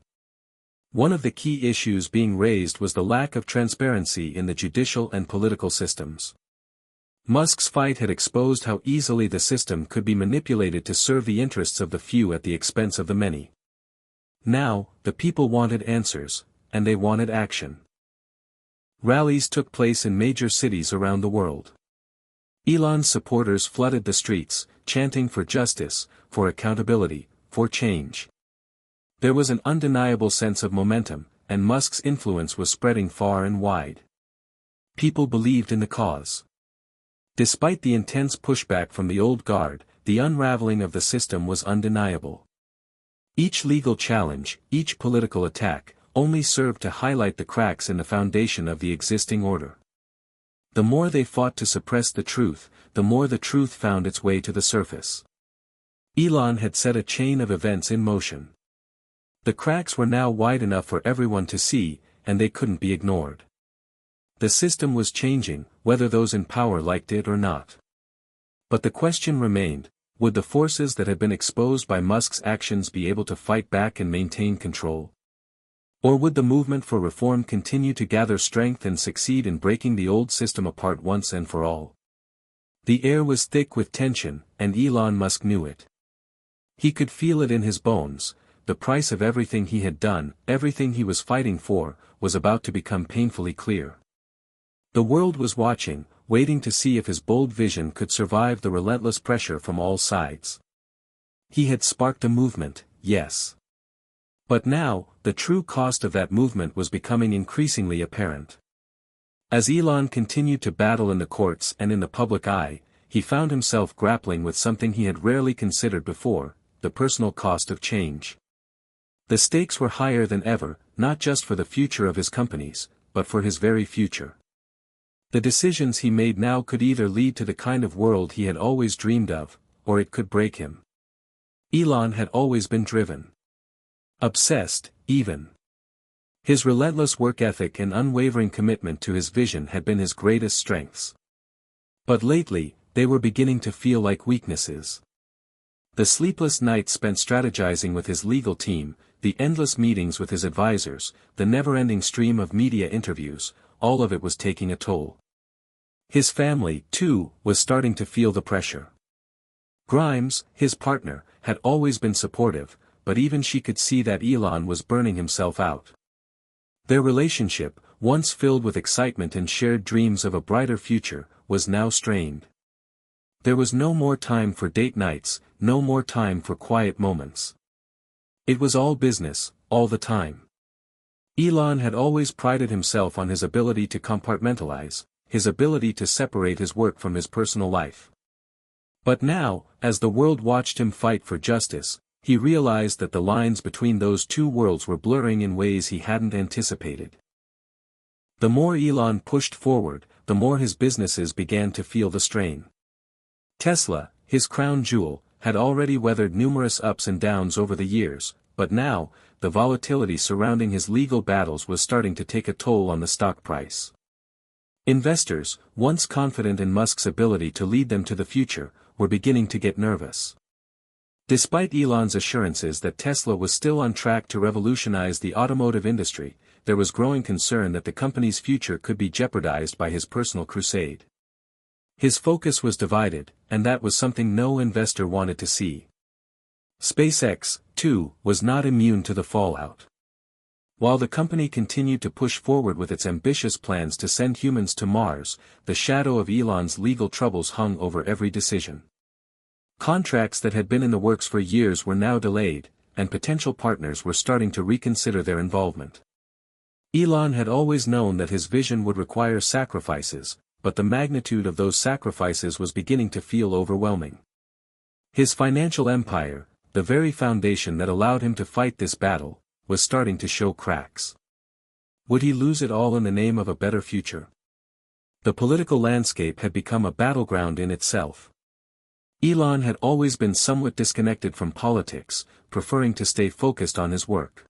One of the key issues being raised was the lack of transparency in the judicial and political systems. Musk's fight had exposed how easily the system could be manipulated to serve the interests of the few at the expense of the many. Now, the people wanted answers, and they wanted action. Rallies took place in major cities around the world. Elon's supporters flooded the streets, chanting for justice, for accountability, for change. There was an undeniable sense of momentum, and Musk's influence was spreading far and wide. People believed in the cause. Despite the intense pushback from the old guard, the unraveling of the system was undeniable. Each legal challenge, each political attack, only served to highlight the cracks in the foundation of the existing order. The more they fought to suppress the truth, the more the truth found its way to the surface. Elon had set a chain of events in motion. The cracks were now wide enough for everyone to see, and they couldn't be ignored. The system was changing, whether those in power liked it or not. But the question remained: would the forces that had been exposed by Musk's actions be able to fight back and maintain control? Or would the movement for reform continue to gather strength and succeed in breaking the old system apart once and for all? The air was thick with tension, and Elon Musk knew it. He could feel it in his bones. The price of everything he had done, everything he was fighting for, was about to become painfully clear. The world was watching, waiting to see if his bold vision could survive the relentless pressure from all sides. He had sparked a movement, yes. But now, the true cost of that movement was becoming increasingly apparent. As Elon continued to battle in the courts and in the public eye, he found himself grappling with something he had rarely considered before: the personal cost of change. The stakes were higher than ever, not just for the future of his companies, but for his very future. The decisions he made now could either lead to the kind of world he had always dreamed of, or it could break him. Elon had always been driven. Obsessed, even. His relentless work ethic and unwavering commitment to his vision had been his greatest strengths. But lately, they were beginning to feel like weaknesses. The sleepless nights spent strategizing with his legal team, the endless meetings with his advisors, the never-ending stream of media interviews, all of it was taking a toll. His family, too, was starting to feel the pressure. Grimes, his partner, had always been supportive, but even she could see that Elon was burning himself out. Their relationship, once filled with excitement and shared dreams of a brighter future, was now strained. There was no more time for date nights, no more time for quiet moments. It was all business, all the time. Elon had always prided himself on his ability to compartmentalize, his ability to separate his work from his personal life. But now, as the world watched him fight for justice, he realized that the lines between those two worlds were blurring in ways he hadn't anticipated. The more Elon pushed forward, the more his businesses began to feel the strain. Tesla, his crown jewel, had already weathered numerous ups and downs over the years, but now, the volatility surrounding his legal battles was starting to take a toll on the stock price. Investors, once confident in Musk's ability to lead them to the future, were beginning to get nervous. Despite Elon's assurances that Tesla was still on track to revolutionize the automotive industry, there was growing concern that the company's future could be jeopardized by his personal crusade. His focus was divided, and that was something no investor wanted to see. SpaceX, too, was not immune to the fallout. While the company continued to push forward with its ambitious plans to send humans to Mars, the shadow of Elon's legal troubles hung over every decision. Contracts that had been in the works for years were now delayed, and potential partners were starting to reconsider their involvement. Elon had always known that his vision would require sacrifices, but the magnitude of those sacrifices was beginning to feel overwhelming. His financial empire, the very foundation that allowed him to fight this battle, was starting to show cracks. Would he lose it all in the name of a better future? The political landscape had become a battleground in itself. Elon had always been somewhat disconnected from politics, preferring to stay focused on his work.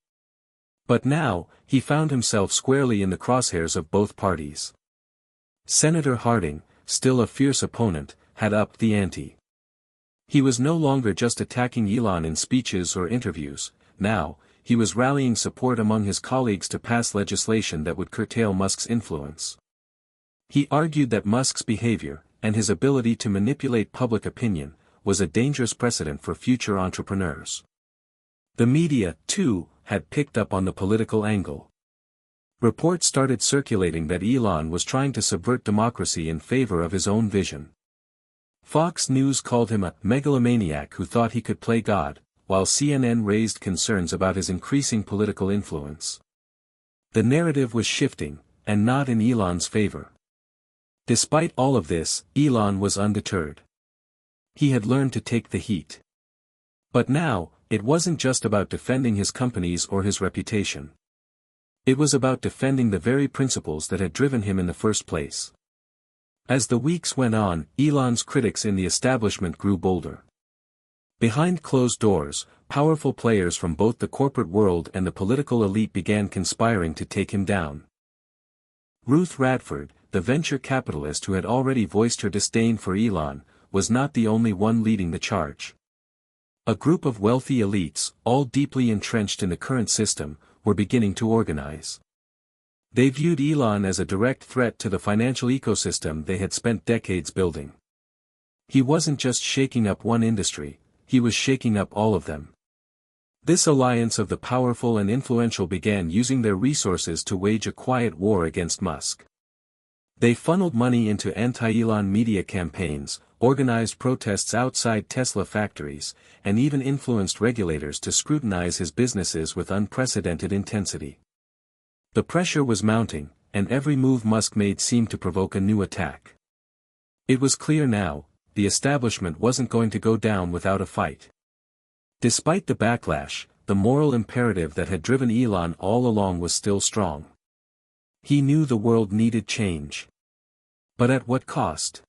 But now, he found himself squarely in the crosshairs of both parties. Senator Harding, still a fierce opponent, had upped the ante. He was no longer just attacking Elon in speeches or interviews. Now, he was rallying support among his colleagues to pass legislation that would curtail Musk's influence. He argued that Musk's behavior, and his ability to manipulate public opinion, was a dangerous precedent for future entrepreneurs. The media, too, had picked up on the political angle. Reports started circulating that Elon was trying to subvert democracy in favor of his own vision. Fox News called him a megalomaniac who thought he could play God, while CNN raised concerns about his increasing political influence. The narrative was shifting, and not in Elon's favor. Despite all of this, Elon was undeterred. He had learned to take the heat. But now, it wasn't just about defending his companies or his reputation. It was about defending the very principles that had driven him in the first place. As the weeks went on, Elon's critics in the establishment grew bolder. Behind closed doors, powerful players from both the corporate world and the political elite began conspiring to take him down. Ruth Radford, the venture capitalist who had already voiced her disdain for Elon, was not the only one leading the charge. A group of wealthy elites, all deeply entrenched in the current system, were beginning to organize. They viewed Elon as a direct threat to the financial ecosystem they had spent decades building. He wasn't just shaking up one industry, he was shaking up all of them. This alliance of the powerful and influential began using their resources to wage a quiet war against Musk. They funneled money into anti-Elon media campaigns, organized protests outside Tesla factories, and even influenced regulators to scrutinize his businesses with unprecedented intensity. The pressure was mounting, and every move Musk made seemed to provoke a new attack. It was clear now, the establishment wasn't going to go down without a fight. Despite the backlash, the moral imperative that had driven Elon all along was still strong. He knew the world needed change. But at what cost?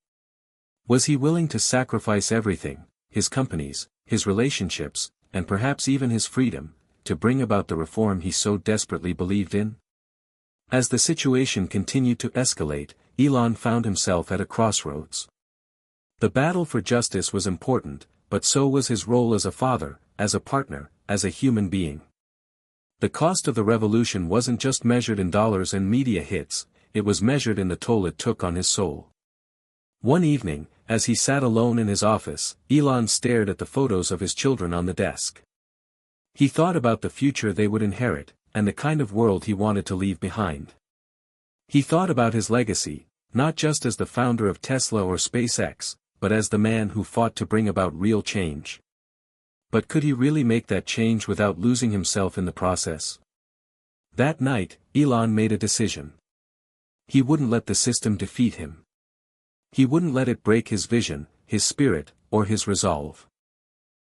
Was he willing to sacrifice everything, his companies, his relationships, and perhaps even his freedom, to bring about the reform he so desperately believed in? As the situation continued to escalate, Elon found himself at a crossroads. The battle for justice was important, but so was his role as a father, as a partner, as a human being. The cost of the revolution wasn't just measured in dollars and media hits, it was measured in the toll it took on his soul. One evening, as he sat alone in his office, Elon stared at the photos of his children on the desk. He thought about the future they would inherit, and the kind of world he wanted to leave behind. He thought about his legacy, not just as the founder of Tesla or SpaceX, but as the man who fought to bring about real change. But could he really make that change without losing himself in the process? That night, Elon made a decision. He wouldn't let the system defeat him. He wouldn't let it break his vision, his spirit, or his resolve.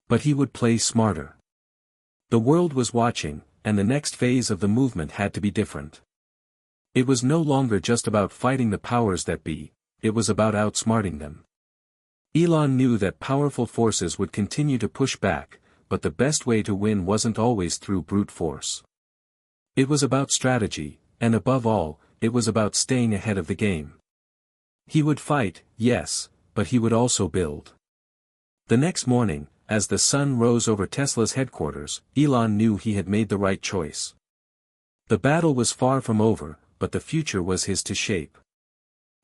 But he would play smarter. The world was watching, and the next phase of the movement had to be different. It was no longer just about fighting the powers that be, it was about outsmarting them. Elon knew that powerful forces would continue to push back, but the best way to win wasn't always through brute force. It was about strategy, and above all, it was about staying ahead of the game. He would fight, yes, but he would also build. The next morning, as the sun rose over Tesla's headquarters, Elon knew he had made the right choice. The battle was far from over, but the future was his to shape.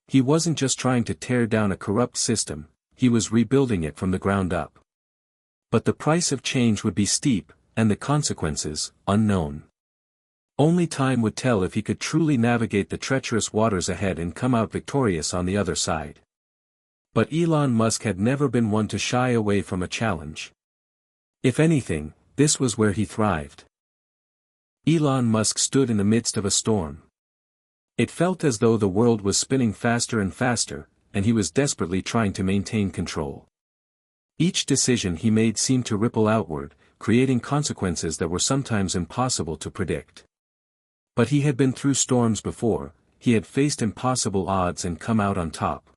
He wasn't just trying to tear down a corrupt system, he was rebuilding it from the ground up. But the price of change would be steep, and the consequences, unknown. Only time would tell if he could truly navigate the treacherous waters ahead and come out victorious on the other side. But Elon Musk had never been one to shy away from a challenge. If anything, this was where he thrived. Elon Musk stood in the midst of a storm. It felt as though the world was spinning faster and faster, and he was desperately trying to maintain control. Each decision he made seemed to ripple outward, creating consequences that were sometimes impossible to predict. But he had been through storms before, he had faced impossible odds and come out on top.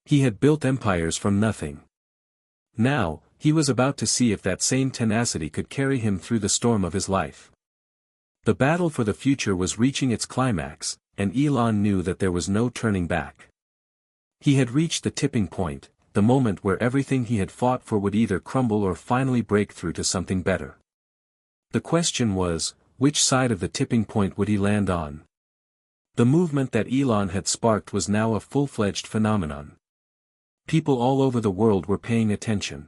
He had built empires from nothing. Now, he was about to see if that same tenacity could carry him through the storm of his life. The battle for the future was reaching its climax, and Elon knew that there was no turning back. He had reached the tipping point, the moment where everything he had fought for would either crumble or finally break through to something better. The question was, which side of the tipping point would he land on? The movement that Elon had sparked was now a full-fledged phenomenon. People all over the world were paying attention.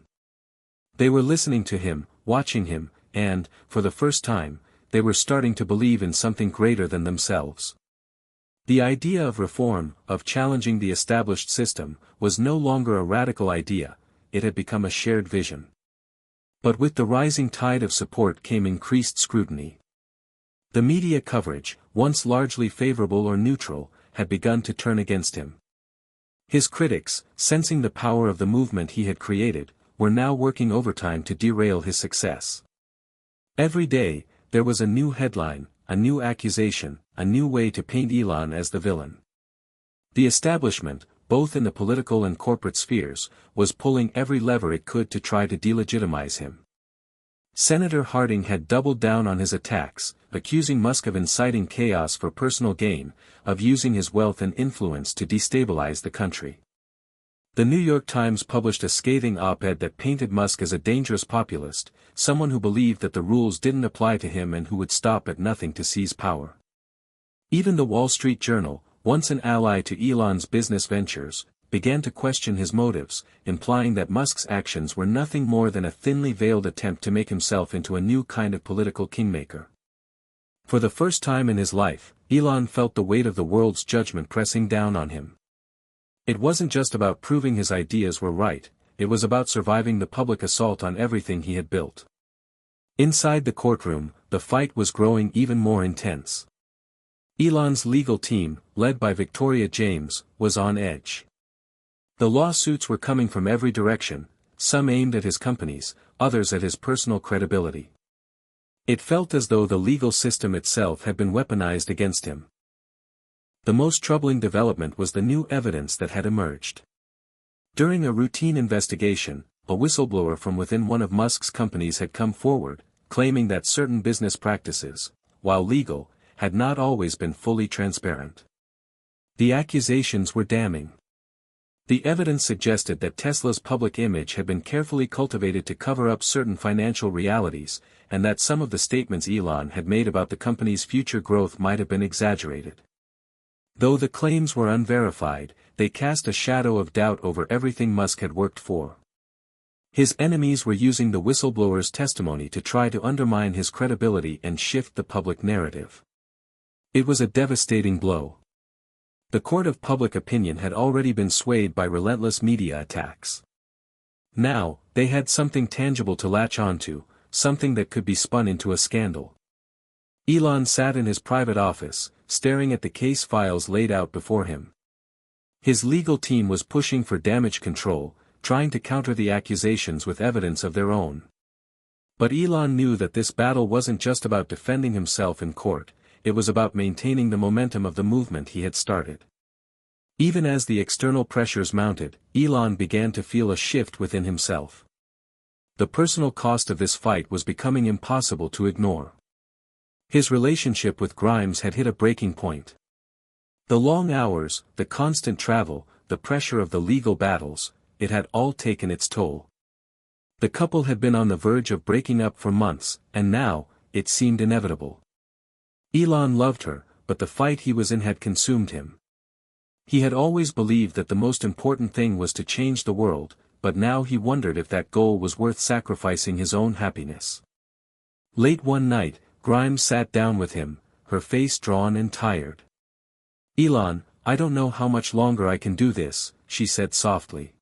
They were listening to him, watching him, and, for the first time, they were starting to believe in something greater than themselves. The idea of reform, of challenging the established system, was no longer a radical idea, it had become a shared vision. But with the rising tide of support came increased scrutiny. The media coverage, once largely favorable or neutral, had begun to turn against him. His critics, sensing the power of the movement he had created, were now working overtime to derail his success. Every day, there was a new headline, a new accusation, a new way to paint Elon as the villain. The establishment, both in the political and corporate spheres, was pulling every lever it could to try to delegitimize him. Senator Harding had doubled down on his attacks, accusing Musk of inciting chaos for personal gain, of using his wealth and influence to destabilize the country. The New York Times published a scathing op-ed that painted Musk as a dangerous populist, someone who believed that the rules didn't apply to him and who would stop at nothing to seize power. Even the Wall Street Journal, once an ally to Elon's business ventures, began to question his motives, implying that Musk's actions were nothing more than a thinly veiled attempt to make himself into a new kind of political kingmaker. For the first time in his life, Elon felt the weight of the world's judgment pressing down on him. It wasn't just about proving his ideas were right, it was about surviving the public assault on everything he had built. Inside the courtroom, the fight was growing even more intense. Elon's legal team, led by Victoria James, was on edge. The lawsuits were coming from every direction, some aimed at his companies, others at his personal credibility. It felt as though the legal system itself had been weaponized against him. The most troubling development was the new evidence that had emerged. During a routine investigation, a whistleblower from within one of Musk's companies had come forward, claiming that certain business practices, while legal, had not always been fully transparent. The accusations were damning. The evidence suggested that Tesla's public image had been carefully cultivated to cover up certain financial realities, and that some of the statements Elon had made about the company's future growth might have been exaggerated. Though the claims were unverified, they cast a shadow of doubt over everything Musk had worked for. His enemies were using the whistleblower's testimony to try to undermine his credibility and shift the public narrative. It was a devastating blow. The court of public opinion had already been swayed by relentless media attacks. Now, they had something tangible to latch onto, something that could be spun into a scandal. Elon sat in his private office, staring at the case files laid out before him. His legal team was pushing for damage control, trying to counter the accusations with evidence of their own. But Elon knew that this battle wasn't just about defending himself in court, it was about maintaining the momentum of the movement he had started. Even as the external pressures mounted, Elon began to feel a shift within himself. The personal cost of this fight was becoming impossible to ignore. His relationship with Grimes had hit a breaking point. The long hours, the constant travel, the pressure of the legal battles, it had all taken its toll. The couple had been on the verge of breaking up for months, and now, it seemed inevitable. Elon loved her, but the fight he was in had consumed him. He had always believed that the most important thing was to change the world, but now he wondered if that goal was worth sacrificing his own happiness. Late one night, Grimes sat down with him, her face drawn and tired. "Elon, I don't know how much longer I can do this," she said softly.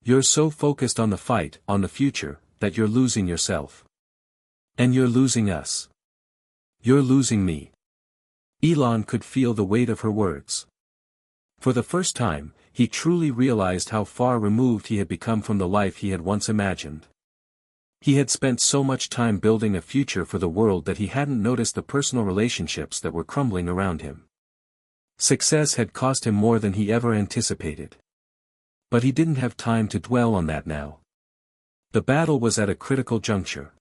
"You're so focused on the fight, on the future, that you're losing yourself. And you're losing us. You're losing me." Elon could feel the weight of her words. For the first time, he truly realized how far removed he had become from the life he had once imagined. He had spent so much time building a future for the world that he hadn't noticed the personal relationships that were crumbling around him. Success had cost him more than he ever anticipated. But he didn't have time to dwell on that now. The battle was at a critical juncture.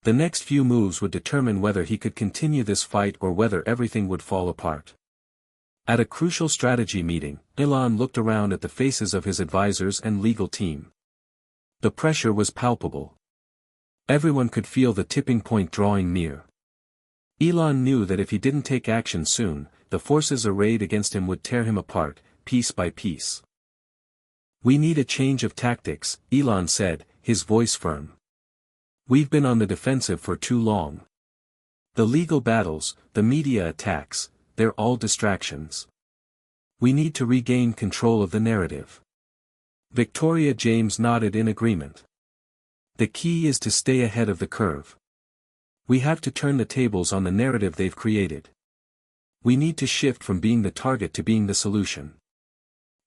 The next few moves would determine whether he could continue this fight or whether everything would fall apart. At a crucial strategy meeting, Elon looked around at the faces of his advisors and legal team. The pressure was palpable. Everyone could feel the tipping point drawing near. Elon knew that if he didn't take action soon, the forces arrayed against him would tear him apart, piece by piece. "We need a change of tactics," Elon said, his voice firm. "We've been on the defensive for too long. The legal battles, the media attacks, they're all distractions. We need to regain control of the narrative." Victoria James nodded in agreement. "The key is to stay ahead of the curve. We have to turn the tables on the narrative they've created. We need to shift from being the target to being the solution."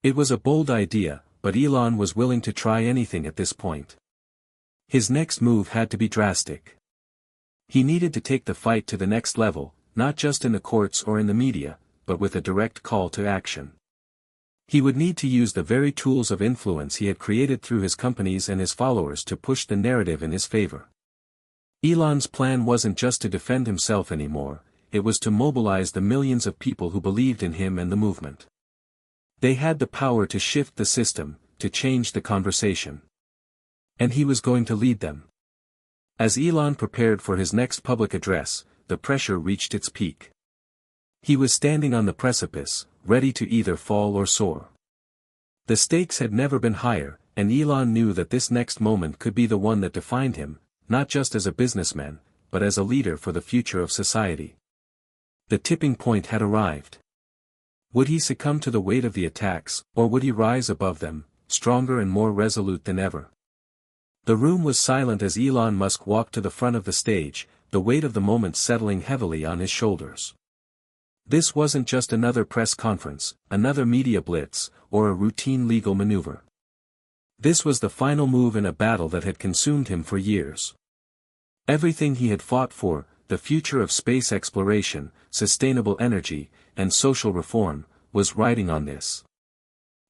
It was a bold idea, but Elon was willing to try anything at this point. His next move had to be drastic. He needed to take the fight to the next level, not just in the courts or in the media, but with a direct call to action. He would need to use the very tools of influence he had created through his companies and his followers to push the narrative in his favor. Elon's plan wasn't just to defend himself anymore, it was to mobilize the millions of people who believed in him and the movement. They had the power to shift the system, to change the conversation. And he was going to lead them. As Elon prepared for his next public address, the pressure reached its peak. He was standing on the precipice, ready to either fall or soar. The stakes had never been higher, and Elon knew that this next moment could be the one that defined him, not just as a businessman, but as a leader for the future of society. The tipping point had arrived. Would he succumb to the weight of the attacks, or would he rise above them, stronger and more resolute than ever? The room was silent as Elon Musk walked to the front of the stage, the weight of the moment settling heavily on his shoulders. This wasn't just another press conference, another media blitz, or a routine legal maneuver. This was the final move in a battle that had consumed him for years. Everything he had fought for, the future of space exploration, sustainable energy, and social reform, was riding on this.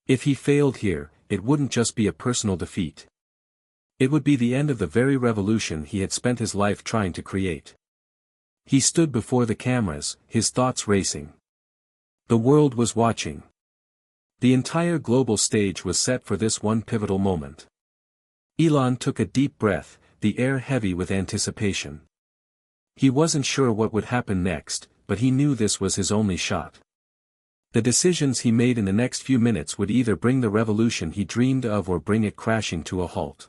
If he failed here, it wouldn't just be a personal defeat. It would be the end of the very revolution he had spent his life trying to create. He stood before the cameras, his thoughts racing. The world was watching. The entire global stage was set for this one pivotal moment. Elon took a deep breath, the air heavy with anticipation. He wasn't sure what would happen next, but he knew this was his only shot. The decisions he made in the next few minutes would either bring the revolution he dreamed of or bring it crashing to a halt.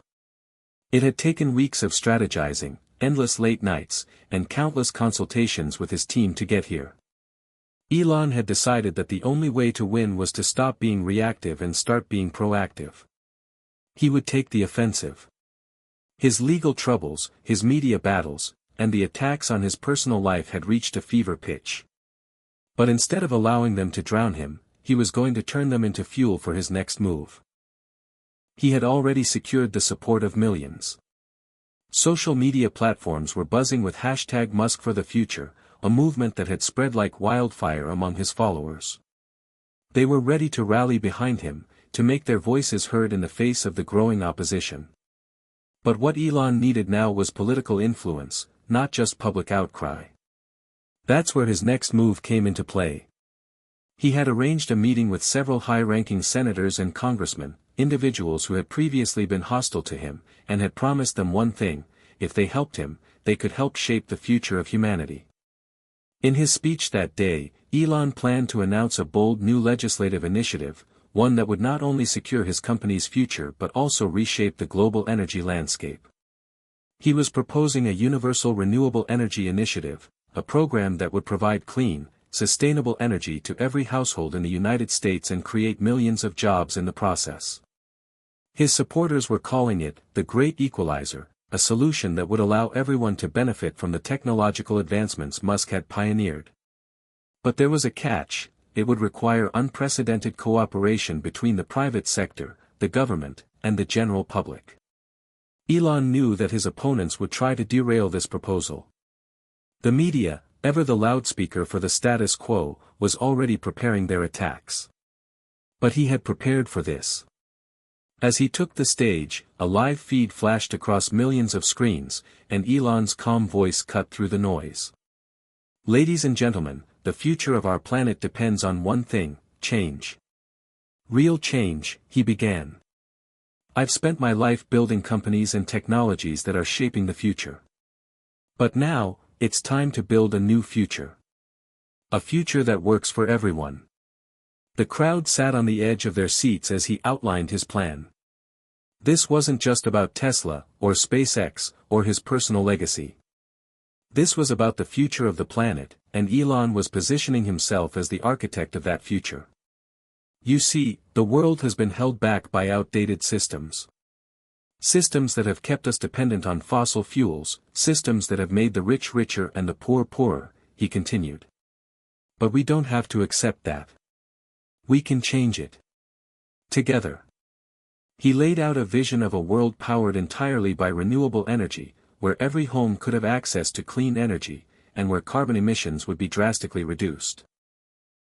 It had taken weeks of strategizing, endless late nights, and countless consultations with his team to get here. Elon had decided that the only way to win was to stop being reactive and start being proactive. He would take the offensive. His legal troubles, his media battles, and the attacks on his personal life had reached a fever pitch. But instead of allowing them to drown him, he was going to turn them into fuel for his next move. He had already secured the support of millions. Social media platforms were buzzing with #MuskForTheFuture, a movement that had spread like wildfire among his followers. They were ready to rally behind him, to make their voices heard in the face of the growing opposition. But what Elon needed now was political influence, not just public outcry. That's where his next move came into play. He had arranged a meeting with several high-ranking senators and congressmen, individuals who had previously been hostile to him, and had promised them one thing: if they helped him, they could help shape the future of humanity. In his speech that day, Elon planned to announce a bold new legislative initiative, one that would not only secure his company's future but also reshape the global energy landscape. He was proposing a universal renewable energy initiative, a program that would provide clean, sustainable energy to every household in the United States and create millions of jobs in the process. His supporters were calling it the Great Equalizer, a solution that would allow everyone to benefit from the technological advancements Musk had pioneered. But there was a catch: it would require unprecedented cooperation between the private sector, the government, and the general public. Elon knew that his opponents would try to derail this proposal. The media, ever the loudspeaker for the status quo, was already preparing their attacks. But he had prepared for this. As he took the stage, a live feed flashed across millions of screens, and Elon's calm voice cut through the noise. "Ladies and gentlemen, the future of our planet depends on one thing: change. Real change," he began. "I've spent my life building companies and technologies that are shaping the future. But now, it's time to build a new future. A future that works for everyone." The crowd sat on the edge of their seats as he outlined his plan. This wasn't just about Tesla, or SpaceX, or his personal legacy. This was about the future of the planet, and Elon was positioning himself as the architect of that future. You see, the world has been held back by outdated systems. Systems that have kept us dependent on fossil fuels, systems that have made the rich richer and the poor poorer, he continued. But we don't have to accept that. We can change it. Together. He laid out a vision of a world powered entirely by renewable energy, where every home could have access to clean energy, and where carbon emissions would be drastically reduced.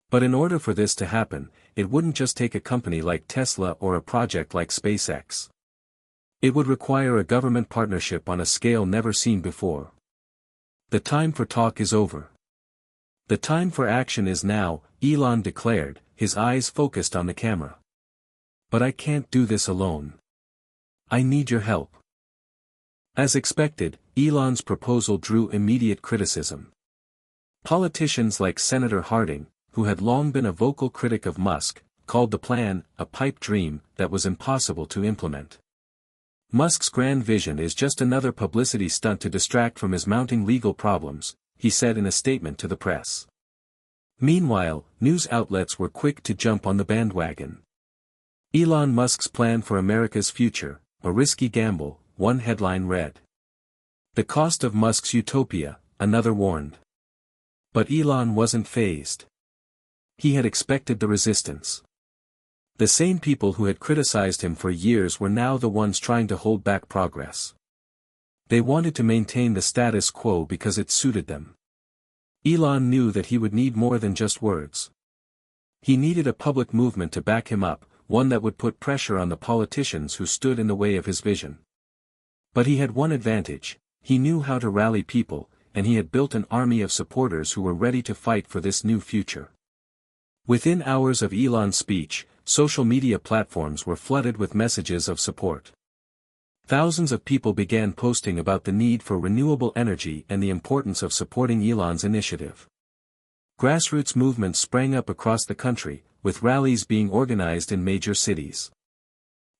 But in order for this to happen, it wouldn't just take a company like Tesla or a project like SpaceX. It would require a government partnership on a scale never seen before. The time for talk is over. The time for action is now, Elon declared, his eyes focused on the camera. But I can't do this alone. I need your help. As expected, Elon's proposal drew immediate criticism. Politicians like Senator Harding, who had long been a vocal critic of Musk, called the plan a pipe dream that was impossible to implement. Musk's grand vision is just another publicity stunt to distract from his mounting legal problems, he said in a statement to the press. Meanwhile, news outlets were quick to jump on the bandwagon. Elon Musk's plan for America's future, a risky gamble, one headline read. The cost of Musk's utopia, another warned. But Elon wasn't fazed. He had expected the resistance. The same people who had criticized him for years were now the ones trying to hold back progress. They wanted to maintain the status quo because it suited them. Elon knew that he would need more than just words. He needed a public movement to back him up, one that would put pressure on the politicians who stood in the way of his vision. But he had one advantage: he knew how to rally people, and he had built an army of supporters who were ready to fight for this new future. Within hours of Elon's speech, social media platforms were flooded with messages of support. Thousands of people began posting about the need for renewable energy and the importance of supporting Elon's initiative. Grassroots movements sprang up across the country, with rallies being organized in major cities.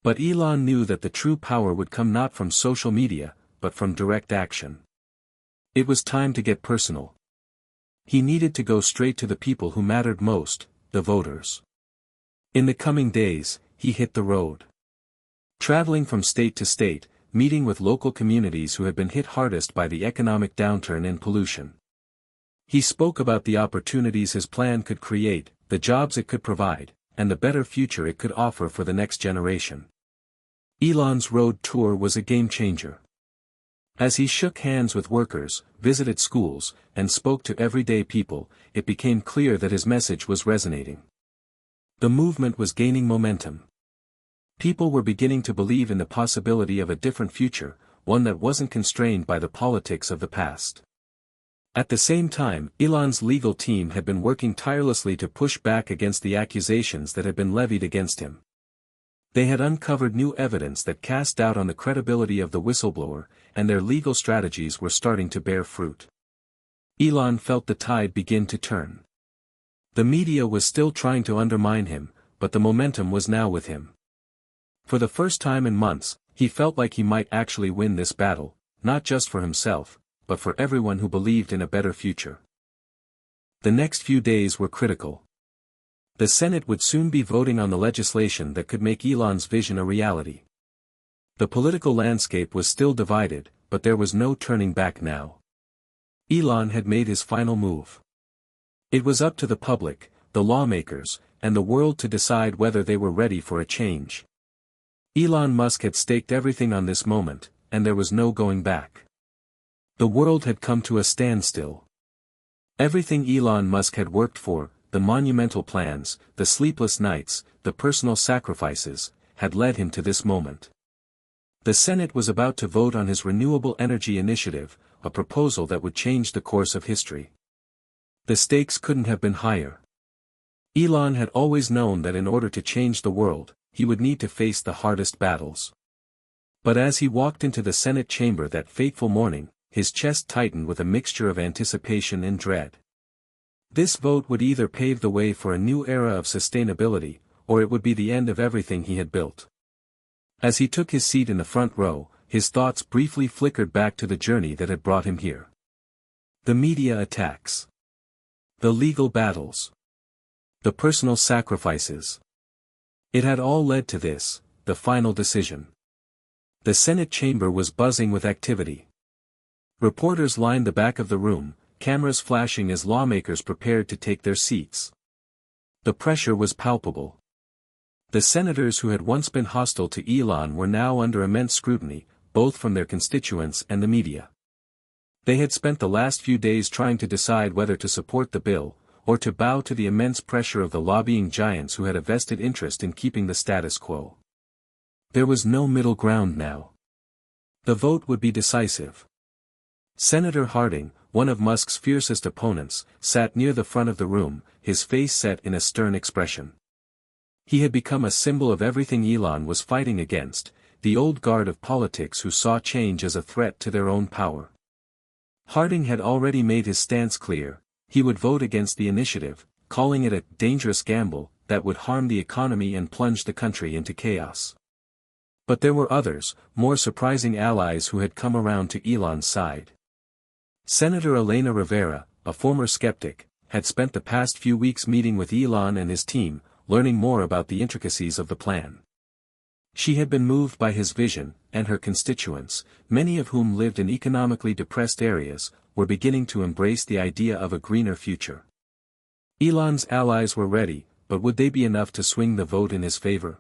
But Elon knew that the true power would come not from social media, but from direct action. It was time to get personal. He needed to go straight to the people who mattered most, the voters. In the coming days, he hit the road. Traveling from state to state, meeting with local communities who had been hit hardest by the economic downturn and pollution. He spoke about the opportunities his plan could create, the jobs it could provide, and the better future it could offer for the next generation. Elon's road tour was a game-changer. As he shook hands with workers, visited schools, and spoke to everyday people, it became clear that his message was resonating. The movement was gaining momentum. People were beginning to believe in the possibility of a different future, one that wasn't constrained by the politics of the past. At the same time, Elon's legal team had been working tirelessly to push back against the accusations that had been levied against him. They had uncovered new evidence that cast doubt on the credibility of the whistleblower, and their legal strategies were starting to bear fruit. Elon felt the tide begin to turn. The media was still trying to undermine him, but the momentum was now with him. For the first time in months, he felt like he might actually win this battle, not just for himself, but for everyone who believed in a better future. The next few days were critical. The Senate would soon be voting on the legislation that could make Elon's vision a reality. The political landscape was still divided, but there was no turning back now. Elon had made his final move. It was up to the public, the lawmakers, and the world to decide whether they were ready for a change. Elon Musk had staked everything on this moment, and there was no going back. The world had come to a standstill. Everything Elon Musk had worked for, the monumental plans, the sleepless nights, the personal sacrifices, had led him to this moment. The Senate was about to vote on his renewable energy initiative, a proposal that would change the course of history. The stakes couldn't have been higher. Elon had always known that in order to change the world, he would need to face the hardest battles. But as he walked into the Senate chamber that fateful morning, his chest tightened with a mixture of anticipation and dread. This vote would either pave the way for a new era of sustainability, or it would be the end of everything he had built. As he took his seat in the front row, his thoughts briefly flickered back to the journey that had brought him here. The media attacks. The legal battles. The personal sacrifices. It had all led to this, the final decision. The Senate chamber was buzzing with activity. Reporters lined the back of the room, cameras flashing as lawmakers prepared to take their seats. The pressure was palpable. The senators who had once been hostile to Elon were now under immense scrutiny, both from their constituents and the media. They had spent the last few days trying to decide whether to support the bill, or to bow to the immense pressure of the lobbying giants who had a vested interest in keeping the status quo. There was no middle ground now. The vote would be decisive. Senator Harding, one of Musk's fiercest opponents, sat near the front of the room, his face set in a stern expression. He had become a symbol of everything Elon was fighting against, the old guard of politics who saw change as a threat to their own power. Harding had already made his stance clear: he would vote against the initiative, calling it a dangerous gamble that would harm the economy and plunge the country into chaos. But there were others, more surprising allies who had come around to Elon's side. Senator Elena Rivera, a former skeptic, had spent the past few weeks meeting with Elon and his team, learning more about the intricacies of the plan. She had been moved by his vision, and her constituents, many of whom lived in economically depressed areas, were beginning to embrace the idea of a greener future. Elon's allies were ready, but would they be enough to swing the vote in his favor?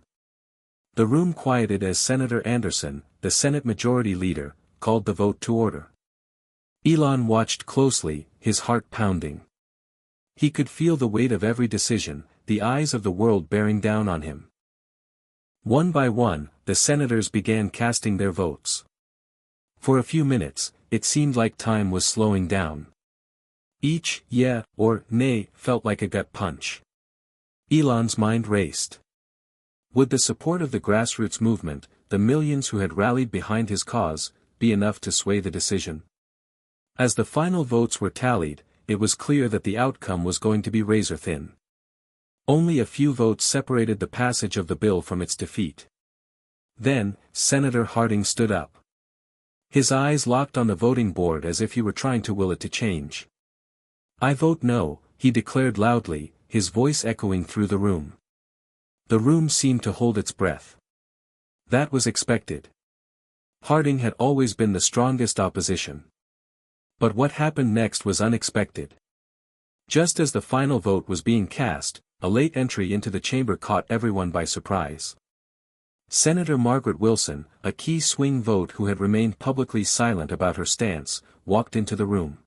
The room quieted as Senator Anderson, the Senate Majority Leader, called the vote to order. Elon watched closely, his heart pounding. He could feel the weight of every decision, the eyes of the world bearing down on him. One by one, the senators began casting their votes. For a few minutes, it seemed like time was slowing down. Each yeah or nay felt like a gut punch. Elon's mind raced. Would the support of the grassroots movement, the millions who had rallied behind his cause, be enough to sway the decision? As the final votes were tallied, it was clear that the outcome was going to be razor-thin. Only a few votes separated the passage of the bill from its defeat. Then, Senator Harding stood up. His eyes locked on the voting board as if he were trying to will it to change. "I vote no," he declared loudly, his voice echoing through the room. The room seemed to hold its breath. That was expected. Harding had always been the strongest opposition. But what happened next was unexpected. Just as the final vote was being cast, a late entry into the chamber caught everyone by surprise. Senator Margaret Wilson, a key swing vote who had remained publicly silent about her stance, walked into the room.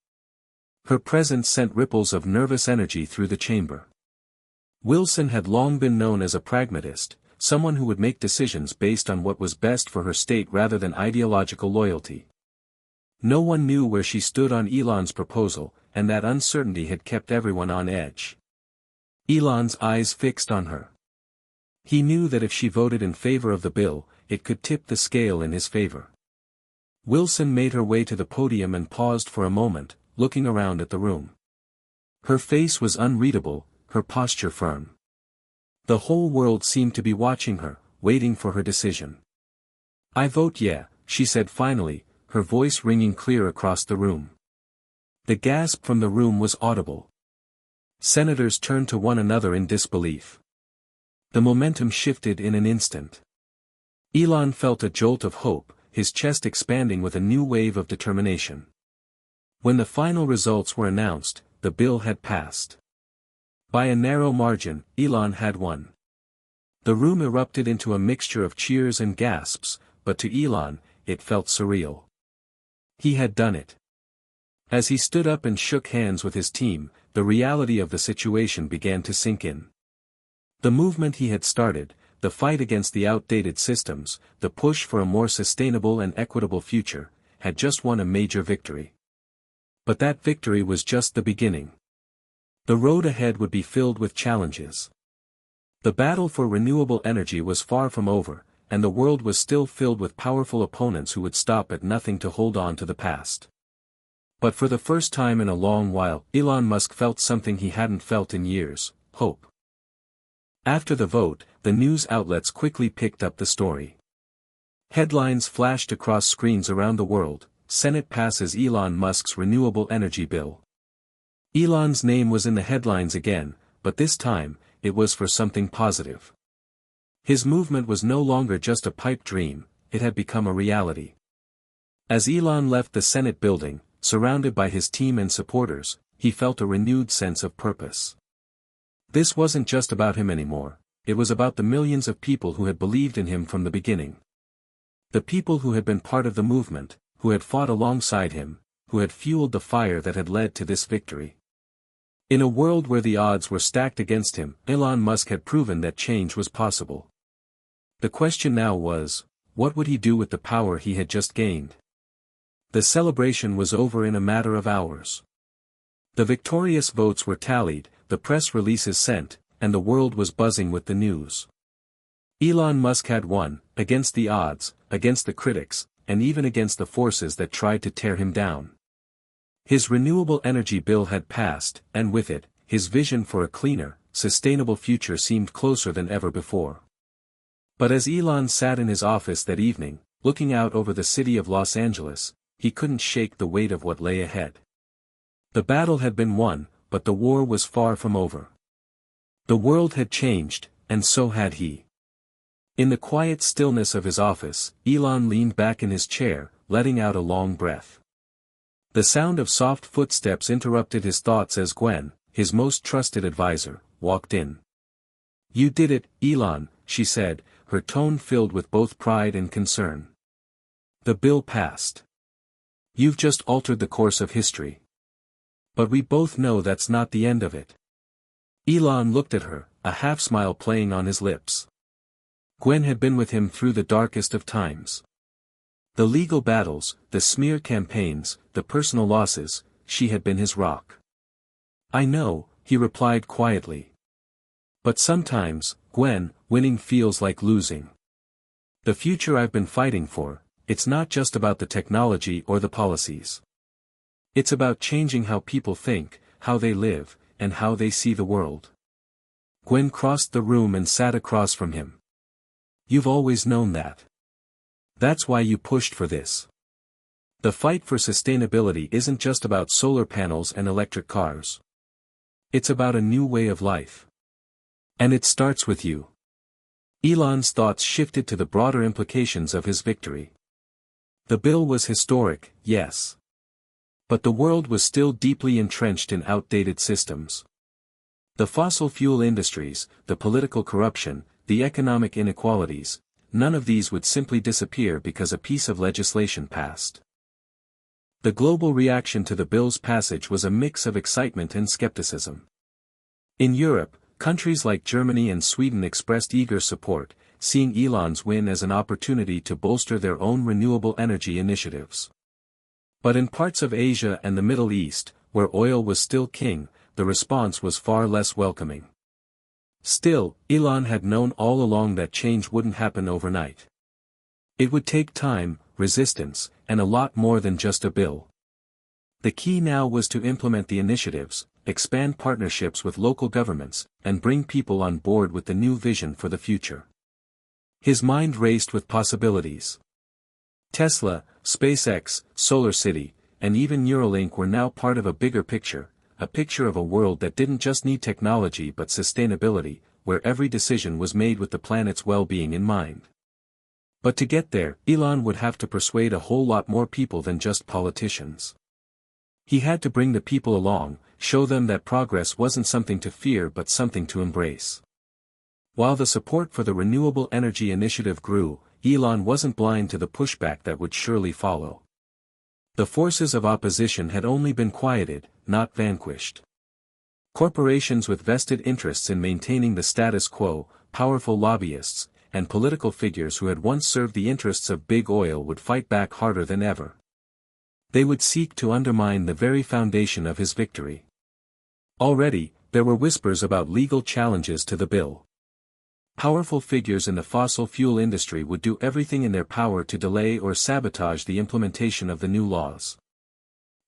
Her presence sent ripples of nervous energy through the chamber. Wilson had long been known as a pragmatist, someone who would make decisions based on what was best for her state rather than ideological loyalty. No one knew where she stood on Elon's proposal, and that uncertainty had kept everyone on edge. Elon's eyes fixed on her. He knew that if she voted in favor of the bill, it could tip the scale in his favor. Wilson made her way to the podium and paused for a moment, looking around at the room. Her face was unreadable, her posture firm. The whole world seemed to be watching her, waiting for her decision. "I vote yeah," she said finally, her voice ringing clear across the room. The gasp from the room was audible. Senators turned to one another in disbelief. The momentum shifted in an instant. Elon felt a jolt of hope, his chest expanding with a new wave of determination. When the final results were announced, the bill had passed. By a narrow margin, Elon had won. The room erupted into a mixture of cheers and gasps, but to Elon, it felt surreal. He had done it. As he stood up and shook hands with his team, the reality of the situation began to sink in. The movement he had started, the fight against the outdated systems, the push for a more sustainable and equitable future, had just won a major victory. But that victory was just the beginning. The road ahead would be filled with challenges. The battle for renewable energy was far from over, and the world was still filled with powerful opponents who would stop at nothing to hold on to the past. But for the first time in a long while, Elon Musk felt something he hadn't felt in years: hope. After the vote, the news outlets quickly picked up the story. Headlines flashed across screens around the world: Senate passes Elon Musk's renewable energy bill. Elon's name was in the headlines again, but this time, it was for something positive. His movement was no longer just a pipe dream, it had become a reality. As Elon left the Senate building, surrounded by his team and supporters, he felt a renewed sense of purpose. This wasn't just about him anymore, it was about the millions of people who had believed in him from the beginning. The people who had been part of the movement, who had fought alongside him, who had fueled the fire that had led to this victory. In a world where the odds were stacked against him, Elon Musk had proven that change was possible. The question now was, what would he do with the power he had just gained? The celebration was over in a matter of hours. The victorious votes were tallied, the press releases sent, and the world was buzzing with the news. Elon Musk had won, against the odds, against the critics, and even against the forces that tried to tear him down. His renewable energy bill had passed, and with it, his vision for a cleaner, sustainable future seemed closer than ever before. But as Elon sat in his office that evening, looking out over the city of Los Angeles, he couldn't shake the weight of what lay ahead. The battle had been won, but the war was far from over. The world had changed, and so had he. In the quiet stillness of his office, Elon leaned back in his chair, letting out a long breath. The sound of soft footsteps interrupted his thoughts as Gwen, his most trusted advisor, walked in. "You did it, Elon," she said, her tone filled with both pride and concern. "The bill passed. You've just altered the course of history. But we both know that's not the end of it." Elon looked at her, a half-smile playing on his lips. Gwen had been with him through the darkest of times. The legal battles, the smear campaigns, the personal losses, she had been his rock. "I know," he replied quietly. "But sometimes, Gwen, winning feels like losing. The future I've been fighting for, it's not just about the technology or the policies. It's about changing how people think, how they live, and how they see the world." Gwen crossed the room and sat across from him. "You've always known that. That's why you pushed for this. The fight for sustainability isn't just about solar panels and electric cars. It's about a new way of life. And it starts with you." Elon's thoughts shifted to the broader implications of his victory. The bill was historic, yes. But the world was still deeply entrenched in outdated systems. The fossil fuel industries, the political corruption, the economic inequalities, none of these would simply disappear because a piece of legislation passed. The global reaction to the bill's passage was a mix of excitement and skepticism. In Europe, countries like Germany and Sweden expressed eager support, seeing Elon's win as an opportunity to bolster their own renewable energy initiatives. But in parts of Asia and the Middle East, where oil was still king, the response was far less welcoming. Still, Elon had known all along that change wouldn't happen overnight. It would take time, resistance, and a lot more than just a bill. The key now was to implement the initiatives, expand partnerships with local governments, and bring people on board with the new vision for the future. His mind raced with possibilities. Tesla, SpaceX, SolarCity, and even Neuralink were now part of a bigger picture, a picture of a world that didn't just need technology but sustainability, where every decision was made with the planet's well-being in mind. But to get there, Elon would have to persuade a whole lot more people than just politicians. He had to bring the people along, show them that progress wasn't something to fear but something to embrace. While the support for the renewable energy initiative grew, Elon wasn't blind to the pushback that would surely follow. The forces of opposition had only been quieted, not vanquished. Corporations with vested interests in maintaining the status quo, powerful lobbyists, and political figures who had once served the interests of big oil would fight back harder than ever. They would seek to undermine the very foundation of his victory. Already, there were whispers about legal challenges to the bill. Powerful figures in the fossil fuel industry would do everything in their power to delay or sabotage the implementation of the new laws.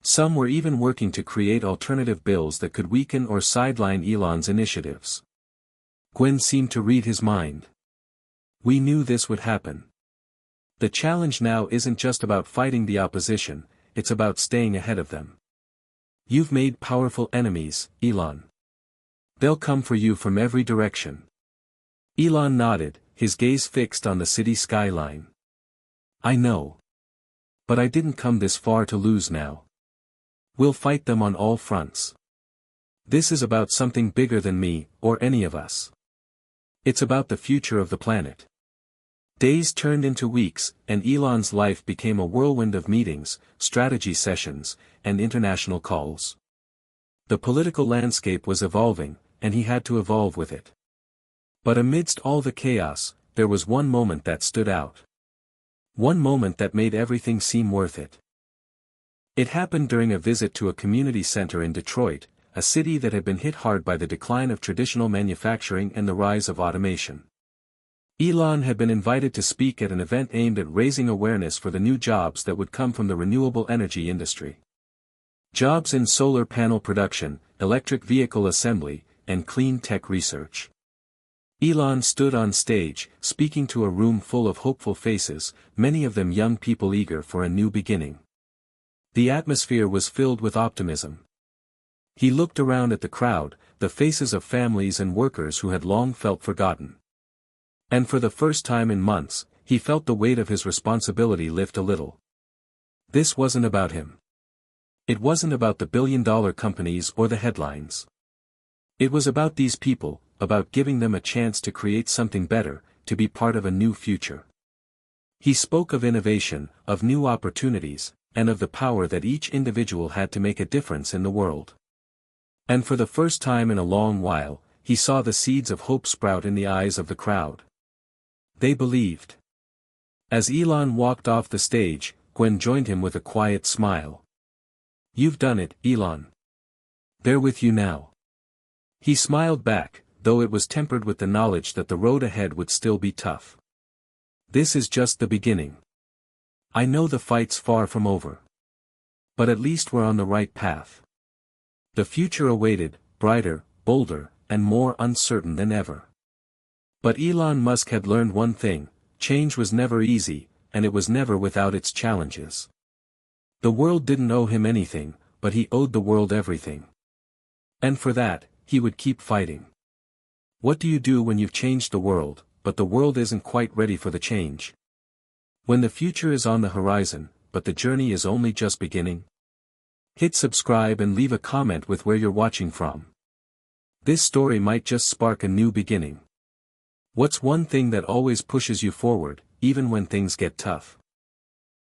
Some were even working to create alternative bills that could weaken or sideline Elon's initiatives. Gwen seemed to read his mind. We knew this would happen. The challenge now isn't just about fighting the opposition, it's about staying ahead of them. You've made powerful enemies, Elon. They'll come for you from every direction. Elon nodded, his gaze fixed on the city skyline. I know. But I didn't come this far to lose now. We'll fight them on all fronts. This is about something bigger than me, or any of us. It's about the future of the planet. Days turned into weeks, and Elon's life became a whirlwind of meetings, strategy sessions, and international calls. The political landscape was evolving, and he had to evolve with it. But amidst all the chaos, there was one moment that stood out. One moment that made everything seem worth it. It happened during a visit to a community center in Detroit, a city that had been hit hard by the decline of traditional manufacturing and the rise of automation. Elon had been invited to speak at an event aimed at raising awareness for the new jobs that would come from the renewable energy industry. Jobs in solar panel production, electric vehicle assembly, and clean tech research. Elon stood on stage, speaking to a room full of hopeful faces, many of them young people eager for a new beginning. The atmosphere was filled with optimism. He looked around at the crowd, the faces of families and workers who had long felt forgotten. And for the first time in months, he felt the weight of his responsibility lift a little. This wasn't about him. It wasn't about the billion-dollar companies or the headlines. It was about these people, about giving them a chance to create something better, to be part of a new future. He spoke of innovation, of new opportunities, and of the power that each individual had to make a difference in the world. And for the first time in a long while, he saw the seeds of hope sprout in the eyes of the crowd. They believed. As Elon walked off the stage, Gwen joined him with a quiet smile. You've done it, Elon. They're with you now. He smiled back, though it was tempered with the knowledge that the road ahead would still be tough. This is just the beginning. I know the fight's far from over. But at least we're on the right path. The future awaited, brighter, bolder, and more uncertain than ever. But Elon Musk had learned one thing: change was never easy, and it was never without its challenges. The world didn't owe him anything, but he owed the world everything. And for that, he would keep fighting. What do you do when you've changed the world, but the world isn't quite ready for the change? When the future is on the horizon, but the journey is only just beginning? Hit subscribe and leave a comment with where you're watching from. This story might just spark a new beginning. What's one thing that always pushes you forward, even when things get tough?